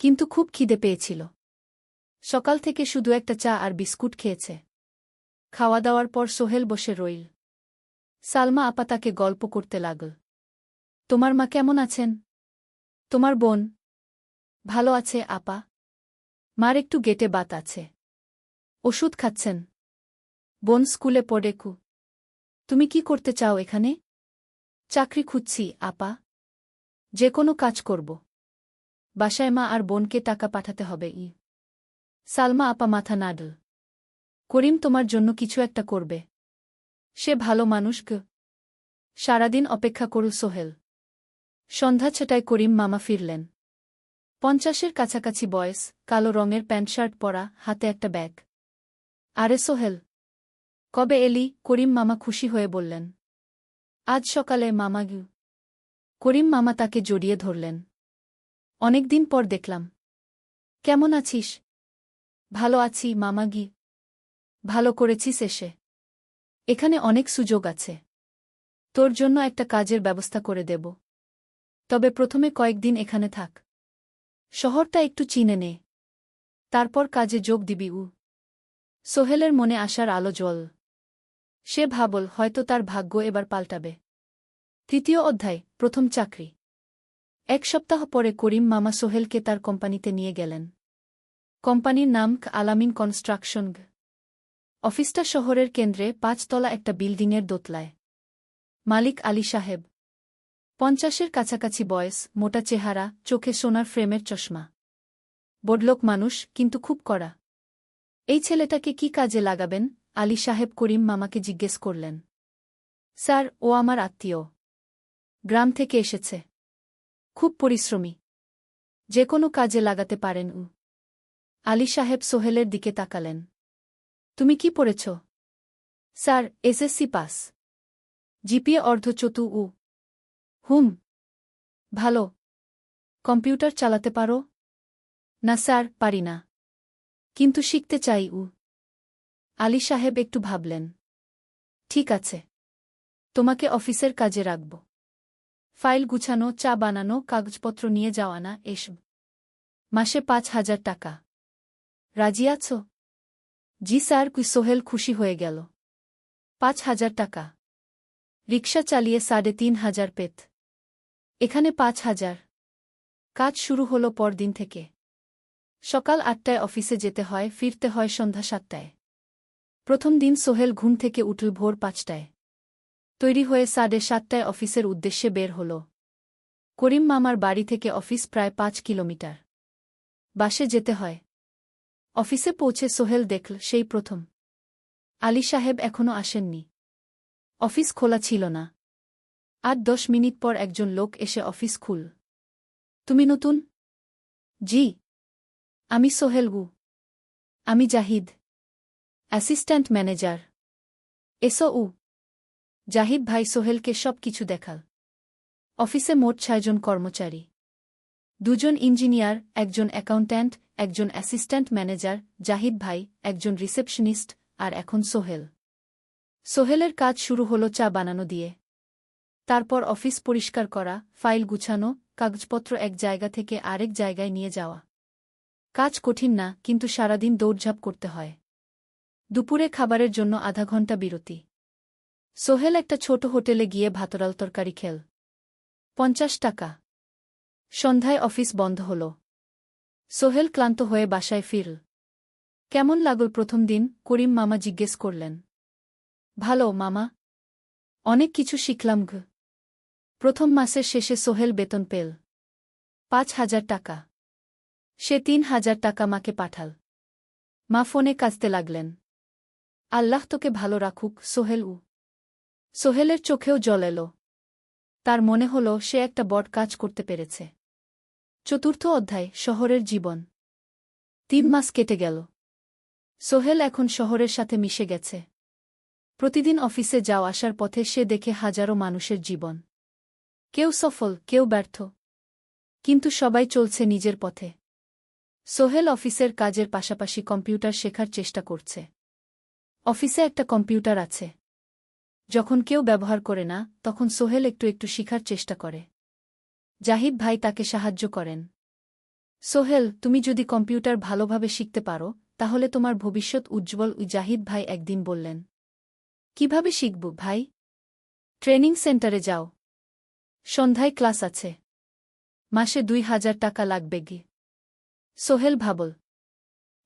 S1: কিন্তু খুব খিদে পেয়েছিল। সকাল থেকে শুধু একটা চা আর বিস্কুট খেয়েছে। খাওয়া দাওয়ার পর সোহেল বসে রইল। সালমা আপা তাকে গল্প করতে লাগল। তোমার মা কেমন আছেন? তোমার বোন? ভালো আছে আপা। মার একটু গেটে বাত আছে। ওষুধ খাচ্ছেন। বোন স্কুলে পড়ে কু। তুমি কি করতে চাও এখানে? চাকরি খুঁজছি আপা। যে কোনো কাজ করব। বাসায় মা আর বোনকে টাকা পাঠাতে হবে। সালমা আপা মাথা নাড়ল। করিম তোমার জন্য কিছু একটা করবে। সে ভালো মানুষ গ। সারাদিন অপেক্ষা করু সোহেল। সন্ধ্যা 6টায় করিম মামা ফিরলেন। 50-এর কাছাকাছি বয়স, কালো রঙের প্যান্ট শার্ট পরা, হাতে একটা ব্যাগ। আরে সোহেল, কবে এলি? করিম মামা খুশি হয়ে বললেন। আজ সকালে মামা গু। করিম মামা তাকে জড়িয়ে ধরলেন। অনেকদিন পর দেখলাম। কেমন আছিস? ভালো আছি মামা গি। ভালো করেছিস এসে। এখানে অনেক সুযোগ আছে। তোর জন্য একটা কাজের ব্যবস্থা করে দেব। তবে প্রথমে কয়েকদিন এখানে থাক। শহরটা একটু চিনে নে। তারপর কাজে যোগ দিবি। সোহেলের মনে আসার আলো জ্বল। সে ভাবল হয়তো তার ভাগ্য এবার পাল্টাবে। 3য় অধ্যায়, প্রথম চাকরি। 1 সপ্তাহ পরে করিম মামা সোহেলকে তার কোম্পানিতে নিয়ে গেলেন। কোম্পানির নাম আলামিন কনস্ট্রাকশন। অফিসটা শহরের কেন্দ্রে, 5 তলা একটা বিল্ডিংয়ের দোতলায়। মালিক আলী সাহেব। 50-এর কাছাকাছি বয়স, মোটা চেহারা, চোখে সোনার ফ্রেমের চশমা। বড়লোক মানুষ, কিন্তু খুব কড়া। এই ছেলেটাকে কি কাজে লাগাবেন? আলী সাহেব করিম মামাকে জিজ্ঞেস করলেন। স্যার, ও আমার আত্মীয়। গ্রাম থেকে এসেছে। খুব পরিশ্রমী। যে কোনো কাজে লাগাতে পারেন। আলী সাহেব সোহেলের দিকে তাকালেন। তুমি কি পড়েছ? Sir, SSC pass. জিপিএ অর্ধচতু। হুম। ভালো। কম্পিউটার চালাতে পারো? না স্যার, পারি না। কিন্তু শিখতে চাই। আলী সাহেব একটু ভাবলেন। ঠিক আছে। তোমাকে অফিসের কাজে রাখব। ফাইল গুছানো, চা বানানো, কাগজপত্র নিয়ে যাওয়া না, এসব। মাসে 5,000 টাকা। রাজি আছো? জি স্যার। সোহেল খুশি হয়ে গেল। 5,000 টাকা। রিকশা চালিয়ে 3,500 পেত। এখানে 5,000। কাজ শুরু হলো পরদিন থেকে। সকাল 8টায় অফিসে যেতে হয়, ফিরতে হয় সন্ধ্যা 7টায়। প্রথম দিন সোহেল ঘুম থেকে উঠল ভোর 5টায়। তৈরি হয়ে 7:30টায় অফিসের উদ্দেশ্যে বের হল। করিম মামার বাড়ি থেকে অফিস প্রায় 5 কিলোমিটার। বাসে যেতে হয়। অফিসে পৌঁছে সোহেল দেখল সেই প্রথম আলী সাহেব এখনো আসেননি। অফিস খোলা ছিল না। 8-10 মিনিট পর একজন লোক এসে অফিস খুল। তুমি নতুন? জি। আমি সোহেল গু। আমি জাহিদ, অ্যাসিস্ট্যান্ট ম্যানেজার। এসো। জাহিদ ভাই সোহেলকে সব কিছু দেখাল। অফিসে মোট 6 জন কর্মচারী। দুজন ইঞ্জিনিয়ার, একজন অ্যাকাউন্ট্যান্ট, একজন অ্যাসিস্ট্যান্ট ম্যানেজার, জাহিদ ভাই, একজন রিসেপশনিস্ট, আর এখন সোহেল। সোহেলের কাজ শুরু হলো চা বানানো দিয়ে। তারপর অফিস পরিষ্কার করা, ফাইল গুছানো, কাগজপত্র এক জায়গা থেকে আরেক জায়গায় নিয়ে যাওয়া। কাজ কঠিন না, কিন্তু সারাদিন দৌড়ঝাঁপ করতে হয়। দুপুরে খাবারের জন্য আধা ঘন্টা বিরতি। সোহেল একটা ছোট হোটেলে গিয়ে ভাতডাল তরকারি খেল। 50 টাকা। সন্ধ্যায় অফিস বন্ধ হল। সোহেল ক্লান্ত হয়ে বাসায় ফিরল। কেমন লাগল প্রথম দিন? করিম মামা জিজ্ঞেস করলেন। ভালো মামা। অনেক কিছু শিখলাম ঘ। প্রথম মাসের শেষে সোহেল বেতন পেল 5,000 টাকা। সে 3,000 টাকা মাকে পাঠাল। মা ফোনে কাঁদতে লাগলেন। আল্লাহ তোকে ভালো রাখুক সোহেল। সোহেলের চোখেও জল এলো। তার মনে হল সে একটা বড় কাজ করতে পেরেছে। চতুর্থ অধ্যায়, শহরের জীবন। 3 মাস কেটে গেল। সোহেল এখন শহরের সাথে মিশে গেছে। প্রতিদিন অফিসে যাওয়া আসার পথে সে দেখে হাজারো মানুষের জীবন। কেউ সফল, কেউ ব্যর্থ, কিন্তু সবাই চলছে নিজের পথে। সোহেল অফিসের কাজের পাশাপাশি কম্পিউটার শেখার চেষ্টা করছে। অফিসে একটা কম্পিউটার আছে। যখন কেউ ব্যবহার করে না, তখন সোহেল একটু একটু শিখার চেষ্টা করে। জাহিদ ভাই তাকে সাহায্য করেন। সোহেল, তুমি যদি কম্পিউটার ভালোভাবে শিখতে পারো, তাহলে তোমার ভবিষ্যৎ উজ্জ্বল। জাহিদ ভাই একদিন বললেন। কিভাবে শিখব ভাই? ট্রেনিং সেন্টারে যাও। সন্ধ্যায় ক্লাস আছে। মাসে 2,000 টাকা লাগবে গি। সোহেল ভাবল,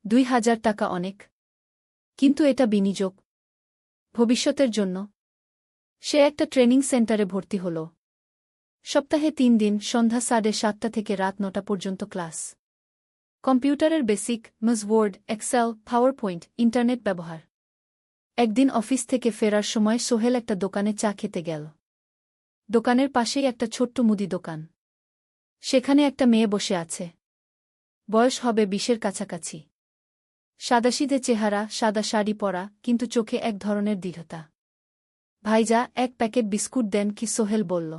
S1: 2,000 টাকা অনেক, কিন্তু এটা বিনিয়োগ, ভবিষ্যতের জন্য। সে একটা ট্রেনিং সেন্টারে ভর্তি হল। সপ্তাহে 3 দিন, সন্ধ্যা 7:30 থেকে রাত 9টা পর্যন্ত ক্লাস। কম্পিউটারের basic, word, excel, PowerPoint, internet ব্যবহার। একদিন অফিস থেকে ফেরার সময় সোহেল একটা দোকানে চা খেতে গেল। দোকানের পাশেই একটা ছোট্ট মুদি দোকান। সেখানে একটা মেয়ে বসে আছে। বয়স হবে 20-এর কাছাকাছি। সাদাসিধে চেহারা, সাদা শাড়ি পরা, কিন্তু চোখে এক ধরনের দৃঢ়তা। ভাইজা, 1 প্যাকেট বিস্কুট দেন কি? সোহেল বলল।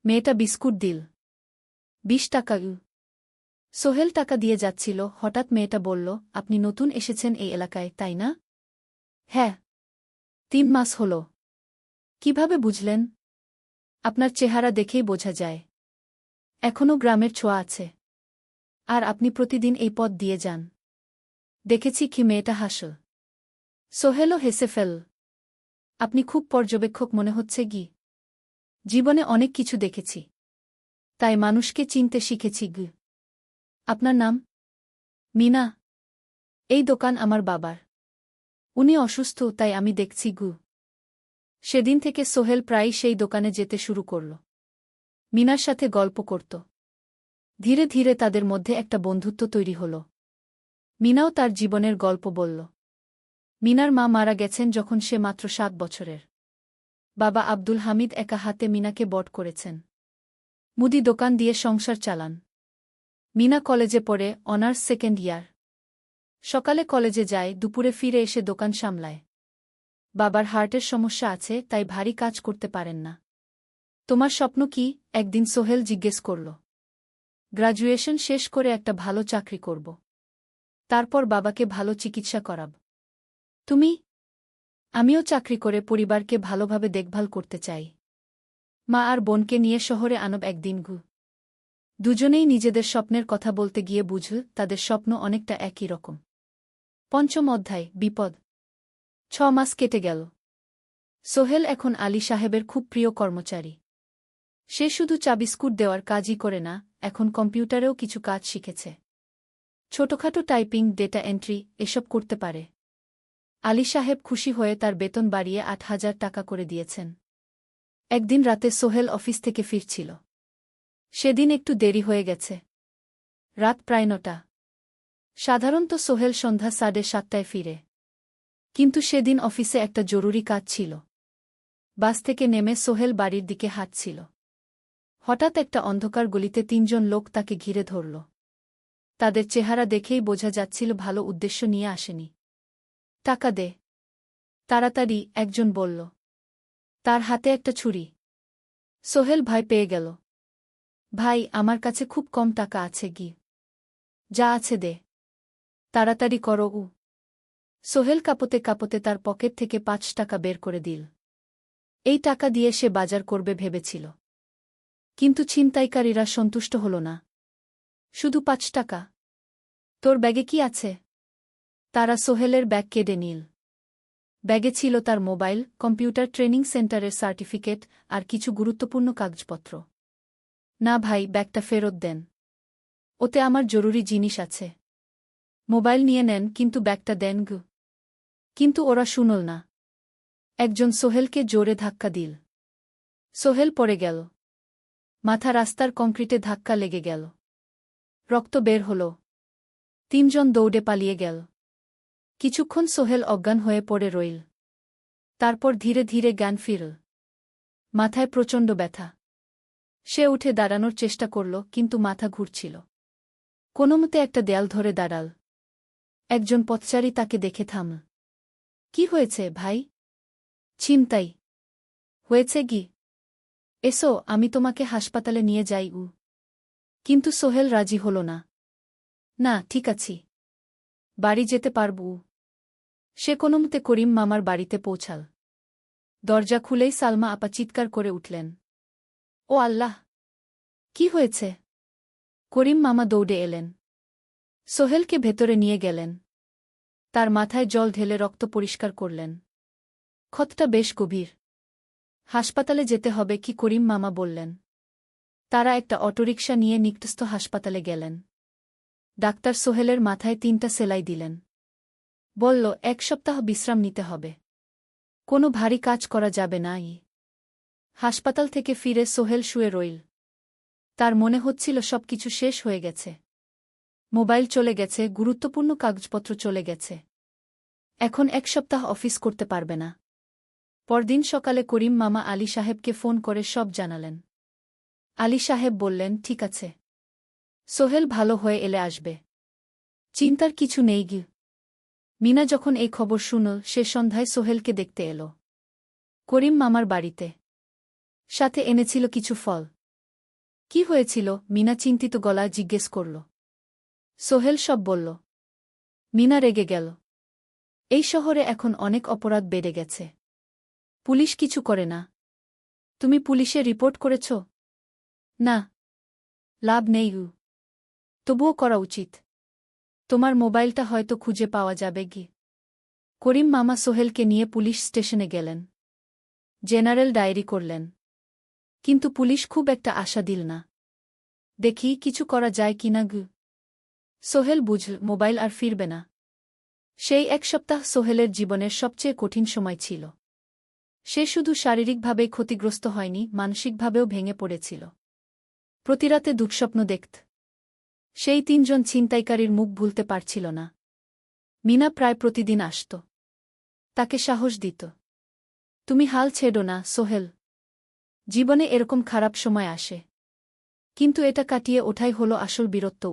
S1: মেয়েটা বিস্কুট দিল। 20 টাকা। সোহেল টাকা দিয়ে যাচ্ছিল, হঠাৎ মেয়েটা বলল, আপনি নতুন এসেছেন এই এলাকায়, তাই না? হ্যাঁ। 3 মাস হল। কিভাবে বুঝলেন? আপনার চেহারা দেখেই বোঝা যায়। এখনও গ্রামের ছোঁয়া আছে। আর আপনি প্রতিদিন এই পথ দিয়ে যান। দেখেছি কি? মেয়েটা হাসল। সোহেলও হেসে ফেল। আপনি খুব পর্যবেক্ষক মনে হচ্ছে গি। জীবনে অনেক কিছু দেখেছি, তাই মানুষকে চিনতে শিখেছি গি। আপনার নাম? মিনা। এই দোকান আমার বাবার। উনি অসুস্থ, তাই আমি দেখছি গু। সেদিন থেকে সোহেল প্রায়ই সেই দোকানে যেতে শুরু করল। মিনার সাথে গল্প করত। ধীরে ধীরে তাদের মধ্যে একটা বন্ধুত্ব তৈরি হল। মিনাও তার জীবনের গল্প বলল। মিনার মা মারা গেছেন যখন সে মাত্র 7 বছরের। বাবা আব্দুল হামিদ একা হাতে মিনাকে বড় করেছেন। মুদি দোকান দিয়ে সংসার চালান। মিনা কলেজে পড়ে, অনার্স 2nd ইয়ার। সকালে কলেজে যায়, দুপুরে ফিরে এসে দোকান সামলায়। বাবার হার্টের সমস্যা আছে, তাই ভারী কাজ করতে পারেন না। তোমার স্বপ্ন কি? একদিন সোহেল জিজ্ঞেস করল। গ্র্যাজুয়েশন শেষ করে একটা ভালো চাকরি করব। তারপর বাবাকে ভালো চিকিৎসা করাব। তুমি? আমিও চাকরি করে পরিবারকে ভালোভাবে দেখভাল করতে চাই। মা আর বোনকে নিয়ে শহরে আনব একদিন গু। দুজনেই নিজেদের স্বপ্নের কথা বলতে গিয়ে বুঝল তাদের স্বপ্ন অনেকটা একই রকম। 5ম অধ্যায়, বিপদ। 6 মাস কেটে গেল। সোহেল এখন আলী সাহেবের খুব প্রিয় কর্মচারী। সে শুধু চা বিস্কুট দেওয়ার কাজই করে না, এখন কম্পিউটারেও কিছু কাজ শিখেছে। ছোটখাটো টাইপিং, ডেটা এন্ট্রি, এসব করতে পারে। আলী সাহেব খুশি হয়ে তার বেতন বাড়িয়ে 8,000 টাকা করে দিয়েছেন। একদিন রাতে সোহেল অফিস থেকে ফিরছিল। সেদিন একটু দেরি হয়ে গেছে। রাত প্রায় 9টা। সাধারণত সোহেল সন্ধ্যা 7:30টায় ফিরে। কিন্তু সেদিন অফিসে একটা জরুরি কাজ ছিল। বাস থেকে নেমে সোহেল বাড়ির দিকে হাঁটছিল। হঠাৎ একটা অন্ধকার গলিতে 3 জন লোক তাকে ঘিরে ধরল। তাদের চেহারা দেখেই বোঝা যাচ্ছিল ভালো উদ্দেশ্য নিয়ে আসেনি। টাকা দে তাড়াতাড়ি, একজন বলল। তার হাতে একটা ছুরি। সোহেল ভয় পেয়ে গেল। ভাই, আমার কাছে খুব কম টাকা আছে গি। যা আছে দে। তাড়াতাড়ি করো। সোহেল কাঁপতে কাঁপতে তার পকেট থেকে 5 টাকা বের করে দিল। এই টাকা দিয়ে সে বাজার করবে ভেবেছিল। কিন্তু ছিনতাইকারীরা সন্তুষ্ট হল না। শুধু 5 টাকা? তোর ব্যাগে কি আছে? তারা সোহেলের ব্যাগ কেড়ে নিল। ব্যাগে ছিল তার মোবাইল, কম্পিউটার ট্রেনিং সেন্টারের সার্টিফিকেট আর কিছু গুরুত্বপূর্ণ কাগজপত্র। না ভাই, ব্যাগটা ফেরত দেন। ওতে আমার জরুরি জিনিস আছে। মোবাইল নিয়ে নেন, কিন্তু ব্যাগটা দেন গু। কিন্তু ওরা শুনল না। একজন সোহেলকে জোরে ধাক্কা দিল। সোহেল পড়ে গেল। মাথা রাস্তার কংক্রিটে ধাক্কা লেগে গেল। রক্ত বের হল। 3জন দৌড়ে পালিয়ে গেল। কিছুক্ষণ সোহেল অজ্ঞান হয়ে পড়ে রইল। তারপর ধীরে ধীরে জ্ঞান ফিরল। মাথায় প্রচণ্ড ব্যথা। সে উঠে দাঁড়ানোর চেষ্টা করল, কিন্তু মাথা ঘুরছিল। কোনোমতে একটা দেয়াল ধরে দাঁড়াল। একজন পথচারী তাকে দেখে থামল। কি হয়েছে ভাই? ছিনতাই হয়েছে গি? এসো, আমি তোমাকে হাসপাতালে নিয়ে যাই। কিন্তু সোহেল রাজি হল না। না, ঠিক আছি। বাড়ি যেতে পারব। সে কোনোমতে করিম মামার বাড়িতে পৌঁছাল। দরজা খুলেই সালমা আপা চিৎকার করে উঠলেন। ও আল্লাহ! কি হয়েছে? করিম মামা দৌড়ে এলেন। সোহেলকে ভেতরে নিয়ে গেলেন। তার মাথায় জল ঢেলে রক্ত পরিষ্কার করলেন। ক্ষতটা বেশ গভীর। হাসপাতালে যেতে হবে কি? করিম মামা বললেন। তারা একটা অটোরিকশা নিয়ে নিকটস্থ হাসপাতালে গেলেন। ডাক্তার সোহেলের মাথায় 3টা সেলাই দিলেন। বলল, 1 সপ্তাহ বিশ্রাম নিতে হবে। কোনো ভারী কাজ করা যাবে না। হাসপাতাল থেকে ফিরে সোহেল শুয়ে রইল। তার মনে হচ্ছিল সবকিছু শেষ হয়ে গেছে। মোবাইল চলে গেছে, গুরুত্বপূর্ণ কাগজপত্র চলে গেছে। এখন 1 সপ্তাহ অফিস করতে পারবে না। পরদিন সকালে করিম মামা আলী সাহেবকে ফোন করে সব জানালেন। আলী সাহেব বললেন, ঠিক আছে। সোহেল ভালো হয়ে এলে আসবে। চিন্তার কিছু নেই গি। মিনা যখন এই খবর শুনল, সে সন্ধ্যায় সোহেলকে দেখতে এল করিম মামার বাড়িতে। সাথে এনেছিল কিছু ফল। কি হয়েছিল? মিনা চিন্তিত গলায় জিজ্ঞেস করল। সোহেল সব বলল। মিনা রেগে গেল। এই শহরে এখন অনেক অপরাধ বেড়ে গেছে। পুলিশ কিছু করে না। তুমি পুলিশে রিপোর্ট করেছ? না। লাভ নেই। তবুও করা উচিত। তোমার মোবাইলটা হয়তো খুঁজে পাওয়া যাবে গি। করিম মামা সোহেলকে নিয়ে পুলিশ স্টেশনে গেলেন। জেনারেল ডায়েরি করলেন। কিন্তু পুলিশ খুব একটা আশা দিল না। দেখি কিছু করা যায় কিনা গু। সোহেল বুঝল মোবাইল আর ফিরবে না। সেই 1 সপ্তাহ সোহেলের জীবনের সবচেয়ে কঠিন সময় ছিল। সে শুধু শারীরিকভাবেই ক্ষতিগ্রস্ত হয়নি, মানসিকভাবেও ভেঙে পড়েছিল। প্রতিরাতে দুঃস্বপ্ন দেখত। সেই 3জন ছিনতাইকারীর মুখ ভুলতে পারছিল না। মিনা প্রায় প্রতিদিন আসত। তাকে সাহস দিত। তুমি হাল ছেড়ো না সোহেল। জীবনে এরকম খারাপ সময় আসে। কিন্তু এটা কাটিয়ে ওঠাই হলো আসল বীরত্ব।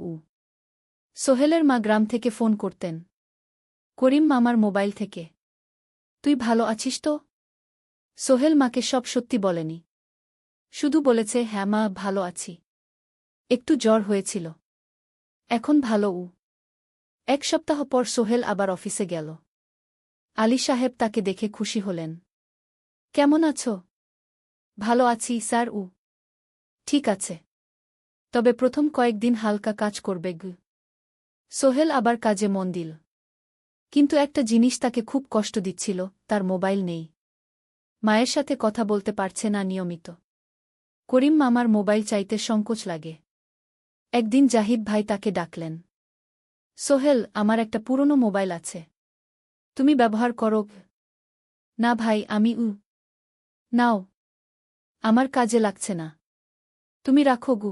S1: সোহেলের মা গ্রাম থেকে ফোন করতেন। করিম মামার মোবাইল থেকে। তুই ভালো আছিস তো? সোহেল মাকে সব সত্যি বলেনি। শুধু বলেছে, হ্যাঁ মা, ভালো আছি। একটু জ্বর হয়েছিল। এখন ভালো। 1 সপ্তাহ পর সোহেল আবার অফিসে গেল। আলী সাহেব তাকে দেখে খুশি হলেন। কেমন আছো? ভালো আছি স্যার। ঠিক আছে। তবে প্রথম কয়েকদিন হালকা কাজ করবে গু। সোহেল আবার কাজে মন দিল। কিন্তু একটা জিনিস তাকে খুব কষ্ট দিচ্ছিল, তার মোবাইল নেই। মায়ের সাথে কথা বলতে পারছে না নিয়মিত। করিম মামার মোবাইল চাইতে সংকোচ লাগে। একদিন জাহিদ ভাই তাকে ডাকলেন। সোহেল, আমার একটা পুরনো মোবাইল আছে। তুমি ব্যবহার করো? না ভাই, আমি নাও। আমার কাজে লাগছে না। তুমি রাখো গু।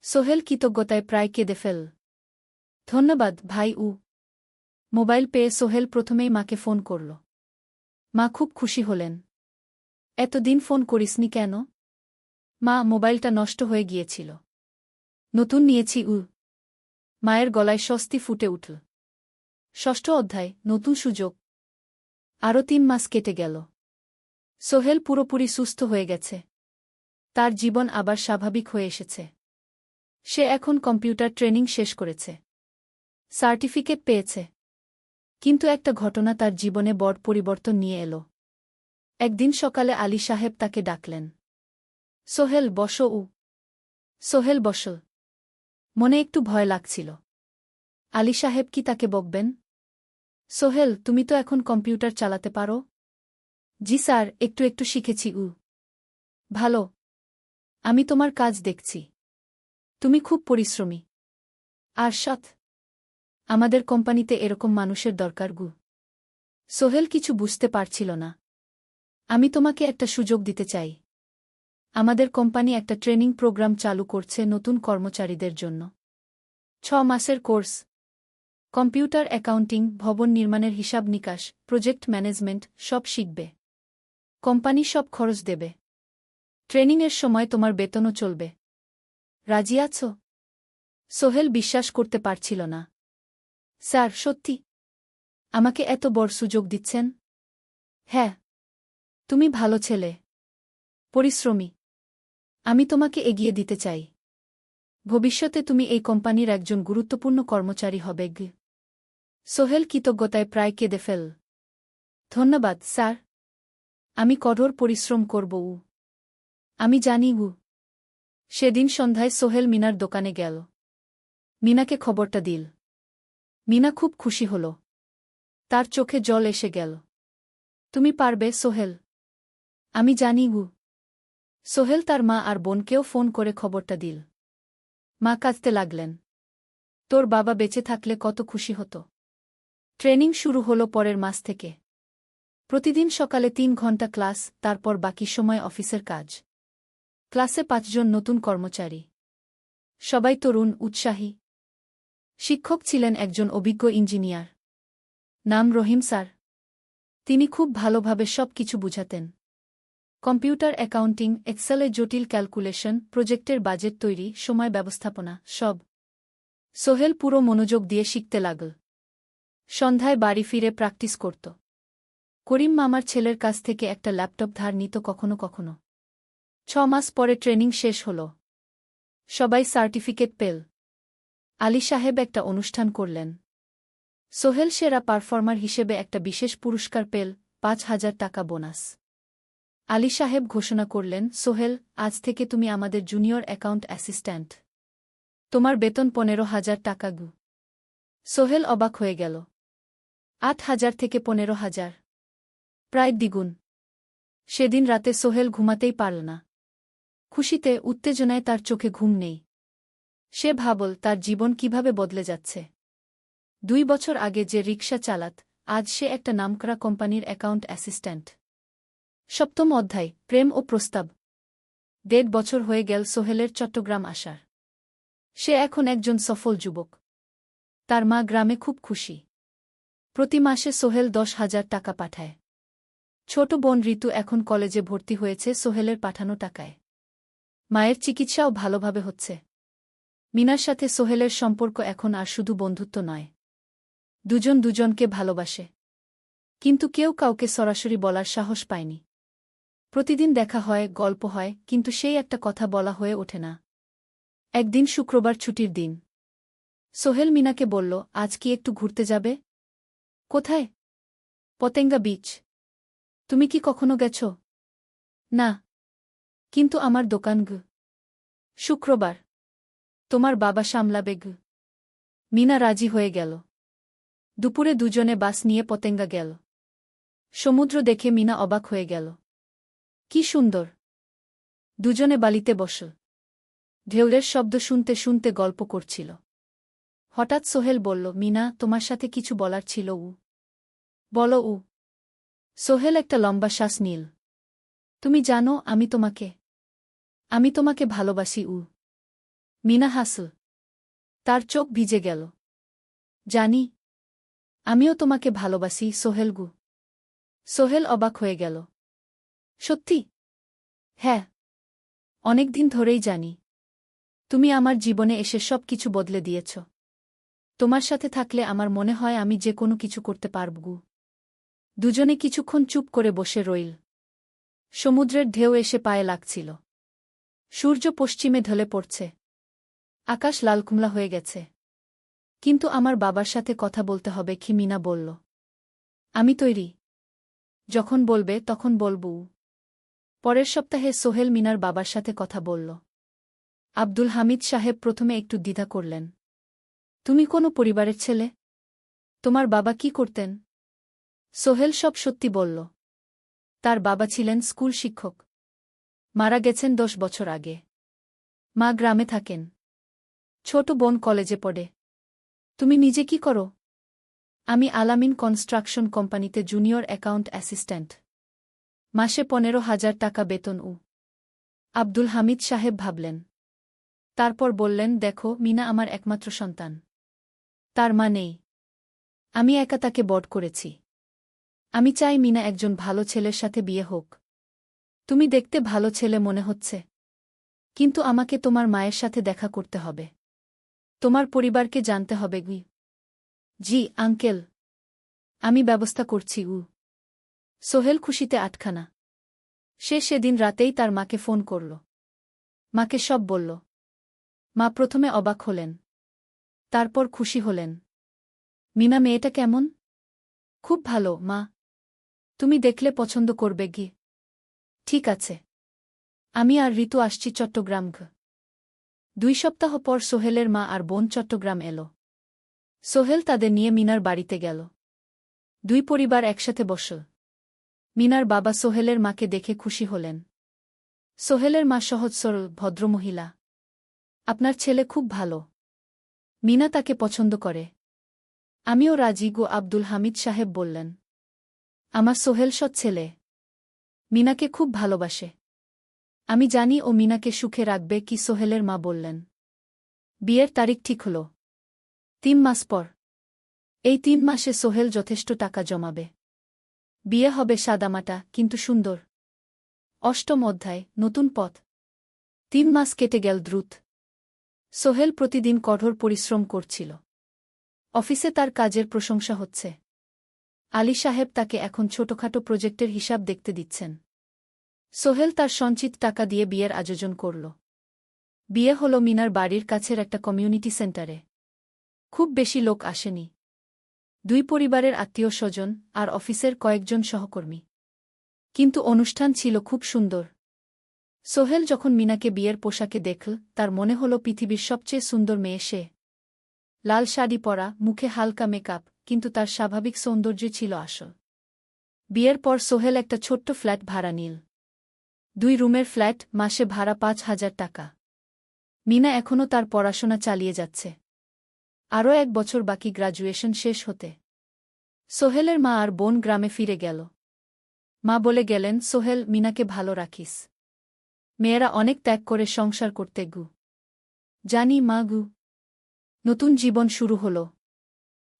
S1: সোহেল কৃতজ্ঞতায় প্রায় কেঁদে ফেল। ধন্যবাদ ভাই। মোবাইল পেয়ে সোহেল প্রথমেই মাকে ফোন করল। মা খুব খুশি হলেন। এতদিন ফোন করিসনি কেন? মা, মোবাইলটা নষ্ট হয়ে গিয়েছিল। নতুন নিয়েছি। মায়ের গলায় স্বস্তি ফুটে উঠল। 6ষ্ঠ অধ্যায়, নতুন সুযোগ। আরও 3 মাস কেটে গেল। সোহেল পুরোপুরি সুস্থ হয়ে গেছে। তার জীবন আবার স্বাভাবিক হয়ে এসেছে। সে এখন কম্পিউটার ট্রেনিং শেষ করেছে, সার্টিফিকেট পেয়েছে। কিন্তু একটা ঘটনা তার জীবনে বড় পরিবর্তন নিয়ে এলো। একদিন সকালে আলী সাহেব তাকে ডাকলেন। সোহেল, বসো। সোহেল বসল। মনে একটু ভয় লাগছিল। আলী সাহেব কি তাকে বকবেন? সোহেল, তুমি তো এখন কম্পিউটার চালাতে পারো? জি স্যার, একটু একটু শিখেছি। ভালো। আমি তোমার কাজ দেখছি। তুমি খুব পরিশ্রমী আর সৎ। আমাদের কোম্পানিতে এরকম মানুষের দরকার। সোহেল কিছু বুঝতে পারছিল না। আমি তোমাকে একটা সুযোগ দিতে চাই। আমাদের কোম্পানি একটা ট্রেনিং প্রোগ্রাম চালু করছে নতুন কর্মচারীদের জন্য। 6 মাসের কোর্স। কম্পিউটার অ্যাকাউন্টিং, ভবন নির্মাণের হিসাব নিকাশ, প্রজেক্ট ম্যানেজমেন্ট সব শিখবে। কোম্পানি সব খরচ দেবে। ট্রেনিংয়ের সময় তোমার বেতনও চলবে। রাজি আছো? সোহেল বিশ্বাস করতে পারছিল না। স্যার, সত্যি? আমাকে এত বড় সুযোগ দিচ্ছেন? হ্যাঁ। তুমি ভালো ছেলে, পরিশ্রমী। আমি তোমাকে এগিয়ে দিতে চাই। ভবিষ্যতে তুমি এই কোম্পানির একজন গুরুত্বপূর্ণ কর্মচারী হবে। সোহেল কৃতজ্ঞতায় প্রায় কেঁদে ফেল। ধন্যবাদ স্যার। আমি কঠোর পরিশ্রম করব। আমি জানি। সেদিন সন্ধ্যায় সোহেল মিনার দোকানে গেল। মিনাকে খবরটা দিল। মিনা খুব খুশি হল। তার চোখে জল এসে গেল। তুমি পারবে সোহেল। আমি জানি। সোহেল তার মা আর বোনকেও ফোন করে খবরটা দিল। মা কাঁদতে লাগলেন। তোর বাবা বেঁচে থাকলে কত খুশি হতো। ট্রেনিং শুরু হলো পরের মাস থেকে। প্রতিদিন সকালে 3 ঘন্টা ক্লাস, তারপর বাকি সময় অফিসের কাজ। ক্লাসে 5 জন নতুন কর্মচারী। সবাই তরুণ, উৎসাহী। শিক্ষক ছিলেন একজন অভিজ্ঞ ইঞ্জিনিয়ার। নাম রহিম স্যার। তিনি খুব ভালোভাবে সব কিছু বুঝাতেন। কম্পিউটার অ্যাকাউন্টিং, এক্সেলে জটিল ক্যালকুলেশন, প্রজেক্টের বাজেট তৈরি, সময় ব্যবস্থাপনা সব। সোহেল পুরো মনোযোগ দিয়ে শিখতে লাগল। সন্ধ্যায় বাড়ি ফিরে প্র্যাকটিস করত। করিম মামার ছেলের কাছ থেকে একটা ল্যাপটপ ধার নিত কখনো কখনো। 6 মাস পরে ট্রেনিং শেষ হল। সবাই সার্টিফিকেট পেল। আলী সাহেব একটা অনুষ্ঠান করলেন। সোহেল সেরা পারফর্মার হিসেবে একটা বিশেষ পুরস্কার পেল, 5,000 টাকা বোনাস। আলী সাহেব ঘোষণা করলেন, সোহেল, আজ থেকে তুমি আমাদের জুনিয়র অ্যাকাউন্ট অ্যাসিস্ট্যান্ট। তোমার বেতন 15,000 টাকা। সোহেল অবাক হয়ে গেল। 8,000 থেকে 15,000, প্রায় দ্বিগুণ। সেদিন রাতে সোহেল ঘুমাতেই পারল না। খুশিতে, উত্তেজনায় তার চোখে ঘুম নেই। সে ভাবল তার জীবন কিভাবে বদলে যাচ্ছে। 2 বছর আগে যে রিকশা চালাত, আজ সে একটা নামকরা কোম্পানির অ্যাকাউন্ট অ্যাসিস্ট্যান্ট। 7ম অধ্যায়, প্রেম ও প্রস্তাব। 1.5 বছর হয়ে গেল সোহেলের চট্টগ্রাম আসার। সে এখন একজন সফল যুবক। তার মা গ্রামে খুব খুশি। প্রতি মাসে সোহেল 10,000 টাকা পাঠায়। ছোট বোন ঋতু এখন কলেজে ভর্তি হয়েছে সোহেলের পাঠানো টাকায়। মায়ের চিকিৎসাও ভালোভাবে হচ্ছে। মিনার সাথে সোহেলের সম্পর্ক এখন আর শুধু বন্ধুত্ব নয়। দুজন দুজনকে ভালোবাসে। কিন্তু কেউ কাউকে সরাসরি বলার সাহস পায়নি। প্রতিদিন দেখা হয়, গল্প হয়, কিন্তু সেই একটা কথা বলা হয়ে ওঠে না। একদিন শুক্রবার ছুটির দিন। সোহেল মিনাকে বলল, আজ কি একটু ঘুরতে যাবে? কোথায়? পতেঙ্গা বিচ। তুমি কি কখনো গেছ? না। কিন্তু আমার দোকান। শুক্রবার। তোমার বাবা সামলাবে। মিনা রাজি হয়ে গেল। দুপুরে দুজনে বাস নিয়ে পতেঙ্গা গেল। সমুদ্র দেখে মিনা অবাক হয়ে গেল। কি সুন্দর। দুজনে বালিতে বসল। ঢেউয়ের শব্দ শুনতে শুনতে গল্প করছিল। হঠাৎ সোহেল বলল, মিনা, তোমার সাথে কিছু বলার ছিল। বলো। সোহেল একটা লম্বা শ্বাস নিল। তুমি জানো, আমি তোমাকে ভালোবাসি। মিনা হাসল। তার চোখ ভিজে গেল। জানি। আমিও তোমাকে ভালোবাসি সোহেল। সোহেল অবাক হয়ে গেল। সত্যি? হ্যাঁ। অনেকদিন ধরেই জানি। তুমি আমার জীবনে এসে সব কিছু বদলে দিয়েছ। তোমার সাথে থাকলে আমার মনে হয় আমি যে কোনো কিছু করতে পারব। দুজনে কিছুক্ষণ চুপ করে বসে রইল। সমুদ্রের ঢেউ এসে পায়ে লাগছিল। সূর্য পশ্চিমে ঢলে পড়ছে। আকাশ লালকুমলা হয়ে গেছে। কিন্তু আমার বাবার সাথে কথা বলতে হবে কি? মিনা বলল। আমি তৈরি। যখন বলবে তখন বলবো। পরের সপ্তাহে সোহেল মিনার বাবার সাথে কথা বলল। আব্দুল হামিদ সাহেব প্রথমে একটু দ্বিধা করলেন। তুমি কোনো পরিবারের ছেলে? তোমার বাবা কি করতেন? সোহেল সব সত্যি বলল। তার বাবা ছিলেন স্কুল শিক্ষক। মারা গেছেন 10 বছর আগে। মা গ্রামে থাকেন। ছোট বোন কলেজে পড়ে। তুমি নিজে কি করো? আমি আলামিন কনস্ট্রাকশন কোম্পানিতে জুনিয়র অ্যাকাউন্ট অ্যাসিস্ট্যান্ট। মাসে 15,000 টাকা বেতন। আব্দুল হামিদ সাহেব ভাবলেন। তারপর বললেন, দেখো মিনা আমার একমাত্র সন্তান। তার মা নেই। আমি একা তাকে বড় করেছি। আমি চাই মিনা একজন ভালো ছেলের সাথে বিয়ে হোক। তুমি দেখতে ভালো ছেলে মনে হচ্ছে। কিন্তু আমাকে তোমার মায়ের সাথে দেখা করতে হবে। তোমার পরিবারকে জানতে হবে। জি আঙ্কেল, আমি ব্যবস্থা করছি। সোহেল খুশিতে আটখানা। সে সেদিন রাতেই তার মাকে ফোন করল। মাকে সব বলল। মা প্রথমে অবাক হলেন। তারপর খুশি হলেন। মিনা মেয়েটা কেমন? খুব ভালো মা। তুমি দেখলে পছন্দ করবে। ঠিক আছে। আমি আর ঋতু আসছি চট্টগ্রাম। 2 সপ্তাহ পর সোহেলের মা আর বোন চট্টগ্রাম এলো। সোহেল তাদের নিয়ে মিনার বাড়িতে গেল। 2 পরিবার একসাথে বসল। মিনার বাবা সোহেলের মাকে দেখে খুশি হলেন। সোহেলের মা সহজ সরল ভদ্রমহিলা। আপনার ছেলে খুব ভালো। মিনা তাকে পছন্দ করে। আমিও রাজি। আব্দুল হামিদ সাহেব বললেন। আমার সোহেল সৎ ছেলে। মিনাকে খুব ভালোবাসে। আমি জানি ও মিনাকে সুখে রাখবে। কি? সোহেলের মা বললেন। বিয়ের তারিখ ঠিক হল 3 মাস পর। এই 3 মাসে সোহেল যথেষ্ট টাকা জমাবে। বিয়ে হবে সাদামাটা কিন্তু সুন্দর। 8ম অধ্যায়, নতুন পথ। 3 মাস কেটে গেল দ্রুত। সোহেল প্রতিদিন কঠোর পরিশ্রম করছিল। অফিসে তার কাজের প্রশংসা হচ্ছে। আলী সাহেব তাকে এখন ছোটখাটো প্রজেক্টের হিসাব দেখতে দিচ্ছেন। সোহেল তার সঞ্চিত টাকা দিয়ে বিয়ের আয়োজন করল। বিয়ে হল মিনার বাড়ির কাছের একটা কমিউনিটি সেন্টারে। খুব বেশি লোক আসেনি। 2 পরিবারের আত্মীয় স্বজন আর অফিসের কয়েকজন সহকর্মী। কিন্তু অনুষ্ঠান ছিল খুব সুন্দর। সোহেল যখন মিনাকে বিয়ের পোশাকে দেখল, তার মনে হল পৃথিবীর সবচেয়ে সুন্দর মেয়ে সে। লাল শাড়ি পরা, মুখে হালকা মেকআপ, কিন্তু তার স্বাভাবিক সৌন্দর্য ছিল আসল। বিয়ের পর সোহেল একটা ছোট্ট ফ্ল্যাট ভাড়া নিল। 2 রুমের ফ্ল্যাট, মাসে ভাড়া 5,000 টাকা। মিনা এখনও তার পড়াশোনা চালিয়ে যাচ্ছে। আরও 1 বছর বাকি গ্র্যাজুয়েশন শেষ হতে। সোহেলের মা আর বোন গ্রামে ফিরে গেল। মা বলে গেলেন, সোহেল, মিনাকে ভালো রাখিস। মেয়েরা অনেক ত্যাগ করে সংসার করতে। জানি মা। নতুন জীবন শুরু হল।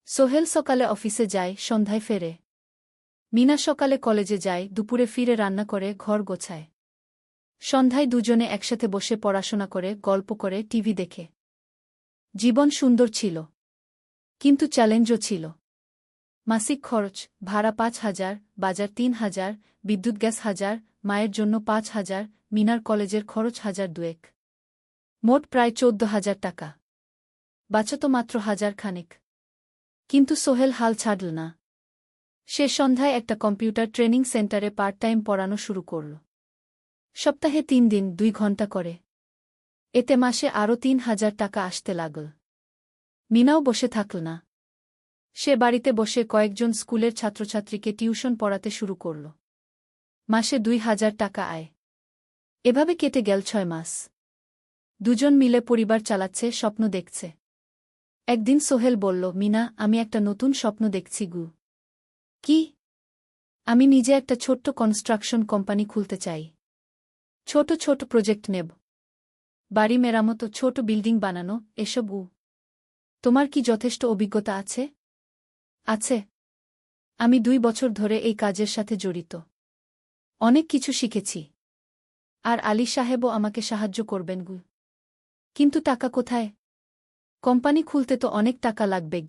S1: সোহেল সকালে অফিসে যায়, সন্ধ্যায় ফেরে। মিনা সকালে কলেজে যায়, দুপুরে ফিরে রান্না করে, ঘর গোছায়। সন্ধ্যায় দুজনে একসাথে বসে পড়াশোনা করে, গল্প করে, টিভি দেখে। জীবন সুন্দর ছিল। কিন্তু চ্যালেঞ্জও ছিল। মাসিক খরচ, ভাড়া 5,000, বাজার 3,000, বিদ্যুৎ গ্যাস 1,000, মায়ের জন্য 5,000, মিনার কলেজের খরচ 1,200। মোট প্রায় 14,000 টাকা। বাঁচত মাত্র 1,000 খানেক। কিন্তু সোহেল হাল ছাড়ল না। সে সন্ধ্যায় একটা কম্পিউটার ট্রেনিং সেন্টারে পার্ট টাইম পড়ানো শুরু করল। সপ্তাহে 3 দিন 2 ঘন্টা করে। এতে মাসে আরও 3,000 টাকা আসতে লাগল। মিনাও বসে থাকল না। সে বাড়িতে বসে কয়েকজন স্কুলের ছাত্রছাত্রীকে টিউশন পড়াতে শুরু করল। মাসে 2,000 টাকা আয়। এভাবে কেটে গেল 6 মাস। দুজন মিলে পরিবার চালাচ্ছে, স্বপ্ন দেখছে। একদিন সোহেল বলল, মিনা, আমি একটা নতুন স্বপ্ন দেখছি। কি? আমি নিজে একটা ছোট্ট কনস্ট্রাকশন কোম্পানি খুলতে চাই। ছোট ছোট প্রজেক্ট নেব। বাড়ি মেরামত, ছোট বিল্ডিং বানানো, এসব। তোমার কি যথেষ্ট অভিজ্ঞতা আছে? আছে। আমি 2 বছর ধরে এই কাজের সাথে জড়িত। অনেক কিছু শিখেছি। আর আলী সাহেবও আমাকে সাহায্য করবেন। কিন্তু টাকা কোথায়? কোম্পানি খুলতে তো অনেক টাকা লাগবে।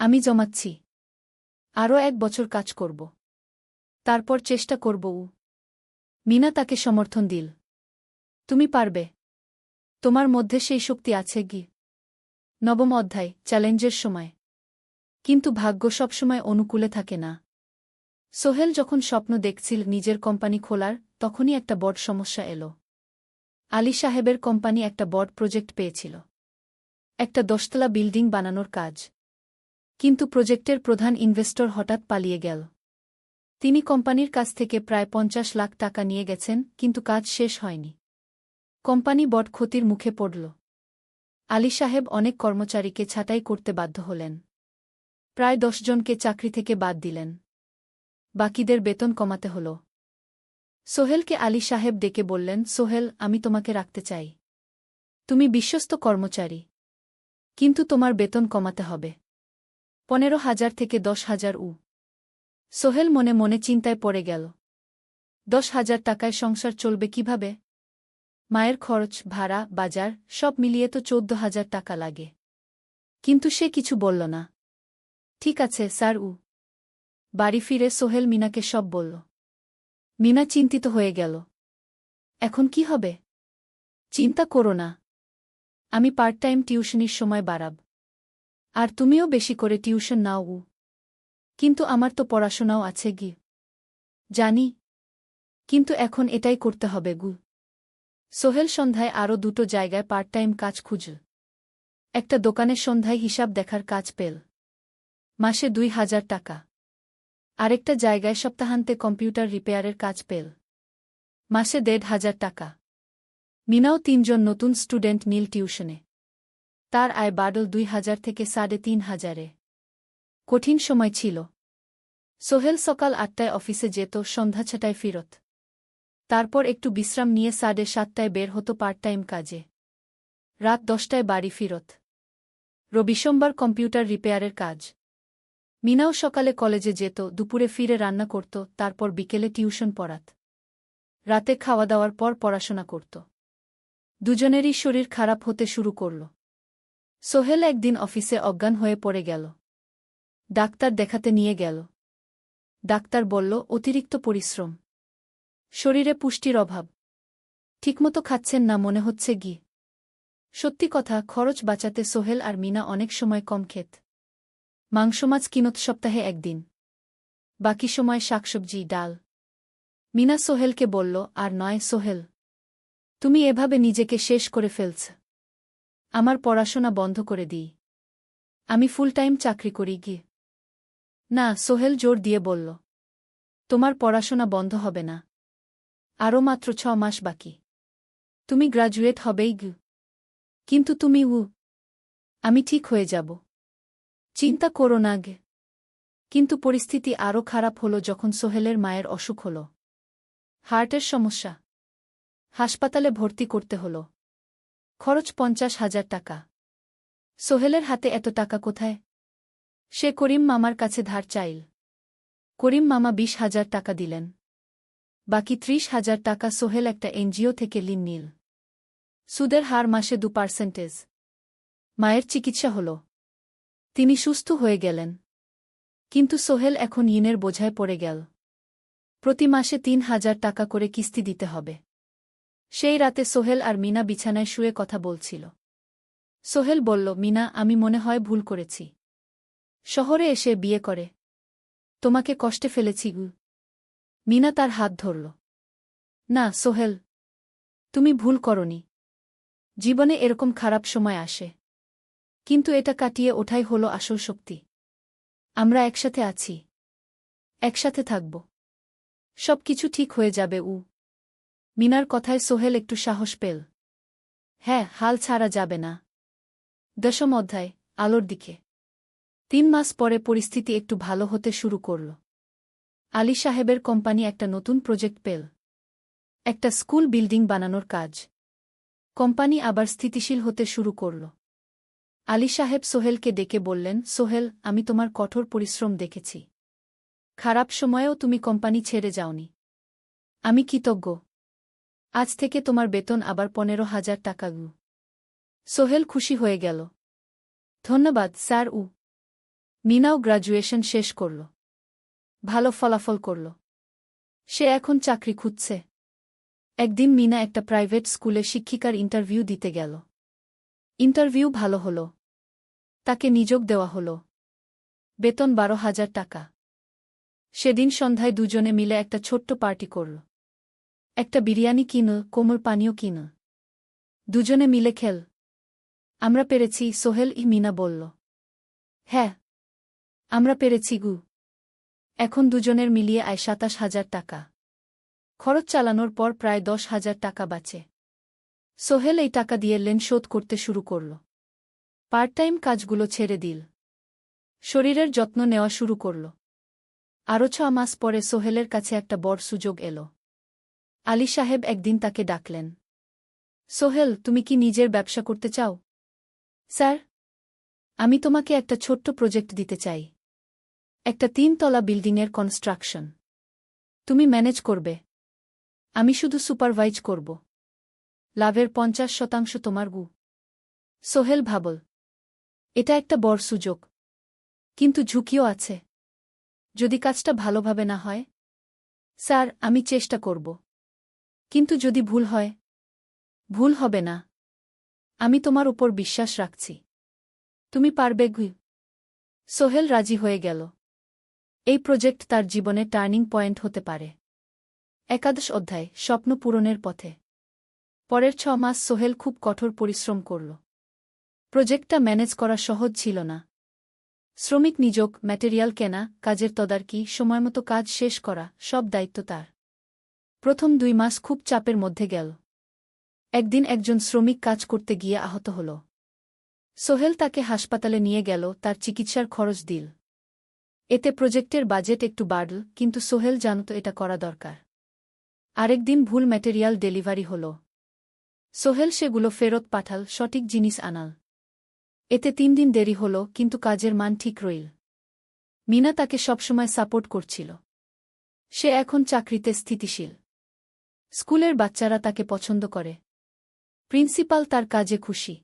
S1: আমি জমাচ্ছি। আরও 1 বছর কাজ করব। তারপর চেষ্টা করব। মিনা তাকে সমর্থন দিল। তুমি পারবে। তোমার মধ্যে সেই শক্তি আছে কি। নবম অধ্যায়, চ্যালেঞ্জের সময়। কিন্তু ভাগ্য সবসময় অনুকূলে থাকে না। সোহেল যখন স্বপ্ন দেখছিল নিজের কোম্পানি খোলার, তখনই একটা বড় সমস্যা এলো। আলী সাহেবের কোম্পানি একটা বড় প্রজেক্ট পেয়েছিল, একটা 10তলা বিল্ডিং বানানোর কাজ। কিন্তু প্রজেক্টের প্রধান ইনভেস্টর হঠাৎ পালিয়ে গেল। তিনি কোম্পানির কাছ থেকে প্রায় 50 লাখ টাকা নিয়ে গেছেন, কিন্তু কাজ শেষ হয়নি। কোম্পানি বড় ক্ষতির মুখে পড়ল। আলী সাহেব অনেক কর্মচারীকে ছাঁটাই করতে বাধ্য হলেন। প্রায় 10 জনকে চাকরি থেকে বাদ দিলেন। বাকিদের বেতন কমাতে হল। সোহেলকে আলী সাহেব ডেকে বললেন, সোহেল, আমি তোমাকে রাখতে চাই। তুমি বিশ্বস্ত কর্মচারী। কিন্তু তোমার বেতন কমাতে হবে 15,000 থেকে 10,000 সোহেল মনে মনে চিন্তায় পড়ে গেল। 10,000 টাকায় সংসার চলবে কিভাবে? মায়ের খরচ, ভাড়া, বাজার সব মিলিয়ে তো 14,000 টাকা লাগে। কিন্তু সে কিছু বলল না। ঠিক আছে স্যার। বাড়ি ফিরে সোহেল মিনাকে সব বলল। মিনা চিন্তিত হয়ে গেল। এখন কি হবে? চিন্তা করো না, আমি পার্ট টাইম টিউশনির সময় বাড়াব। আর তুমিও বেশি করে টিউশন নাও। কিন্তু আমার তো পড়াশোনাও আছে গি। জানি, কিন্তু এখন এটাই করতে হবে গু। সোহেল সন্ধ্যায় আরও 2টো জায়গায় পার্ট টাইম কাজ খুঁজল। একটা দোকানে সন্ধ্যায় হিসাব দেখার কাজ পেল, মাসে 2,000 টাকা। আরেকটা জায়গায় সপ্তাহান্তে কম্পিউটার রিপেয়ারের কাজ পেল, মাসে 1,500 টাকা। মিনাও 3 জন নতুন স্টুডেন্ট নীল টিউশনে। তার আয় বাড়ল 2,000 থেকে 3,500-এ। কঠিন সময় ছিল। সোহেল সকাল 8টায় অফিসে যেত, সন্ধ্যা 6টায় ফিরত। তারপর একটু বিশ্রাম নিয়ে 7:30টায় বের হতো পার্ট টাইম কাজে। রাত 10টায় বাড়ি ফিরত। রবি সোমবার কম্পিউটার রিপেয়ারের কাজ। মিনাও সকালে কলেজে যেত, দুপুরে ফিরে রান্না করত, তারপর বিকেলে টিউশন পড়াত। রাতে খাওয়া দাওয়ার পর পড়াশোনা করত। দুজনেরই শরীর খারাপ হতে শুরু করল। সোহেল একদিন অফিসে অজ্ঞান হয়ে পড়ে গেল। ডাক্তার দেখাতে নিয়ে গেল। ডাক্তার বলল, অতিরিক্ত পরিশ্রম, শরীরে পুষ্টির অভাব, ঠিকমতো খাচ্ছেন না মনে হচ্ছে গি। সত্যি কথা, খরচ বাঁচাতে সোহেল আর মিনা অনেক সময় কম খেত। মাংস মাছ কিনত সপ্তাহে একদিন, বাকি সময় শাকসবজি, ডাল। মিনা সোহেলকে বলল, আর নয় সোহেল, তুমি এভাবে নিজেকে শেষ করে ফেলছ। আমার পড়াশোনা বন্ধ করে দিই, আমি ফুল টাইম চাকরি করি গি। না, সোহেল জোর দিয়ে বলল, তোমার পড়াশোনা বন্ধ হবে না। আরও মাত্র 6 মাস বাকি, তুমি গ্রাজুয়েট হবেই গি। কিন্তু তুমি আমি ঠিক হয়ে যাব, চিন্তা করো না গে। কিন্তু পরিস্থিতি আরও খারাপ হলো যখন সোহেলের মায়ের অসুখ হল। হার্টের সমস্যা। হাসপাতালে ভর্তি করতে হল। খরচ 50,000 টাকা। সোহেলের হাতে এত টাকা কোথায়? সে করিম মামার কাছে ধার চাইল। করিম মামা 20,000 টাকা দিলেন। বাকি 30,000 টাকা সোহেল একটা এনজিও থেকে ঋণ নিল। সুদের হার মাসে 2%। মায়ের চিকিৎসা হল, তিনি সুস্থ হয়ে গেলেন। কিন্তু সোহেল এখন ঋণের বোঝায় পড়ে গেল। প্রতি মাসে 3,000 টাকা করে কিস্তি দিতে হবে। সেই রাতে সোহেল আর মিনা বিছানায় শুয়ে কথা বলছিল। সোহেল বলল, মিনা, আমি মনে হয় ভুল করেছি। শহরে এসে বিয়ে করে তোমাকে কষ্টে ফেলেছি গু। মিনা তার হাত ধরল। না সোহেল, তুমি ভুল করনি। জীবনে এরকম খারাপ সময় আসে, কিন্তু এটা কাটিয়ে ওঠাই হলো আসল শক্তি। আমরা একসাথে আছি, একসাথে থাকব, সব কিছু ঠিক হয়ে যাবে। মিনার কথায় সোহেল একটু সাহস পেল। হ্যাঁ, হাল ছাড়া যাবে না। 10ম অধ্যায়, আলোর দিকে। 3 মাস পরে পরিস্থিতি একটু ভালো হতে শুরু করল। আলী সাহেবের কোম্পানি একটা নতুন প্রজেক্ট পেল, একটা স্কুল বিল্ডিং বানানোর কাজ। কোম্পানি আবার স্থিতিশীল হতে শুরু করল। আলী সাহেব সোহেলকে ডেকে বললেন, সোহেল, আমি তোমার কঠোর পরিশ্রম দেখেছি। খারাপ সময়েও তুমি কোম্পানি ছেড়ে যাওনি। আমি কৃতজ্ঞ। আজ থেকে তোমার বেতন আবার 15,000 টাকা গু। সোহেল খুশি হয়ে গেল। ধন্যবাদ স্যার। মিনাও গ্র্যাজুয়েশন শেষ করল, ভালো ফলাফল করল। সে এখন চাকরি খুঁজছে। একদিন মিনা একটা প্রাইভেট স্কুলে শিক্ষিকার ইন্টারভিউ দিতে গেল। ইন্টারভিউ ভালো হল। তাকে নিযোগ দেওয়া হল। বেতন 12,000 টাকা। সেদিন সন্ধ্যায় দুজনে মিলে একটা ছোট্ট পার্টি করল। একটা বিরিয়ানি কিনল, কোমল পানীয় কিনল। দুজনে মিলে খেল। আমরা পেরেছি, সোহেল মিনা বলল। হ্যাঁ, আমরা পেরেছি গু। এখন দুজনের মিলিয়ে আয় 27,000 টাকা। খরচ চালানোর পর প্রায় 10,000 টাকা বাঁচে। সোহেল এই টাকা দিয়ে লোন শোধ করতে শুরু করল। পার্ট টাইম কাজগুলো ছেড়ে দিল। শরীরের যত্ন নেওয়া শুরু করল। আরও 6 মাস পরে সোহেলের কাছে একটা বড় সুযোগ এল। আলী সাহেব একদিন তাকে ডাকলেন। সোহেল, তুমি কি নিজের ব্যবসা করতে চাও? স্যার, আমি তোমাকে একটা ছোট্ট প্রজেক্ট দিতে চাই। একটা 3 তলা বিল্ডিংয়ের কনস্ট্রাকশন। তুমি ম্যানেজ করবে। আমি শুধু সুপারভাইজ করব। লাভের 50% তোমার গু। সোহেল ভাবল, এটা একটা বড় সুযোগ। কিন্তু ঝুঁকিও আছে। যদি কাজটা ভালোভাবে না হয়? স্যার, আমি চেষ্টা করব। কিন্তু যদি ভুল হয়? ভুল হবে না। আমি তোমার উপর বিশ্বাস রাখছি। তুমি পারবে গু। সোহেল রাজি হয়ে গেল। এই প্রজেক্ট তার জীবনে টার্নিং পয়েন্ট হতে পারে। 11 অধ্যায়, স্বপ্ন পূরণের পথে। পরের 6 মাস সোহেল খুব কঠোর পরিশ্রম করল। প্রজেক্টটা ম্যানেজ করা সহজ ছিল না। শ্রমিক নিযোগ, ম্যাটেরিয়াল কেনা, কাজের তদারকি, সময়মতো কাজ শেষ করা, সব দায়িত্ব তার। প্রথম 2 মাস খুব চাপের মধ্যে গেল। একদিন একজন শ্রমিক কাজ করতে গিয়ে আহত হল। সোহেল তাকে হাসপাতালে নিয়ে গেল, তার চিকিৎসার খরচ দিল। এতে প্রজেক্টের বাজেট একটু বাড়ল, কিন্তু সোহেল জানত এটা করা দরকার। আরেকদিন ভুল ম্যাটেরিয়াল ডেলিভারি হল। সোহেল সেগুলো ফেরত পাঠাল, সঠিক জিনিস আনাল। এতে 3 দিন দেরি হল, কিন্তু কাজের মান ঠিক রইল। মিনা তাকে সবসময় সাপোর্ট করছিল। সে এখন চাকরিতে স্থিতিশীল। স্কুলের বাচ্চারা তাকে পছন্দ করে। প্রিন্সিপাল তার কাজে খুশি।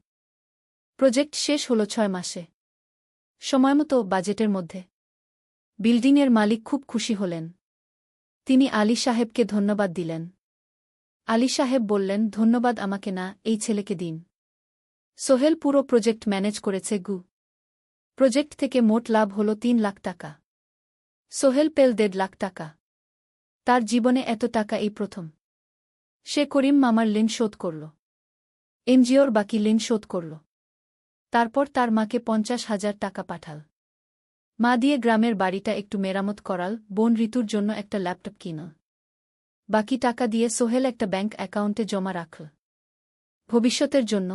S1: প্রজেক্ট শেষ হল 6 মাসে। সময়মতো, বাজেটের মধ্যে। বিল্ডিংয়ের মালিক খুব খুশি হলেন। তিনি আলী সাহেবকে ধন্যবাদ দিলেন। আলী সাহেব বললেন, ধন্যবাদ আমাকে না, এই ছেলেকে দিন। সোহেল পুরো প্রজেক্ট ম্যানেজ করেছে গু। প্রজেক্ট থেকে মোট লাভ হল 3 লাখ টাকা। সোহেল পেল 1.5 লাখ টাকা। তার জীবনে এত টাকা এই প্রথম। সে করিম মামার ঋণ শোধ করল। এনজিওর বাকি ঋণ শোধ করল। তারপর তার মাকে 50,000 টাকা পাঠাল। মা দিয়ে গ্রামের বাড়িটা একটু মেরামত করাল, বোন ঋতুর জন্য একটা ল্যাপটপ কিনল। বাকি টাকা দিয়ে সোহেল একটা ব্যাংক অ্যাকাউন্টে জমা রাখল। ভবিষ্যতের জন্য।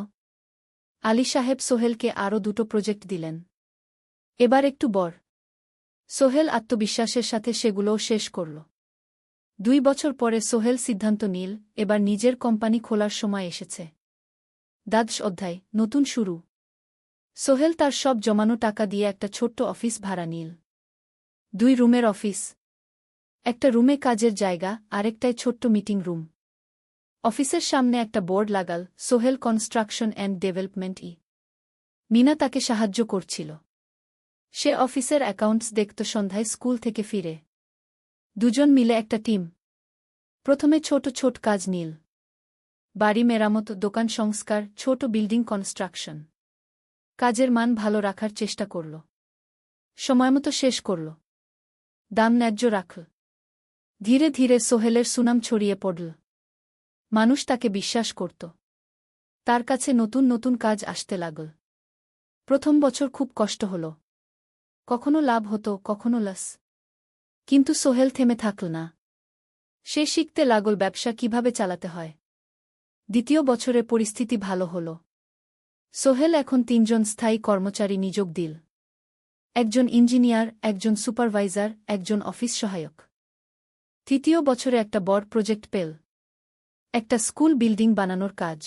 S1: আলী সাহেব সোহেলকে আরও 2টো প্রজেক্ট দিলেন। এবার একটু বড়। সোহেল আত্মবিশ্বাসের সাথে সেগুলোও শেষ করল। 2 বছর পরে সোহেল সিদ্ধান্ত নিল, এবার নিজের কোম্পানি খোলার সময় এসেছে। 10 অধ্যায়, নতুন শুরু। সোহেল তার সব জমানো টাকা দিয়ে একটা ছোট্ট অফিস ভাড়া নিল। 2 রুমের অফিস। একটা রুমে কাজের জায়গা, আরেকটায় ছোট্ট মিটিং রুম। অফিসের সামনে একটা বোর্ড লাগাল, Sohel construction and development. Mina তাকে সাহায্য করছিল। সে অফিসের অ্যাকাউন্টস দেখত সন্ধ্যায় স্কুল থেকে ফিরে। দুজন মিলে একটা টিম। প্রথমে ছোট ছোট কাজ নিল। বাড়ি মেরামত, দোকান সংস্কার, ছোট বিল্ডিং কনস্ট্রাকশন। কাজের মান ভালো রাখার চেষ্টা করল। সময়মতো শেষ করল। দাম ন্যায্য রাখল। ধীরে ধীরে সোহেলের সুনাম ছড়িয়ে পড়ল। মানুষ তাকে বিশ্বাস করত। তার কাছে নতুন নতুন কাজ আসতে লাগল। প্রথম বছর খুব কষ্ট হল। কখনো লাভ হতো, কখনো লস। কিন্তু সোহেল থেমে থাকল না। সে শিখতে লাগল ব্যবসা কিভাবে চালাতে হয়। দ্বিতীয় বছরে পরিস্থিতি ভালো হল। সোহেল এখন 3 জন স্থায়ী কর্মচারী নিযোগ দিল। একজন ইঞ্জিনিয়ার, একজন সুপারভাইজার, একজন অফিস সহায়ক। তৃতীয় বছরে একটা বড় প্রজেক্ট পেল। একটা স্কুল বিল্ডিং বানানোর কাজ।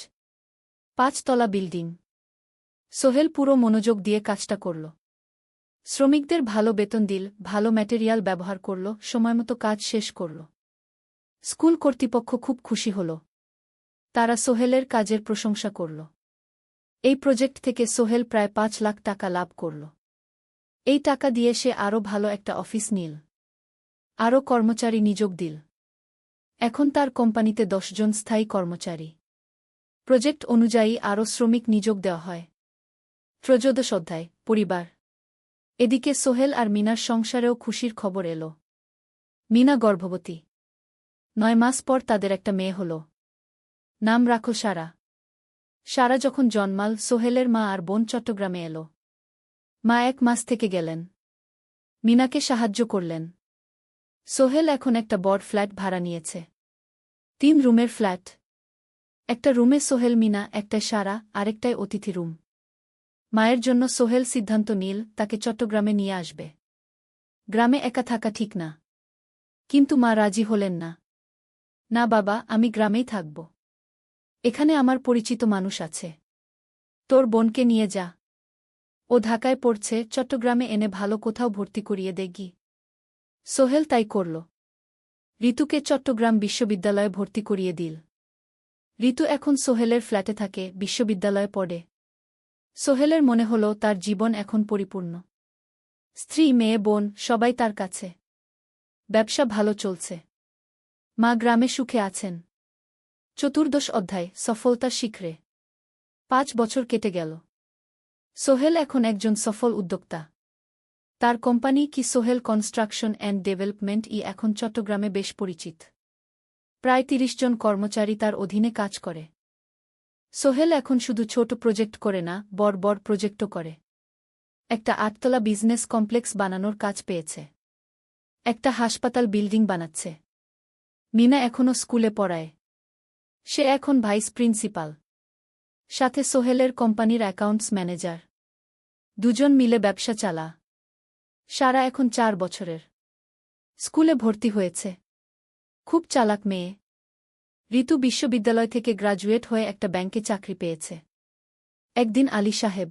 S1: 5 তলা বিল্ডিং। সোহেল পুরো মনোযোগ দিয়ে কাজটা করল। শ্রমিকদের ভালো বেতন দিল, ভালো ম্যাটেরিয়াল ব্যবহার করল, সময়মতো কাজ শেষ করল। স্কুল কর্তৃপক্ষ খুব খুশি হল। তারা সোহেলের কাজের প্রশংসা করল। এই প্রজেক্ট থেকে সোহেল প্রায় 5 লাখ টাকা লাভ করল। এই টাকা দিয়ে সে আরও ভালো একটা অফিস নিল। আরও কর্মচারী নিযোগ দিল। এখন তার কোম্পানিতে 10 জন স্থায়ী কর্মচারী। প্রজেক্ট অনুযায়ী আরও শ্রমিক নিযোগ দেওয়া হয়। 13 অধ্যায় পরিবার। এদিকে সোহেল আর মিনার সংসারেও খুশির খবর এল। মিনা গর্ভবতী। 9 মাস পর তাদের একটা মেয়ে হল। নাম রাখল সারা। সারা যখন জন্মাল, সোহেলের মা আর বোন চট্টগ্রামে এল। মা 1 মাস থেকে গেলেন। মিনাকে সাহায্য করলেন। সোহেল এখন একটা বড় ফ্ল্যাট ভাড়া নিয়েছে। 3 রুমের ফ্ল্যাট। একটা রুমে সোহেল, মিনা, একটায় সারা, আরেকটায় অতিথি রুম। মায়ের জন্য সোহেল সিদ্ধান্ত নিল তাকে চট্টগ্রামে নিয়ে আসবে। গ্রামে একা থাকা ঠিক না। কিন্তু মা রাজি হলেন না। না বাবা, আমি গ্রামেই থাকব। এখানে আমার পরিচিত মানুষ আছে। তোর বোনকে নিয়ে যা। ও ঢাকায় পড়ছে, চট্টগ্রামে এনে ভালো কোথাও ভর্তি করিয়ে দেগি। সোহেল তাই করল। ঋতুকে চট্টগ্রাম বিশ্ববিদ্যালয়ে ভর্তি করিয়ে দিল। ঋতু এখন সোহেলের ফ্ল্যাটে থাকে, বিশ্ববিদ্যালয়ে পড়ে। সোহেলের মনে হল তার জীবন এখন পরিপূর্ণ। স্ত্রী, মেয়ে, বোন সবাই তার কাছে। ব্যবসা ভালো চলছে। মা গ্রামে সুখে আছেন। 14 অধ্যায় সফলতার শিখরে। 5 বছর কেটে গেল। সোহেল এখন একজন সফল উদ্যোক্তা। তার কোম্পানি কি সোহেল কনস্ট্রাকশন অ্যান্ড ডেভেলপমেন্ট এখন চট্টগ্রামে বেশ পরিচিত। প্রায় 30 জন কর্মচারী তার অধীনে কাজ করে। সোহেল এখন শুধু ছোট প্রজেক্ট করে না, বড় বড় প্রজেক্টও করে। একটা 8তলা বিজনেস কমপ্লেক্স বানানোর কাজ পেয়েছে। একটা হাসপাতাল বিল্ডিং বানাচ্ছে। মিনা এখনও স্কুলে পড়ায়। সে এখন ভাইস প্রিন্সিপাল। সাথে সোহেলের কোম্পানির অ্যাকাউন্টস ম্যানেজার। দুজন মিলে ব্যবসা চালা। সারা এখন 4 বছরের। স্কুলে ভর্তি হয়েছে। খুব চালাক মেয়ে। ঋতু বিশ্ববিদ্যালয় থেকে গ্রাজুয়েট হয়ে একটা ব্যাংকে চাকরি পেয়েছে। একদিন আলী সাহেব